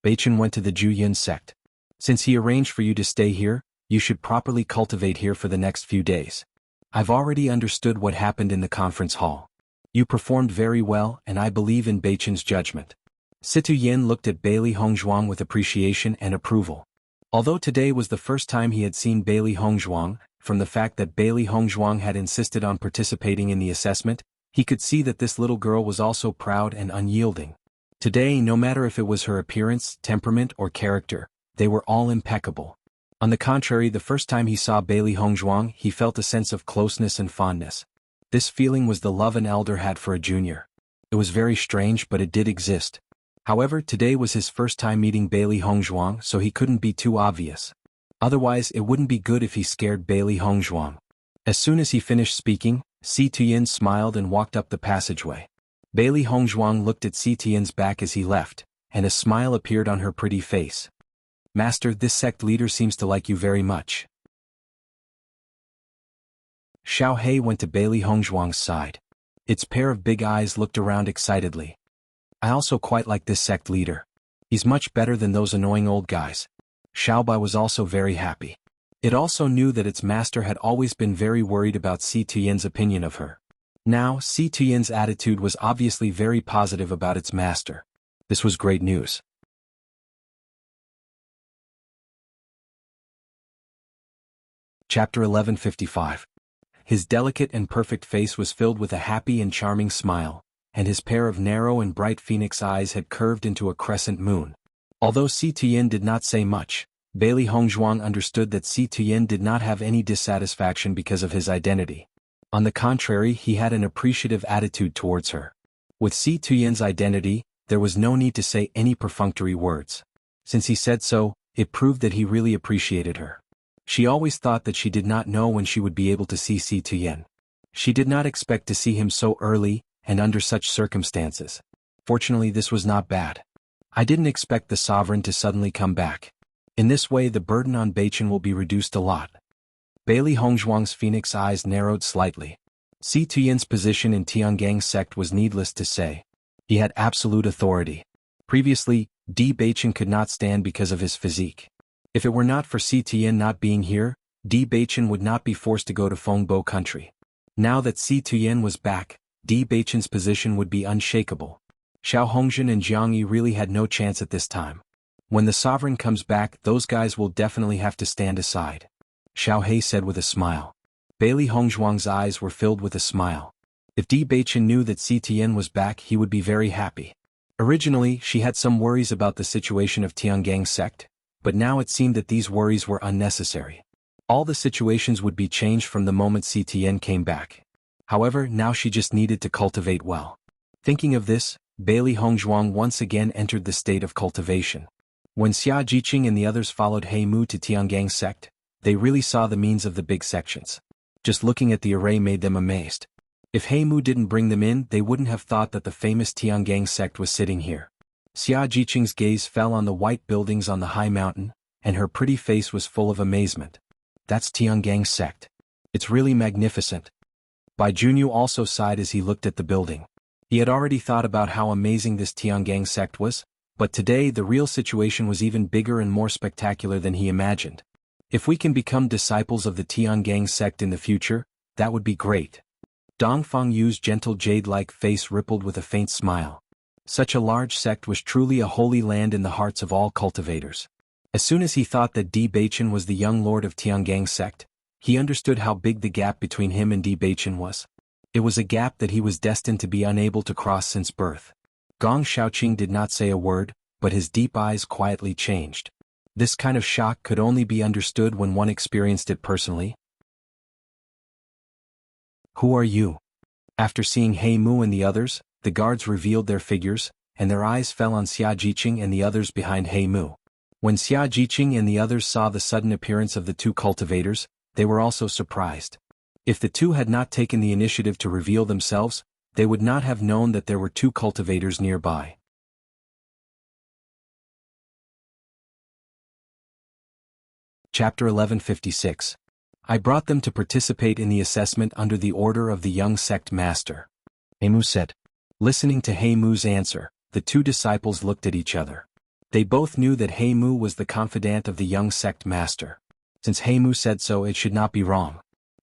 Beichen went to the Juyun sect. Since he arranged for you to stay here, you should properly cultivate here for the next few days. I've already understood what happened in the conference hall. You performed very well and I believe in Beichen's judgment. Situ Yin looked at Bailey Hongzhuang with appreciation and approval. Although today was the first time he had seen Bailey Hongzhuang, from the fact that Bailey Hongzhuang had insisted on participating in the assessment, He could see that this little girl was also proud and unyielding. Today, no matter if it was her appearance, temperament, or character, they were all impeccable. On the contrary, the first time he saw Bailey Hongzhuang, he felt a sense of closeness and fondness. This feeling was the love an elder had for a junior. It was very strange, but it did exist. However, today was his first time meeting Bailey Hongzhuang, so he couldn't be too obvious. Otherwise, it wouldn't be good if he scared Bailey Hongzhuang. As soon as he finished speaking, Si Tian smiled and walked up the passageway. Bailey Hongzhuang looked at Si Tian's back as he left, and a smile appeared on her pretty face. "Master, this sect leader seems to like you very much." Xiao He went to Bailey Hongzhuang's side. Its pair of big eyes looked around excitedly. "I also quite like this sect leader. He's much better than those annoying old guys." Xiaobai was also very happy. It also knew that its master had always been very worried about Si Tian's opinion of her. Now, Si Tian's attitude was obviously very positive about its master. This was great news. Chapter 1155. His delicate and perfect face was filled with a happy and charming smile, and his pair of narrow and bright phoenix eyes had curved into a crescent moon. Although Si Tian did not say much, Bailey Hongzhuang understood that Si Tian did not have any dissatisfaction because of his identity. On the contrary, he had an appreciative attitude towards her. With Si Tian's identity, there was no need to say any perfunctory words. Since he said so, it proved that he really appreciated her. She always thought that she did not know when she would be able to see Si Tian. She did not expect to see him so early, and under such circumstances. Fortunately, this was not bad. "I didn't expect the sovereign to suddenly come back. In this way, the burden on Beichen will be reduced a lot." Bailey Hongzhuang's phoenix eyes narrowed slightly. Si Tian's position in Tiangang's sect was needless to say. He had absolute authority. Previously, Di Beichen could not stand because of his physique. If it were not for Si Tian not being here, Di Beichen would not be forced to go to Fengbo country. Now that Si Tian was back, Di Beichen's position would be unshakable. Xiao Hongzhen and Jianghu really had no chance at this time. When the sovereign comes back, those guys will definitely have to stand aside. Xiao He said with a smile. Bailey Hongzhuang's eyes were filled with a smile. If Di Beichen knew that Si Tian was back, he would be very happy. Originally, she had some worries about the situation of Tiangang's sect, but now it seemed that these worries were unnecessary. All the situations would be changed from the moment Si Tian came back. However, now she just needed to cultivate well. Thinking of this, Bailey Hongzhuang once again entered the state of cultivation. When Xia Jiqing and the others followed He Mu to Tiangang's sect, they really saw the means of the big sections. Just looking at the array made them amazed. If He Mu didn't bring them in, they wouldn't have thought that the famous Tiangang sect was sitting here. Xia Jiqing's gaze fell on the white buildings on the high mountain, and her pretty face was full of amazement. "That's Tiangang's sect. It's really magnificent." Bai Junyu also sighed as he looked at the building. He had already thought about how amazing this Tiangang sect was, but today the real situation was even bigger and more spectacular than he imagined. If we can become disciples of the Tiangang sect in the future, that would be great. Dongfang Yu's gentle jade-like face rippled with a faint smile. Such a large sect was truly a holy land in the hearts of all cultivators. As soon as he thought that Di Beichen was the young lord of Tiangang's sect, he understood how big the gap between him and Di Beichen was. It was a gap that he was destined to be unable to cross since birth. Gong Shaoqing did not say a word, but his deep eyes quietly changed. This kind of shock could only be understood when one experienced it personally. "Who are you?" After seeing He Mu and the others, the guards revealed their figures, and their eyes fell on Xia Jiqing and the others behind He Mu. When Xia Jiqing and the others saw the sudden appearance of the two cultivators, they were also surprised. If the two had not taken the initiative to reveal themselves, they would not have known that there were two cultivators nearby. Chapter 1156. I brought them to participate in the assessment under the order of the young sect master. He Mu said. Listening to He Mu's answer, the two disciples looked at each other. They both knew that He Mu was the confidant of the young sect master. Since He Mu said so, it should not be wrong.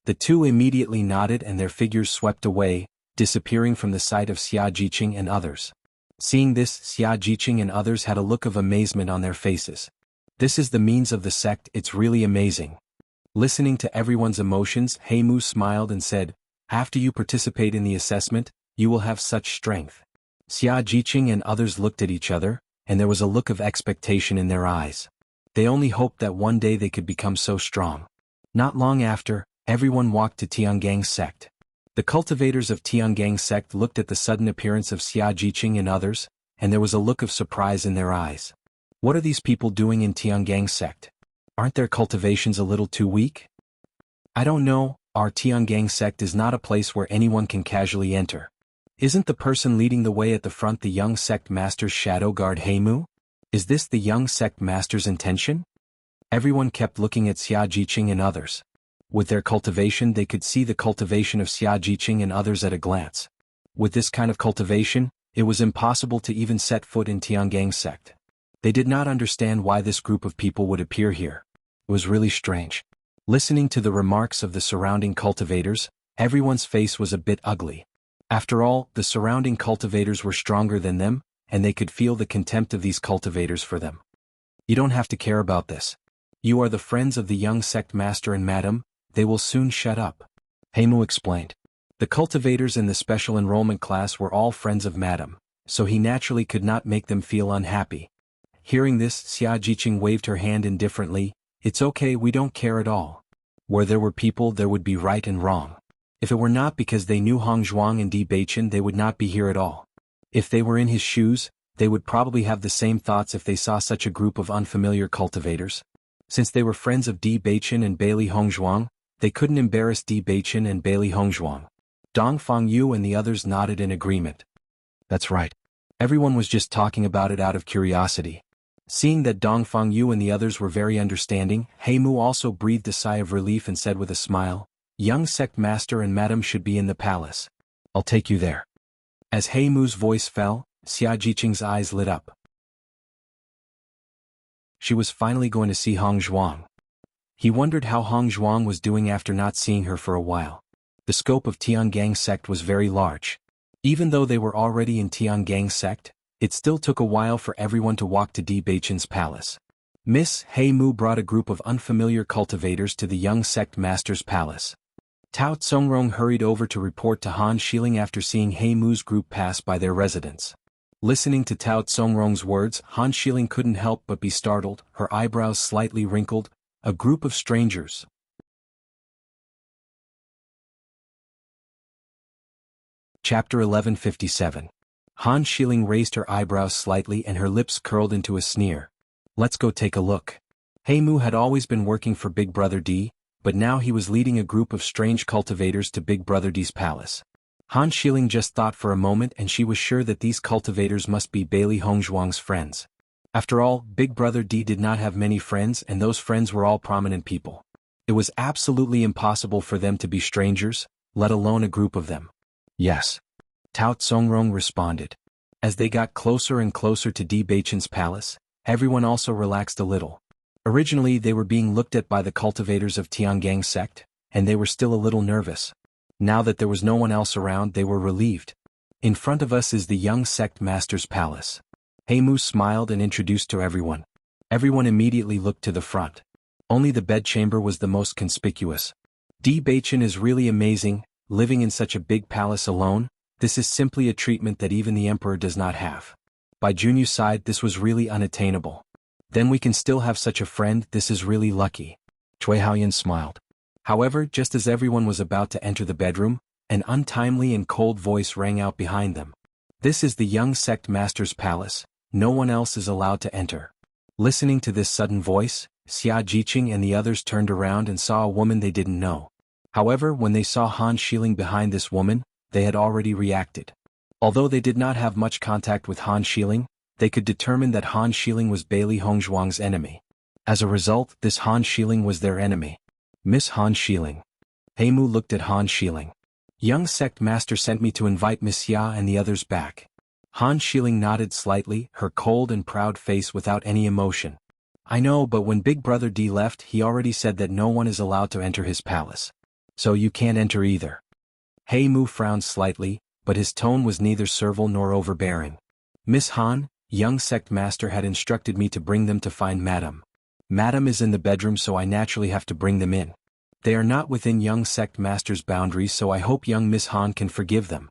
The two immediately nodded and their figures swept away, disappearing from the sight of Xia Jiqing and others. Seeing this, Xia Jiqing and others had a look of amazement on their faces. This is the means of the sect, it's really amazing. Listening to everyone's emotions, He Mu smiled and said, after you participate in the assessment, You will have such strength. Xia Jiqing and others looked at each other, and there was a look of expectation in their eyes. They only hoped that one day they could become so strong. Not long after, everyone walked to Tiangang's sect. The cultivators of Tiangang's sect looked at the sudden appearance of Xia Jiqing and others, and there was a look of surprise in their eyes. What are these people doing in Tiangang's sect? Aren't their cultivations a little too weak? I don't know, our Tiangang sect is not a place where anyone can casually enter. Isn't the person leading the way at the front the young sect master's shadow guard Heimu? Is this the young sect master's intention? Everyone kept looking at Xia Jiqing and others. With their cultivation they could see the cultivation of Xia Jiqing and others at a glance. With this kind of cultivation, it was impossible to even set foot in Tiangang's sect. They did not understand why this group of people would appear here. It was really strange. Listening to the remarks of the surrounding cultivators, everyone's face was a bit ugly. After all, the surrounding cultivators were stronger than them, and they could feel the contempt of these cultivators for them. You don't have to care about this. You are the friends of the young sect master and madam, they will soon shut up. Heimu explained. The cultivators in the special enrollment class were all friends of madam, so he naturally could not make them feel unhappy. Hearing this, Xia Jiqing waved her hand indifferently. It's okay, we don't care at all. Where there were people there would be right and wrong. If it were not because they knew Hong Zhuang and Di Beichen they would not be here at all. If they were in his shoes, they would probably have the same thoughts if they saw such a group of unfamiliar cultivators. Since they were friends of Di Beichen and Bailey Hongzhuang, they couldn't embarrass Di Beichen and Bailey Hongzhuang. Dong Fangyu and the others nodded in agreement. That's right. Everyone was just talking about it out of curiosity. Seeing that Dong Fangyu and the others were very understanding, Heimu also breathed a sigh of relief and said with a smile, young sect master and madam should be in the palace. I'll take you there. As Heimu's voice fell, Xia Jiqing's eyes lit up. She was finally going to see Hong Zhuang. He wondered how Hong Zhuang was doing after not seeing her for a while. The scope of Tiangang's sect was very large. Even though they were already in Tiangang's sect, it still took a while for everyone to walk to Di Beichen's palace. Miss Heimu brought a group of unfamiliar cultivators to the young sect master's palace. Tao Tsongrong hurried over to report to Han Xiling after seeing Heimu's group pass by their residence. Listening to Tao Tsongrong's words, Han Xiling couldn't help but be startled, her eyebrows slightly wrinkled. A group of strangers. Chapter 1157. Han Xiling raised her eyebrows slightly and her lips curled into a sneer. Let's go take a look. Heimu had always been working for Big Brother D, but now he was leading a group of strange cultivators to Big Brother D's palace. Han Xiling just thought for a moment and she was sure that these cultivators must be Bailey Hongzhuang's friends. After all, Big Brother D did not have many friends and those friends were all prominent people. It was absolutely impossible for them to be strangers, let alone a group of them. Yes. Tao Tsongrong responded. As they got closer and closer to Di Beichen's palace, everyone also relaxed a little. Originally they were being looked at by the cultivators of Tiangang's sect, and they were still a little nervous. Now that there was no one else around they were relieved. In front of us is the young sect master's palace. Heimu smiled and introduced to everyone. Everyone immediately looked to the front. Only the bedchamber was the most conspicuous. Di Beichen is really amazing, living in such a big palace alone. This is simply a treatment that even the emperor does not have. By Junyu's side this was really unattainable. Then we can still have such a friend, this is really lucky. Cui Haoyan smiled. However, just as everyone was about to enter the bedroom, an untimely and cold voice rang out behind them. This is the young sect master's palace, no one else is allowed to enter. Listening to this sudden voice, Xia Jiqing and the others turned around and saw a woman they didn't know. However, when they saw Han Xiling behind this woman, they had already reacted. Although they did not have much contact with Han Xiling, they could determine that Han Xiling was Bailey Hongzhuang's enemy. As a result, this Han Xiling was their enemy. Miss Han Xiling. Heimu looked at Han Xiling. Young sect master sent me to invite Miss Xia and the others back. Han Xiling nodded slightly, her cold and proud face without any emotion. I know, but when Big Brother D left he already said that no one is allowed to enter his palace. So you can't enter either. Heimu frowned slightly, but his tone was neither servile nor overbearing. Miss Han, young sect master had instructed me to bring them to find Madam. Madam is in the bedroom so I naturally have to bring them in. They are not within young sect master's boundaries so I hope young Miss Han can forgive them.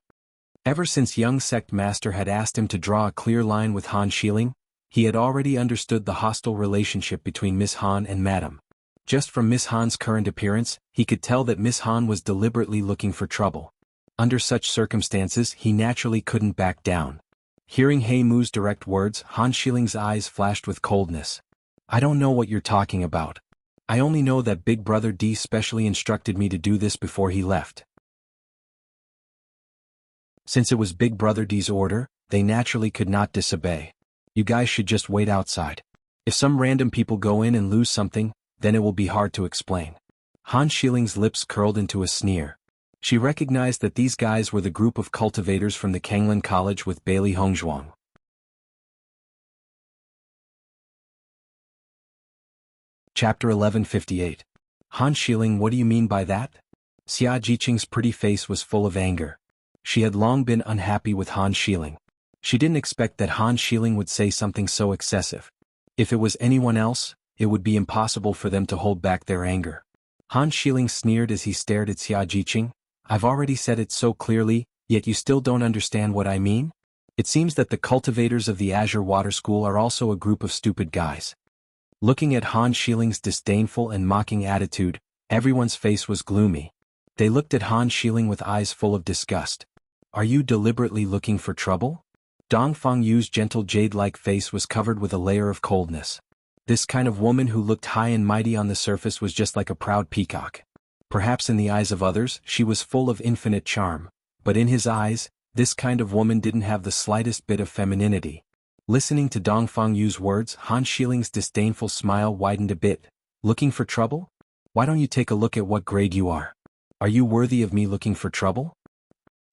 Ever since young sect master had asked him to draw a clear line with Han Shieling, he had already understood the hostile relationship between Miss Han and Madame. Just from Miss Han's current appearance, he could tell that Miss Han was deliberately looking for trouble. Under such circumstances, he naturally couldn't back down. Hearing He Mu's direct words, Han Shieling's eyes flashed with coldness. I don't know what you're talking about. I only know that Big Brother D specially instructed me to do this before he left. Since it was Big Brother D's order, they naturally could not disobey. You guys should just wait outside. If some random people go in and lose something, then it will be hard to explain. Han Shieling's lips curled into a sneer. She recognized that these guys were the group of cultivators from the Kanglan College with Bailey Hongzhuang. Chapter 1158. Han Shieling, what do you mean by that? Xia Jiqing's pretty face was full of anger. She had long been unhappy with Han Shieling. She didn't expect that Han Shieling would say something so excessive. If it was anyone else, it would be impossible for them to hold back their anger. Han Shieling sneered as he stared at Xia Jiqing. I've already said it so clearly, yet you still don't understand what I mean? It seems that the cultivators of the Azure Water School are also a group of stupid guys. Looking at Han Shieling's disdainful and mocking attitude, everyone's face was gloomy. They looked at Han Shieling with eyes full of disgust. Are you deliberately looking for trouble? Dong Fengyu's gentle jade-like face was covered with a layer of coldness. This kind of woman who looked high and mighty on the surface was just like a proud peacock. Perhaps in the eyes of others, she was full of infinite charm, but in his eyes, this kind of woman didn't have the slightest bit of femininity. Listening to Dong Fengyu's words, Han Shieling's disdainful smile widened a bit. Looking for trouble? Why don't you take a look at what grade you are? Are you worthy of me looking for trouble?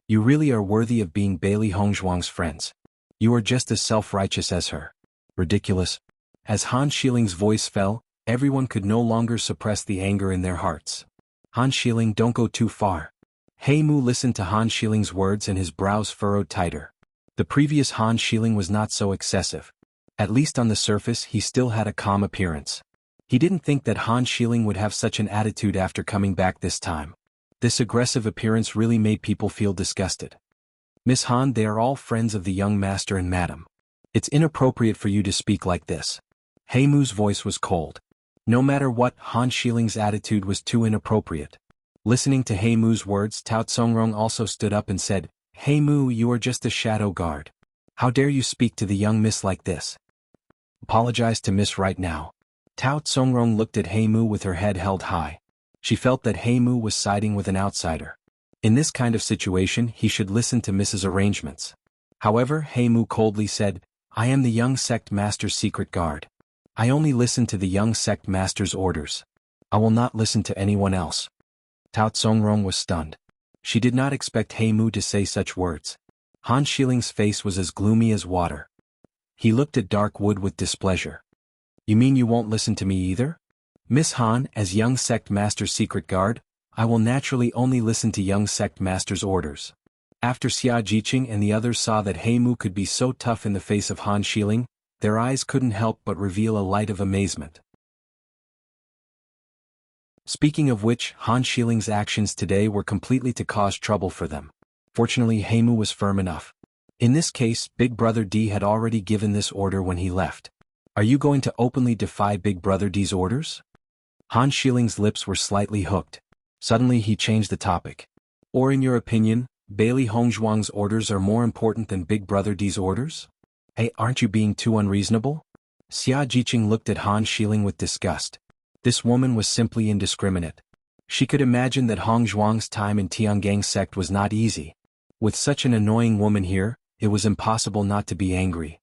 You really are worthy of being Bailey Hongzhuang's friends. You are just as self-righteous as her. Ridiculous. As Han Shiling's voice fell, everyone could no longer suppress the anger in their hearts. Han Shiling, don't go too far. He Mu listened to Han Shiling's words and his brows furrowed tighter. The previous Han Shiling was not so excessive. At least on the surface he still had a calm appearance. He didn't think that Han Shiling would have such an attitude after coming back this time. This aggressive appearance really made people feel disgusted. Miss Han, they are all friends of the young master and madam. It's inappropriate for you to speak like this. He Mu's voice was cold. No matter what, Han Shiling's attitude was too inappropriate. Listening to He Mu's words, Tao Tsongrong also stood up and said, He Mu, you are just a shadow guard. How dare you speak to the young miss like this? Apologize to miss right now. Tao Tsongrong looked at He Mu with her head held high. She felt that He Mu was siding with an outsider. In this kind of situation he should listen to Mrs. arrangements. However, He Mu coldly said, I am the young sect master's secret guard. I only listen to the young sect master's orders. I will not listen to anyone else. Tao Tsongrong was stunned. She did not expect He Mu to say such words. Han Shiling's face was as gloomy as water. He looked at Dark Wood with displeasure. You mean you won't listen to me either? Miss Han, as young sect master's secret guard, I will naturally only listen to young sect master's orders. After Xia Jiqing and the others saw that He Mu could be so tough in the face of Han Shiling, their eyes couldn't help but reveal a light of amazement. Speaking of which, Han Shiling's actions today were completely to cause trouble for them. Fortunately, He Mu was firm enough. In this case, Big Brother D had already given this order when he left. Are you going to openly defy Big Brother D's orders? Han Shiling's lips were slightly hooked. Suddenly he changed the topic. Or in your opinion, Bailey Hongzhuang's orders are more important than Big Brother D's orders? Hey, aren't you being too unreasonable? Xia Jiqing looked at Han Shiling with disgust. This woman was simply indiscriminate. She could imagine that Hongzhuang's time in Tiangang sect was not easy. With such an annoying woman here, it was impossible not to be angry.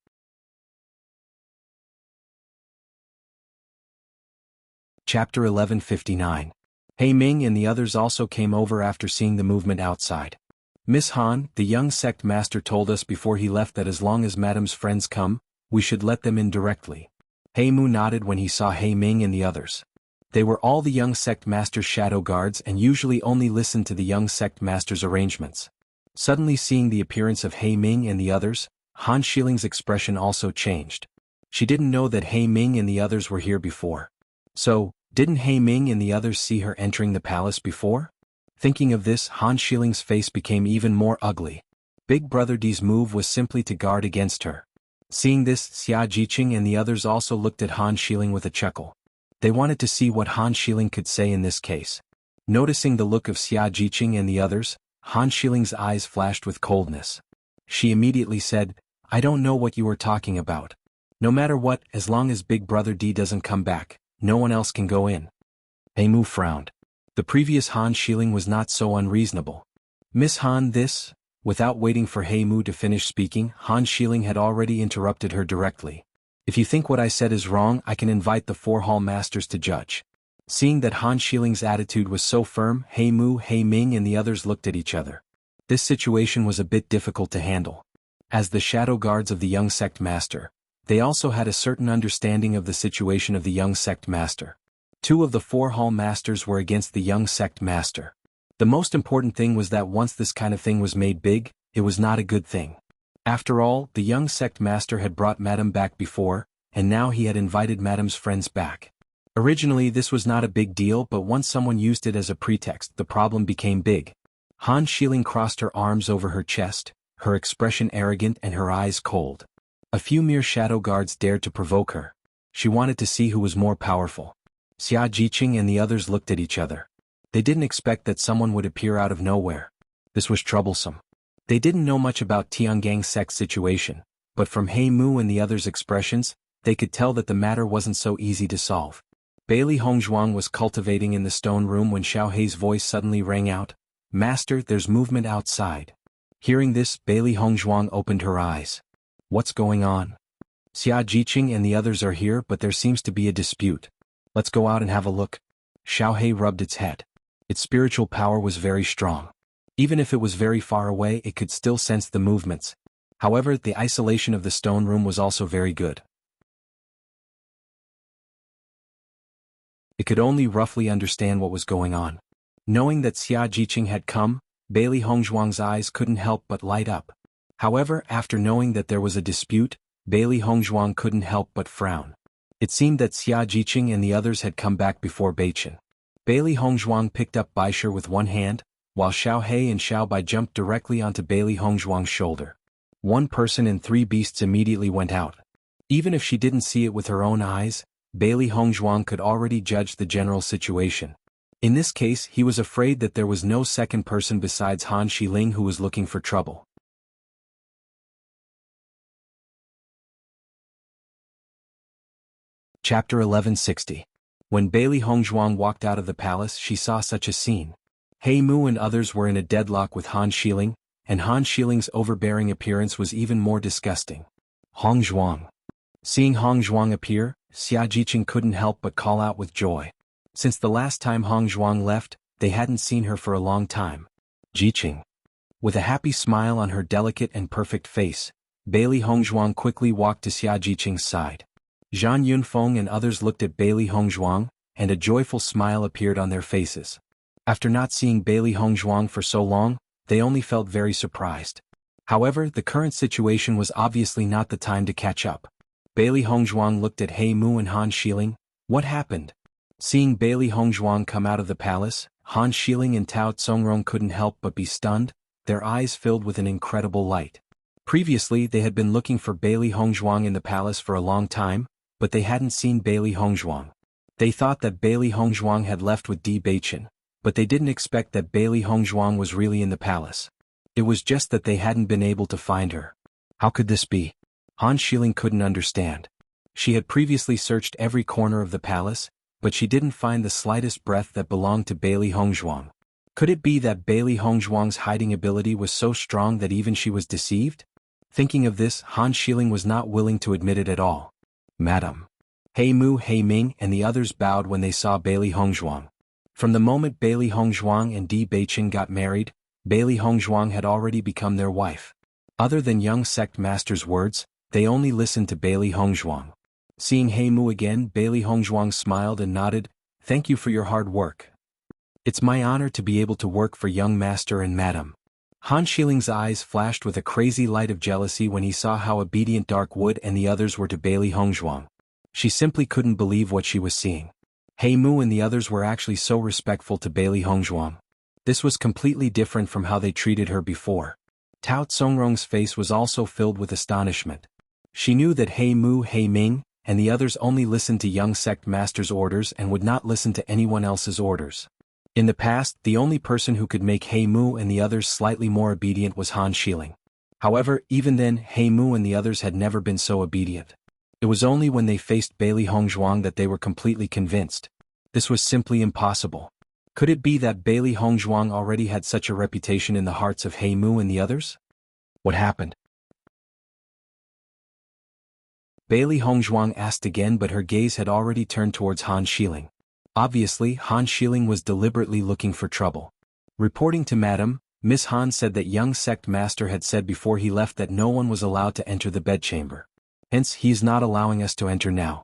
Chapter 1159. He Ming and the others also came over after seeing the movement outside. Miss Han, the young sect master told us before he left that as long as Madam's friends come, we should let them in directly. He Mu nodded when he saw He Ming and the others. They were all the young sect master's shadow guards and usually only listened to the young sect master's arrangements. Suddenly seeing the appearance of He Ming and the others, Han Shiling's expression also changed. She didn't know that He Ming and the others were here before. So, didn't He Ming and the others see her entering the palace before? Thinking of this, Han Shiling's face became even more ugly. Big Brother D's move was simply to guard against her. Seeing this, Xia Jiqing and the others also looked at Han Xiling with a chuckle. They wanted to see what Han Xiling could say in this case. Noticing the look of Xia Jiqing and the others, Han Xiling's eyes flashed with coldness. She immediately said, "I don't know what you are talking about. No matter what, as long as Big Brother D doesn't come back, no one else can go in." He Mu frowned. The previous Han Xiling was not so unreasonable. "Miss Han, this..." Without waiting for He Mu to finish speaking, Han Xiling had already interrupted her directly. "If you think what I said is wrong, I can invite the 4 hall masters to judge." Seeing that Han Xiling's attitude was so firm, He Mu, He Ming and the others looked at each other. This situation was a bit difficult to handle. As the shadow guards of the young sect master, they also had a certain understanding of the situation of the young sect master. 2 of the 4 hall masters were against the young sect master. The most important thing was that once this kind of thing was made big, it was not a good thing. After all, the young sect master had brought Madame back before, and now he had invited Madame's friends back. Originally this was not a big deal, but once someone used it as a pretext, the problem became big. Han Xiling crossed her arms over her chest, her expression arrogant and her eyes cold. A few mere shadow guards dared to provoke her. She wanted to see who was more powerful. Xia Jiqing and the others looked at each other. They didn't expect that someone would appear out of nowhere. This was troublesome. They didn't know much about Tiangang's sect's situation, but from He Mu and the others' expressions, they could tell that the matter wasn't so easy to solve. Bailey Hongzhuang was cultivating in the stone room when Xiao Hei's voice suddenly rang out, "Master, there's movement outside." Hearing this, Bailey Hongzhuang opened her eyes. "What's going on?" "Xia Jiqing and the others are here, but there seems to be a dispute. Let's go out and have a look." Xiao Hei rubbed its head. Its spiritual power was very strong. Even if it was very far away, it could still sense the movements. However, the isolation of the stone room was also very good. It could only roughly understand what was going on. Knowing that Xia Jiqing had come, Bailey Hongzhuang's eyes couldn't help but light up. However, after knowing that there was a dispute, Bailey Hongzhuang couldn't help but frown. It seemed that Xia Jiqing and the others had come back before Beichen. Bailey Hongzhuang picked up Baisher with one hand, while Xiao Hei and Xiao Bai jumped directly onto Bailey Hongzhuang's shoulder. 1 person and 3 beasts immediately went out. Even if she didn't see it with her own eyes, Bailey Hongzhuang could already judge the general situation. In this case, he was afraid that there was no second person besides Han Xiling who was looking for trouble. Chapter 1160. When Bailey Hongzhuang walked out of the palace, she saw such a scene. He Mu and others were in a deadlock with Han Xiling, and Han Xiling's overbearing appearance was even more disgusting. Hongzhuang. Seeing Hongzhuang appear, Xia Jiqing couldn't help but call out with joy. Since the last time Hongzhuang left, they hadn't seen her for a long time. Jiqing. With a happy smile on her delicate and perfect face, Bailey Hongzhuang quickly walked to Xia Jiqing's side. Zhan Yunfeng and others looked at Bailey Hongzhuang, and a joyful smile appeared on their faces. After not seeing Bailey Hongzhuang for so long, they only felt very surprised. However, the current situation was obviously not the time to catch up. Bailey Hongzhuang looked at He Mu and Han Xiling. What happened? Seeing Bailey Hongzhuang come out of the palace, Han Xiling and Tao Tsongrong couldn't help but be stunned, their eyes filled with an incredible light. Previously they had been looking for Bailey Hongzhuang in the palace for a long time, but they hadn't seen Bailey Hongzhuang. They thought that Bailey Hongzhuang had left with Di Beichen, but they didn't expect that Bailey Hongzhuang was really in the palace. It was just that they hadn't been able to find her. How could this be? Han Xiling couldn't understand. She had previously searched every corner of the palace, but she didn't find the slightest breath that belonged to Bailey Hongzhuang. Could it be that Bailey Hongzhuang's hiding ability was so strong that even she was deceived? Thinking of this, Han Xiling was not willing to admit it at all. Madam. He Mu, He Ming and the others bowed when they saw Bailey Hongzhuang. From the moment Bailey Hongzhuang and Di Beichen got married, Bailey Hongzhuang had already become their wife. Other than young sect master's words, they only listened to Bailey Hongzhuang. Seeing He Mu again, Bailey Hongzhuang smiled and nodded, "Thank you for your hard work. It's my honor to be able to work for young master and madam." Han Xiling's eyes flashed with a crazy light of jealousy when he saw how obedient Darkwood and the others were to Bailey Hongzhuang. She simply couldn't believe what she was seeing. He Mu and the others were actually so respectful to Bailey Hongzhuang. This was completely different from how they treated her before. Tao Tsongrong's face was also filled with astonishment. She knew that He Mu, He Ming, and the others only listened to young sect master's orders and would not listen to anyone else's orders. In the past, the only person who could make He Mu and the others slightly more obedient was Han Xiling. However, even then, He Mu and the others had never been so obedient. It was only when they faced Bailey Hongzhuang that they were completely convinced. This was simply impossible. Could it be that Bailey Hongzhuang already had such a reputation in the hearts of He Mu and the others? What happened? Bailey Hongzhuang asked again, but her gaze had already turned towards Han Xiling. Obviously, Han Xiling was deliberately looking for trouble. Reporting to Madam, Miss Han said that young sect master had said before he left that no one was allowed to enter the bedchamber. Hence, he is not allowing us to enter now.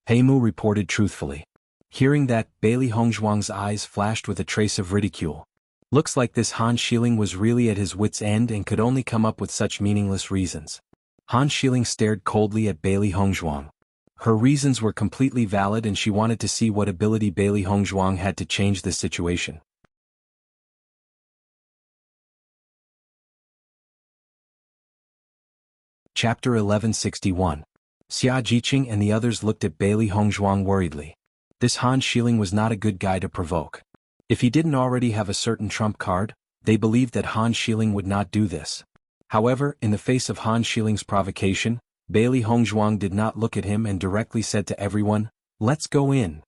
He Mu reported truthfully. Hearing that, Bailey Hongzhuang's eyes flashed with a trace of ridicule. Looks like this Han Xiling was really at his wit's end and could only come up with such meaningless reasons. Han Xiling stared coldly at Bailey Hongzhuang. Her reasons were completely valid and she wanted to see what ability Bailey Hongzhuang had to change the situation. Chapter 1161. Xia Jiqing and the others looked at Bailey Hongzhuang worriedly. This Han Xiling was not a good guy to provoke. If he didn't already have a certain trump card, they believed that Han Xiling would not do this. However, in the face of Han Xiling's provocation, Bailey Hongzhuang did not look at him and directly said to everyone, "Let's go in."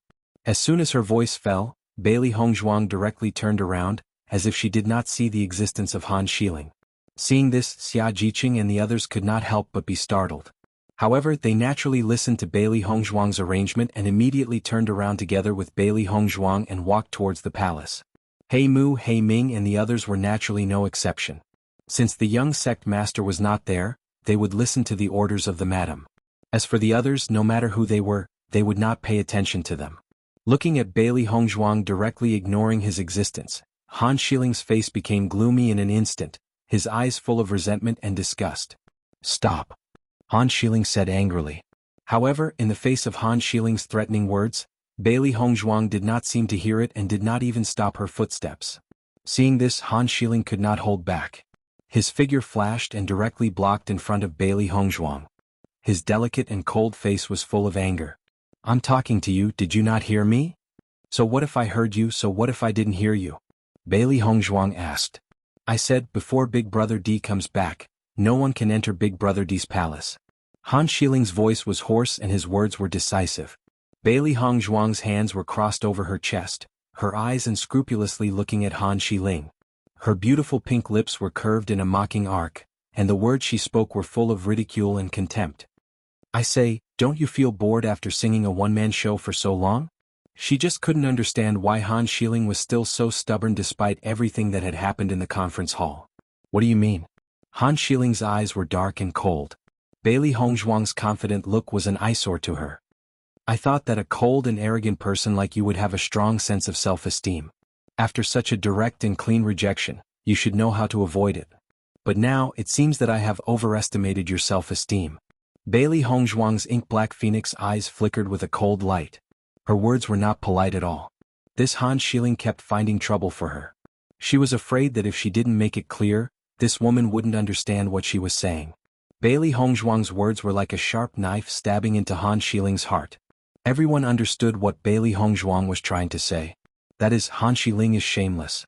As soon as her voice fell, Bailey Hongzhuang directly turned around, as if she did not see the existence of Han Xiling. Seeing this, Xia Jiqing and the others could not help but be startled. However, they naturally listened to Bailey Hongzhuang's arrangement and immediately turned around together with Bailey Hongzhuang and walked towards the palace. He Mu, He Ming and the others were naturally no exception. Since the young sect master was not there, they would listen to the orders of the madam. As for the others, no matter who they were, they would not pay attention to them. Looking at Bailey Hongzhuang directly ignoring his existence, Han Xiling's face became gloomy in an instant, his eyes full of resentment and disgust. "Stop," Han Xiling said angrily. However, in the face of Han Xiling's threatening words, Bailey Hongzhuang did not seem to hear it and did not even stop her footsteps. Seeing this, Han Xiling could not hold back. His figure flashed and directly blocked in front of Bailey Hongzhuang. His delicate and cold face was full of anger. "I'm talking to you, did you not hear me? So what if I heard you, so what if I didn't hear you?" Bailey Hongzhuang asked. "I said, before Big Brother D comes back, no one can enter Big Brother D's palace." Han Xiling's voice was hoarse and his words were decisive. Bailey Hongzhuang's hands were crossed over her chest, her eyes unscrupulously looking at Han Xiling. Her beautiful pink lips were curved in a mocking arc, and the words she spoke were full of ridicule and contempt. "I say, don't you feel bored after singing a one-man show for so long?" She just couldn't understand why Han Xiling was still so stubborn despite everything that had happened in the conference hall. "What do you mean?" Han Xiling's eyes were dark and cold. Bailey Hongzhuang's confident look was an eyesore to her. "I thought that a cold and arrogant person like you would have a strong sense of self-esteem. After such a direct and clean rejection, you should know how to avoid it. But now, it seems that I have overestimated your self-esteem." Bailey Hongzhuang's ink-black phoenix eyes flickered with a cold light. Her words were not polite at all. This Han Xiling kept finding trouble for her. She was afraid that if she didn't make it clear, this woman wouldn't understand what she was saying. Bailey Hongzhuang's words were like a sharp knife stabbing into Han Xiling's heart. Everyone understood what Bailey Hongzhuang was trying to say. That is, Han Xiling is shameless.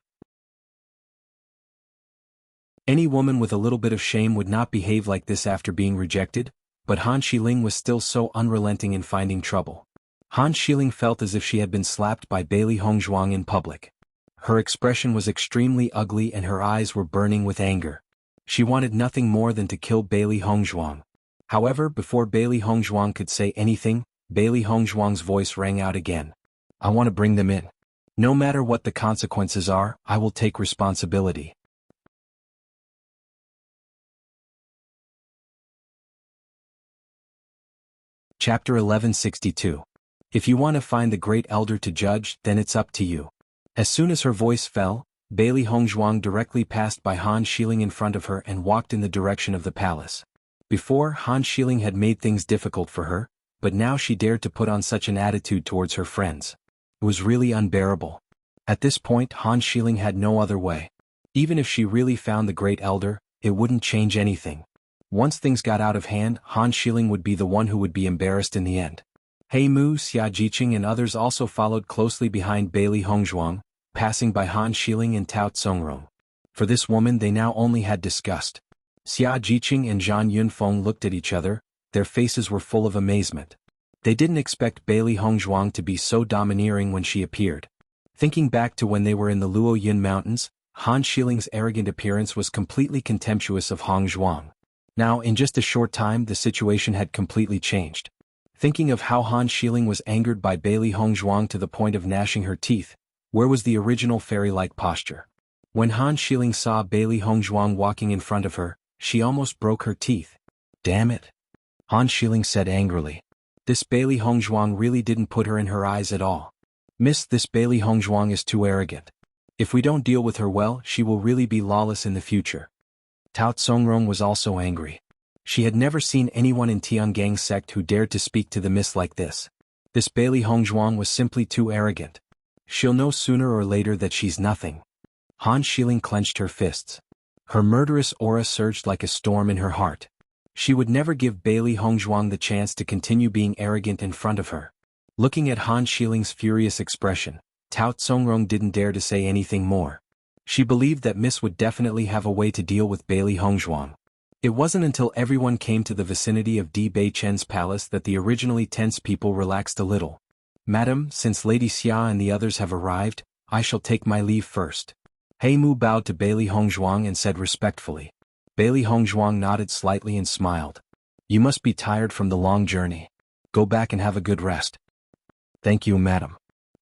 Any woman with a little bit of shame would not behave like this after being rejected, but Han Xiling was still so unrelenting in finding trouble. Han Xiling felt as if she had been slapped by Bailey Hongzhuang in public. Her expression was extremely ugly and her eyes were burning with anger. She wanted nothing more than to kill Bailey Hongzhuang. However, before Bailey Hongzhuang could say anything, Bailey Hongzhuang's voice rang out again. "I want to bring them in. No matter what the consequences are, I will take responsibility." Chapter 1162. If you want to find the Great Elder to judge, then it's up to you. As soon as her voice fell, Bailey Hongzhuang directly passed by Han Xiling in front of her and walked in the direction of the palace. Before, Han Xiling had made things difficult for her, but now she dared to put on such an attitude towards her friends. It was really unbearable. At this point, Han Xiling had no other way. Even if she really found the Great Elder, it wouldn't change anything. Once things got out of hand, Han Xiling would be the one who would be embarrassed in the end. He Mu, Xia Jiqing and others also followed closely behind Bailey Hongzhuang, passing by Han Xiling and Tao Tsongrong. For this woman they now only had disgust. Xia Jiqing and Zhan Yunfeng looked at each other, their faces were full of amazement. They didn't expect Bailey Hongzhuang to be so domineering when she appeared. Thinking back to when they were in the Luoyun Mountains, Han Xiling's arrogant appearance was completely contemptuous of Hongzhuang. Now, in just a short time, the situation had completely changed. Thinking of how Han Xiling was angered by Bailey Hongzhuang to the point of gnashing her teeth, where was the original fairy-like posture? When Han Xiling saw Bailey Hongzhuang walking in front of her, she almost broke her teeth. Damn it! Han Xiling said angrily. This Bailey Hongzhuang really didn't put her in her eyes at all. Miss, this Bailey Hongzhuang is too arrogant. If we don't deal with her well, she will really be lawless in the future. Tao Tsongrong was also angry. She had never seen anyone in Tiangang's sect who dared to speak to the miss like this. This Bailey Hongzhuang was simply too arrogant. She'll know sooner or later that she's nothing. Han Xiling clenched her fists. Her murderous aura surged like a storm in her heart. She would never give Bailey Hongzhuang the chance to continue being arrogant in front of her. Looking at Han Xiling's furious expression, Tao Tsongrong didn't dare to say anything more. She believed that Miss would definitely have a way to deal with Bailey Hongzhuang. It wasn't until everyone came to the vicinity of Di Beichen's palace that the originally tense people relaxed a little. Madam, since Lady Xia and the others have arrived, I shall take my leave first. He Mu bowed to Bailey Hongzhuang and said respectfully. Bailey Hongzhuang nodded slightly and smiled. You must be tired from the long journey. Go back and have a good rest. Thank you, madam.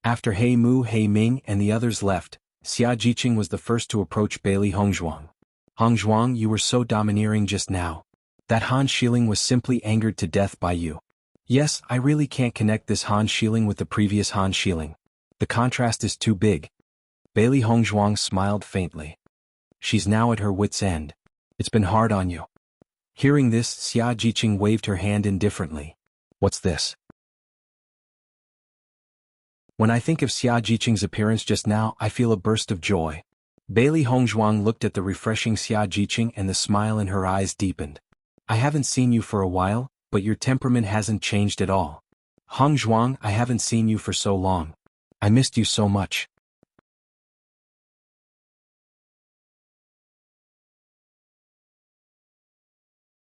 After He Mu, He Ming and the others left, Xia Jiqing was the first to approach Bailey Hongzhuang. Hongzhuang, you were so domineering just now. That Han Xiling was simply angered to death by you. Yes, I really can't connect this Han Xiling with the previous Han Xiling. The contrast is too big. Bailey Hongzhuang smiled faintly. She's now at her wit's end. It's been hard on you. Hearing this, Xia Jiqing waved her hand indifferently. What's this? When I think of Xia Jiqing's appearance just now, I feel a burst of joy. Bailey Hongzhuang looked at the refreshing Xia Jiqing and the smile in her eyes deepened. I haven't seen you for a while, but your temperament hasn't changed at all. Hongzhuang, I haven't seen you for so long. I missed you so much.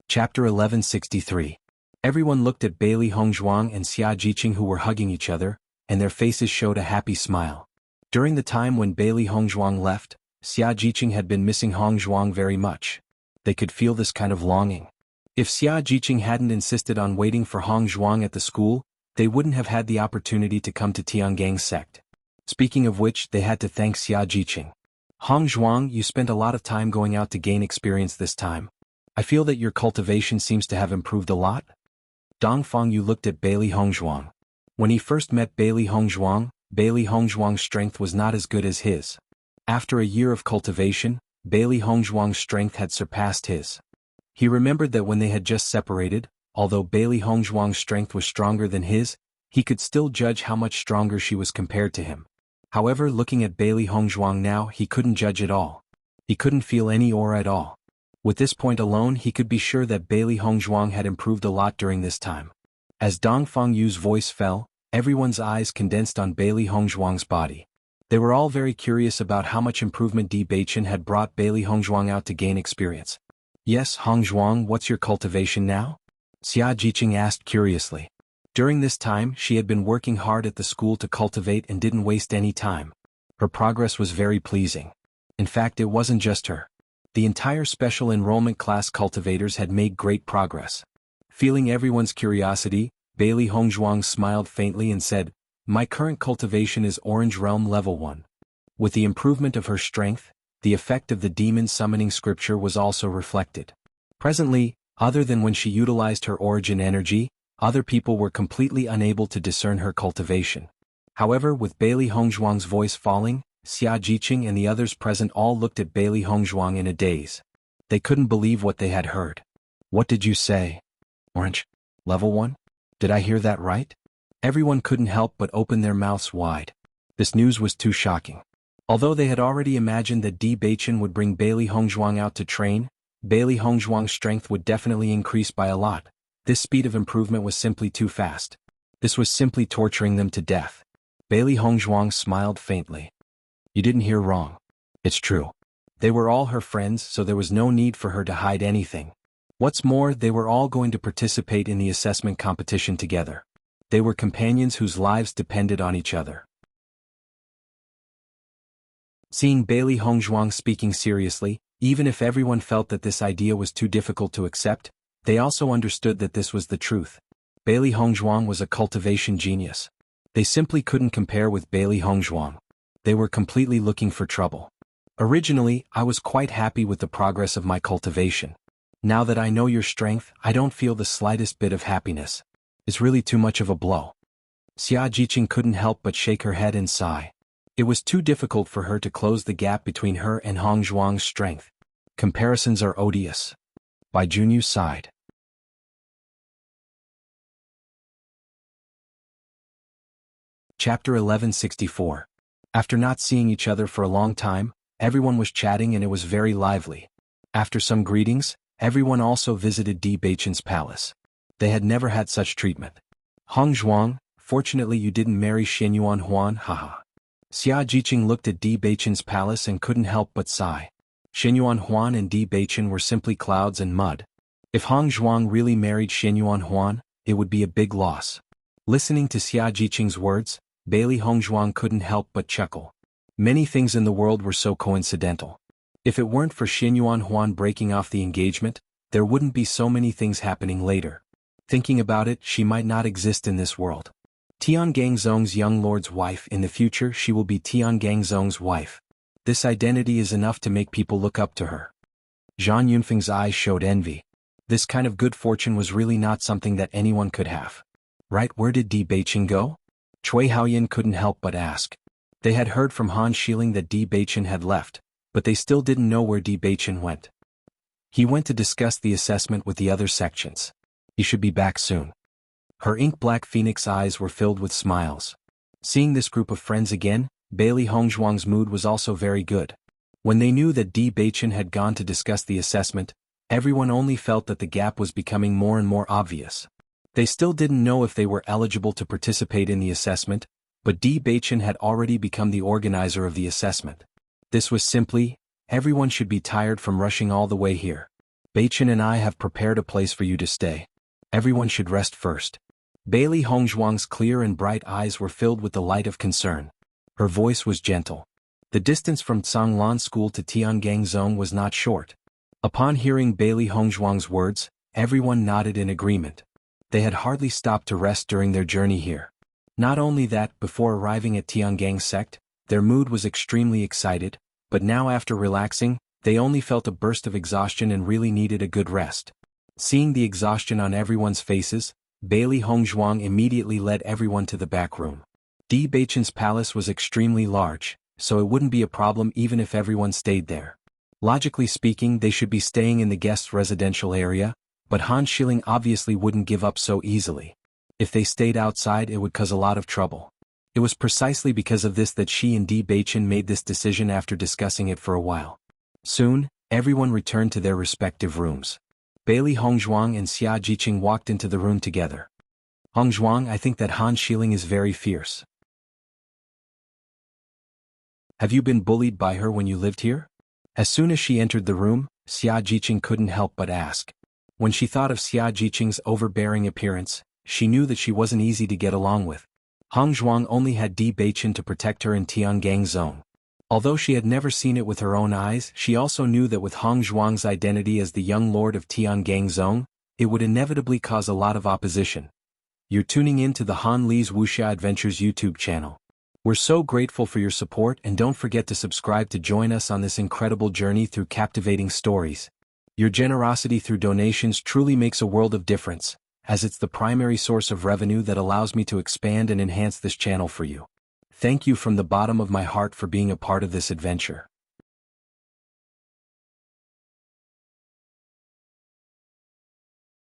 Chapter 1163. Everyone looked at Bailey Hongzhuang and Xia Jiqing who were hugging each other, and their faces showed a happy smile. During the time when Bailey Hongzhuang left, Xia Jiqing had been missing Hongzhuang very much. They could feel this kind of longing. If Xia Jiqing hadn't insisted on waiting for Hongzhuang at the school, they wouldn't have had the opportunity to come to Tiangang's sect. Speaking of which, they had to thank Xia Jiqing. Hongzhuang, you spent a lot of time going out to gain experience this time. I feel that your cultivation seems to have improved a lot. Dongfang, you looked at Bailey Hongzhuang. When he first met Bailey Hongzhuang's strength was not as good as his. After a year of cultivation, Bailey Hongzhuang's strength had surpassed his. He remembered that when they had just separated, although Bailey Hongzhuang's strength was stronger than his, he could still judge how much stronger she was compared to him. However, looking at Bailey Hongzhuang now, he couldn't judge at all. He couldn't feel any aura at all. With this point alone, he could be sure that Bailey Hongzhuang had improved a lot during this time. As Dongfang Yu's voice fell, everyone's eyes condensed on Bailey Hongzhuang's body. They were all very curious about how much improvement Di Beichen had brought Bailey Hongzhuang out to gain experience. Yes, Hongzhuang, what's your cultivation now? Xia Jiqing asked curiously. During this time, she had been working hard at the school to cultivate and didn't waste any time. Her progress was very pleasing. In fact, it wasn't just her. The entire special enrollment class cultivators had made great progress. Feeling everyone's curiosity, Bailey Hongzhuang smiled faintly and said, My current cultivation is Orange Realm Level 1. With the improvement of her strength, the effect of the demon summoning scripture was also reflected. Presently, other than when she utilized her origin energy, other people were completely unable to discern her cultivation. However, with Bailey Hongzhuang's voice falling, Xia Jiqing and the others present all looked at Bailey Hongzhuang in a daze. They couldn't believe what they had heard. What did you say? Orange? Level 1? Did I hear that right? Everyone couldn't help but open their mouths wide. This news was too shocking. Although they had already imagined that Di Beichen would bring Bailey Hongzhuang out to train, Bailey Hongzhuang's strength would definitely increase by a lot. This speed of improvement was simply too fast. This was simply torturing them to death. Bailey Hongzhuang smiled faintly. You didn't hear wrong. It's true. They were all her friends, so there was no need for her to hide anything. What's more, they were all going to participate in the assessment competition together. They were companions whose lives depended on each other. Seeing Bailey Hongzhuang speaking seriously, even if everyone felt that this idea was too difficult to accept, they also understood that this was the truth. Bailey Hongzhuang was a cultivation genius. They simply couldn't compare with Bailey Hongzhuang. They were completely looking for trouble. Originally, I was quite happy with the progress of my cultivation. Now that I know your strength, I don't feel the slightest bit of happiness. It's really too much of a blow. Xia Jiqing couldn't help but shake her head and sigh. It was too difficult for her to close the gap between her and Hongzhuang's strength. Comparisons are odious. Bai Junyu sighed. Chapter 1164. After not seeing each other for a long time, everyone was chatting and it was very lively. After some greetings, everyone also visited Di Beichen's palace. They had never had such treatment. Hongzhuang, fortunately you didn't marry Xianyuan Huan, haha. Xia Jiqing looked at Di Beichen's palace and couldn't help but sigh. Xianyuan Huan and Di Beichen were simply clouds and mud. If Hongzhuang really married Xianyuan Huan, it would be a big loss. Listening to Xia Jiqing's words, Bailey Hongzhuang couldn't help but chuckle. Many things in the world were so coincidental. If it weren't for Xianyuan Huan breaking off the engagement, there wouldn't be so many things happening later. Thinking about it, she might not exist in this world. Tian Gangzong's young lord's wife, in the future she will be Tian Gangzong's wife. This identity is enough to make people look up to her. Zhang Yunfeng's eyes showed envy. This kind of good fortune was really not something that anyone could have. Right, where did Di Beichen go? Cui Haoyan couldn't help but ask. They had heard from Han Xiling that Di Beichen had left, but they still didn't know where Di Beichen went. He went to discuss the assessment with the other sections. He should be back soon. Her ink-black phoenix eyes were filled with smiles. Seeing this group of friends again, Bailey Hongzhuang's mood was also very good. When they knew that Di Beichen had gone to discuss the assessment, everyone only felt that the gap was becoming more and more obvious. They still didn't know if they were eligible to participate in the assessment, but Di Beichen had already become the organizer of the assessment. This was simply, everyone should be tired from rushing all the way here. Beichen and I have prepared a place for you to stay. Everyone should rest first. Bailey Hongzhuang's clear and bright eyes were filled with the light of concern. Her voice was gentle. The distance from Tsanglan School to Tiangangzong was not short. Upon hearing Bailey Hongzhuang's words, everyone nodded in agreement. They had hardly stopped to rest during their journey here. Not only that, before arriving at Tiangang sect, their mood was extremely excited, but now after relaxing, they only felt a burst of exhaustion and really needed a good rest. Seeing the exhaustion on everyone's faces, Bailey Hongzhuang immediately led everyone to the back room. Di Beichen's palace was extremely large, so it wouldn't be a problem even if everyone stayed there. Logically speaking, they should be staying in the guests' residential area, but Han Xiling obviously wouldn't give up so easily. If they stayed outside, it would cause a lot of trouble. It was precisely because of this that she and Di Beichen made this decision after discussing it for a while. Soon, everyone returned to their respective rooms. Bailey Hongzhuang and Xia Jiqing walked into the room together. Hongzhuang, I think that Han Xiling is very fierce. Have you been bullied by her when you lived here? As soon as she entered the room, Xia Jiqing couldn't help but ask. When she thought of Xia Jiqing's overbearing appearance, she knew that she wasn't easy to get along with. Hongzhuang only had Di Beichen to protect her in Tiangangzong. Although she had never seen it with her own eyes, she also knew that with Hongzhuang's identity as the young lord of Tiangangzong, it would inevitably cause a lot of opposition. You're tuning in to the Han Li's Wuxia Adventures YouTube channel. We're so grateful for your support, and don't forget to subscribe to join us on this incredible journey through captivating stories. Your generosity through donations truly makes a world of difference, as it's the primary source of revenue that allows me to expand and enhance this channel for you. Thank you from the bottom of my heart for being a part of this adventure.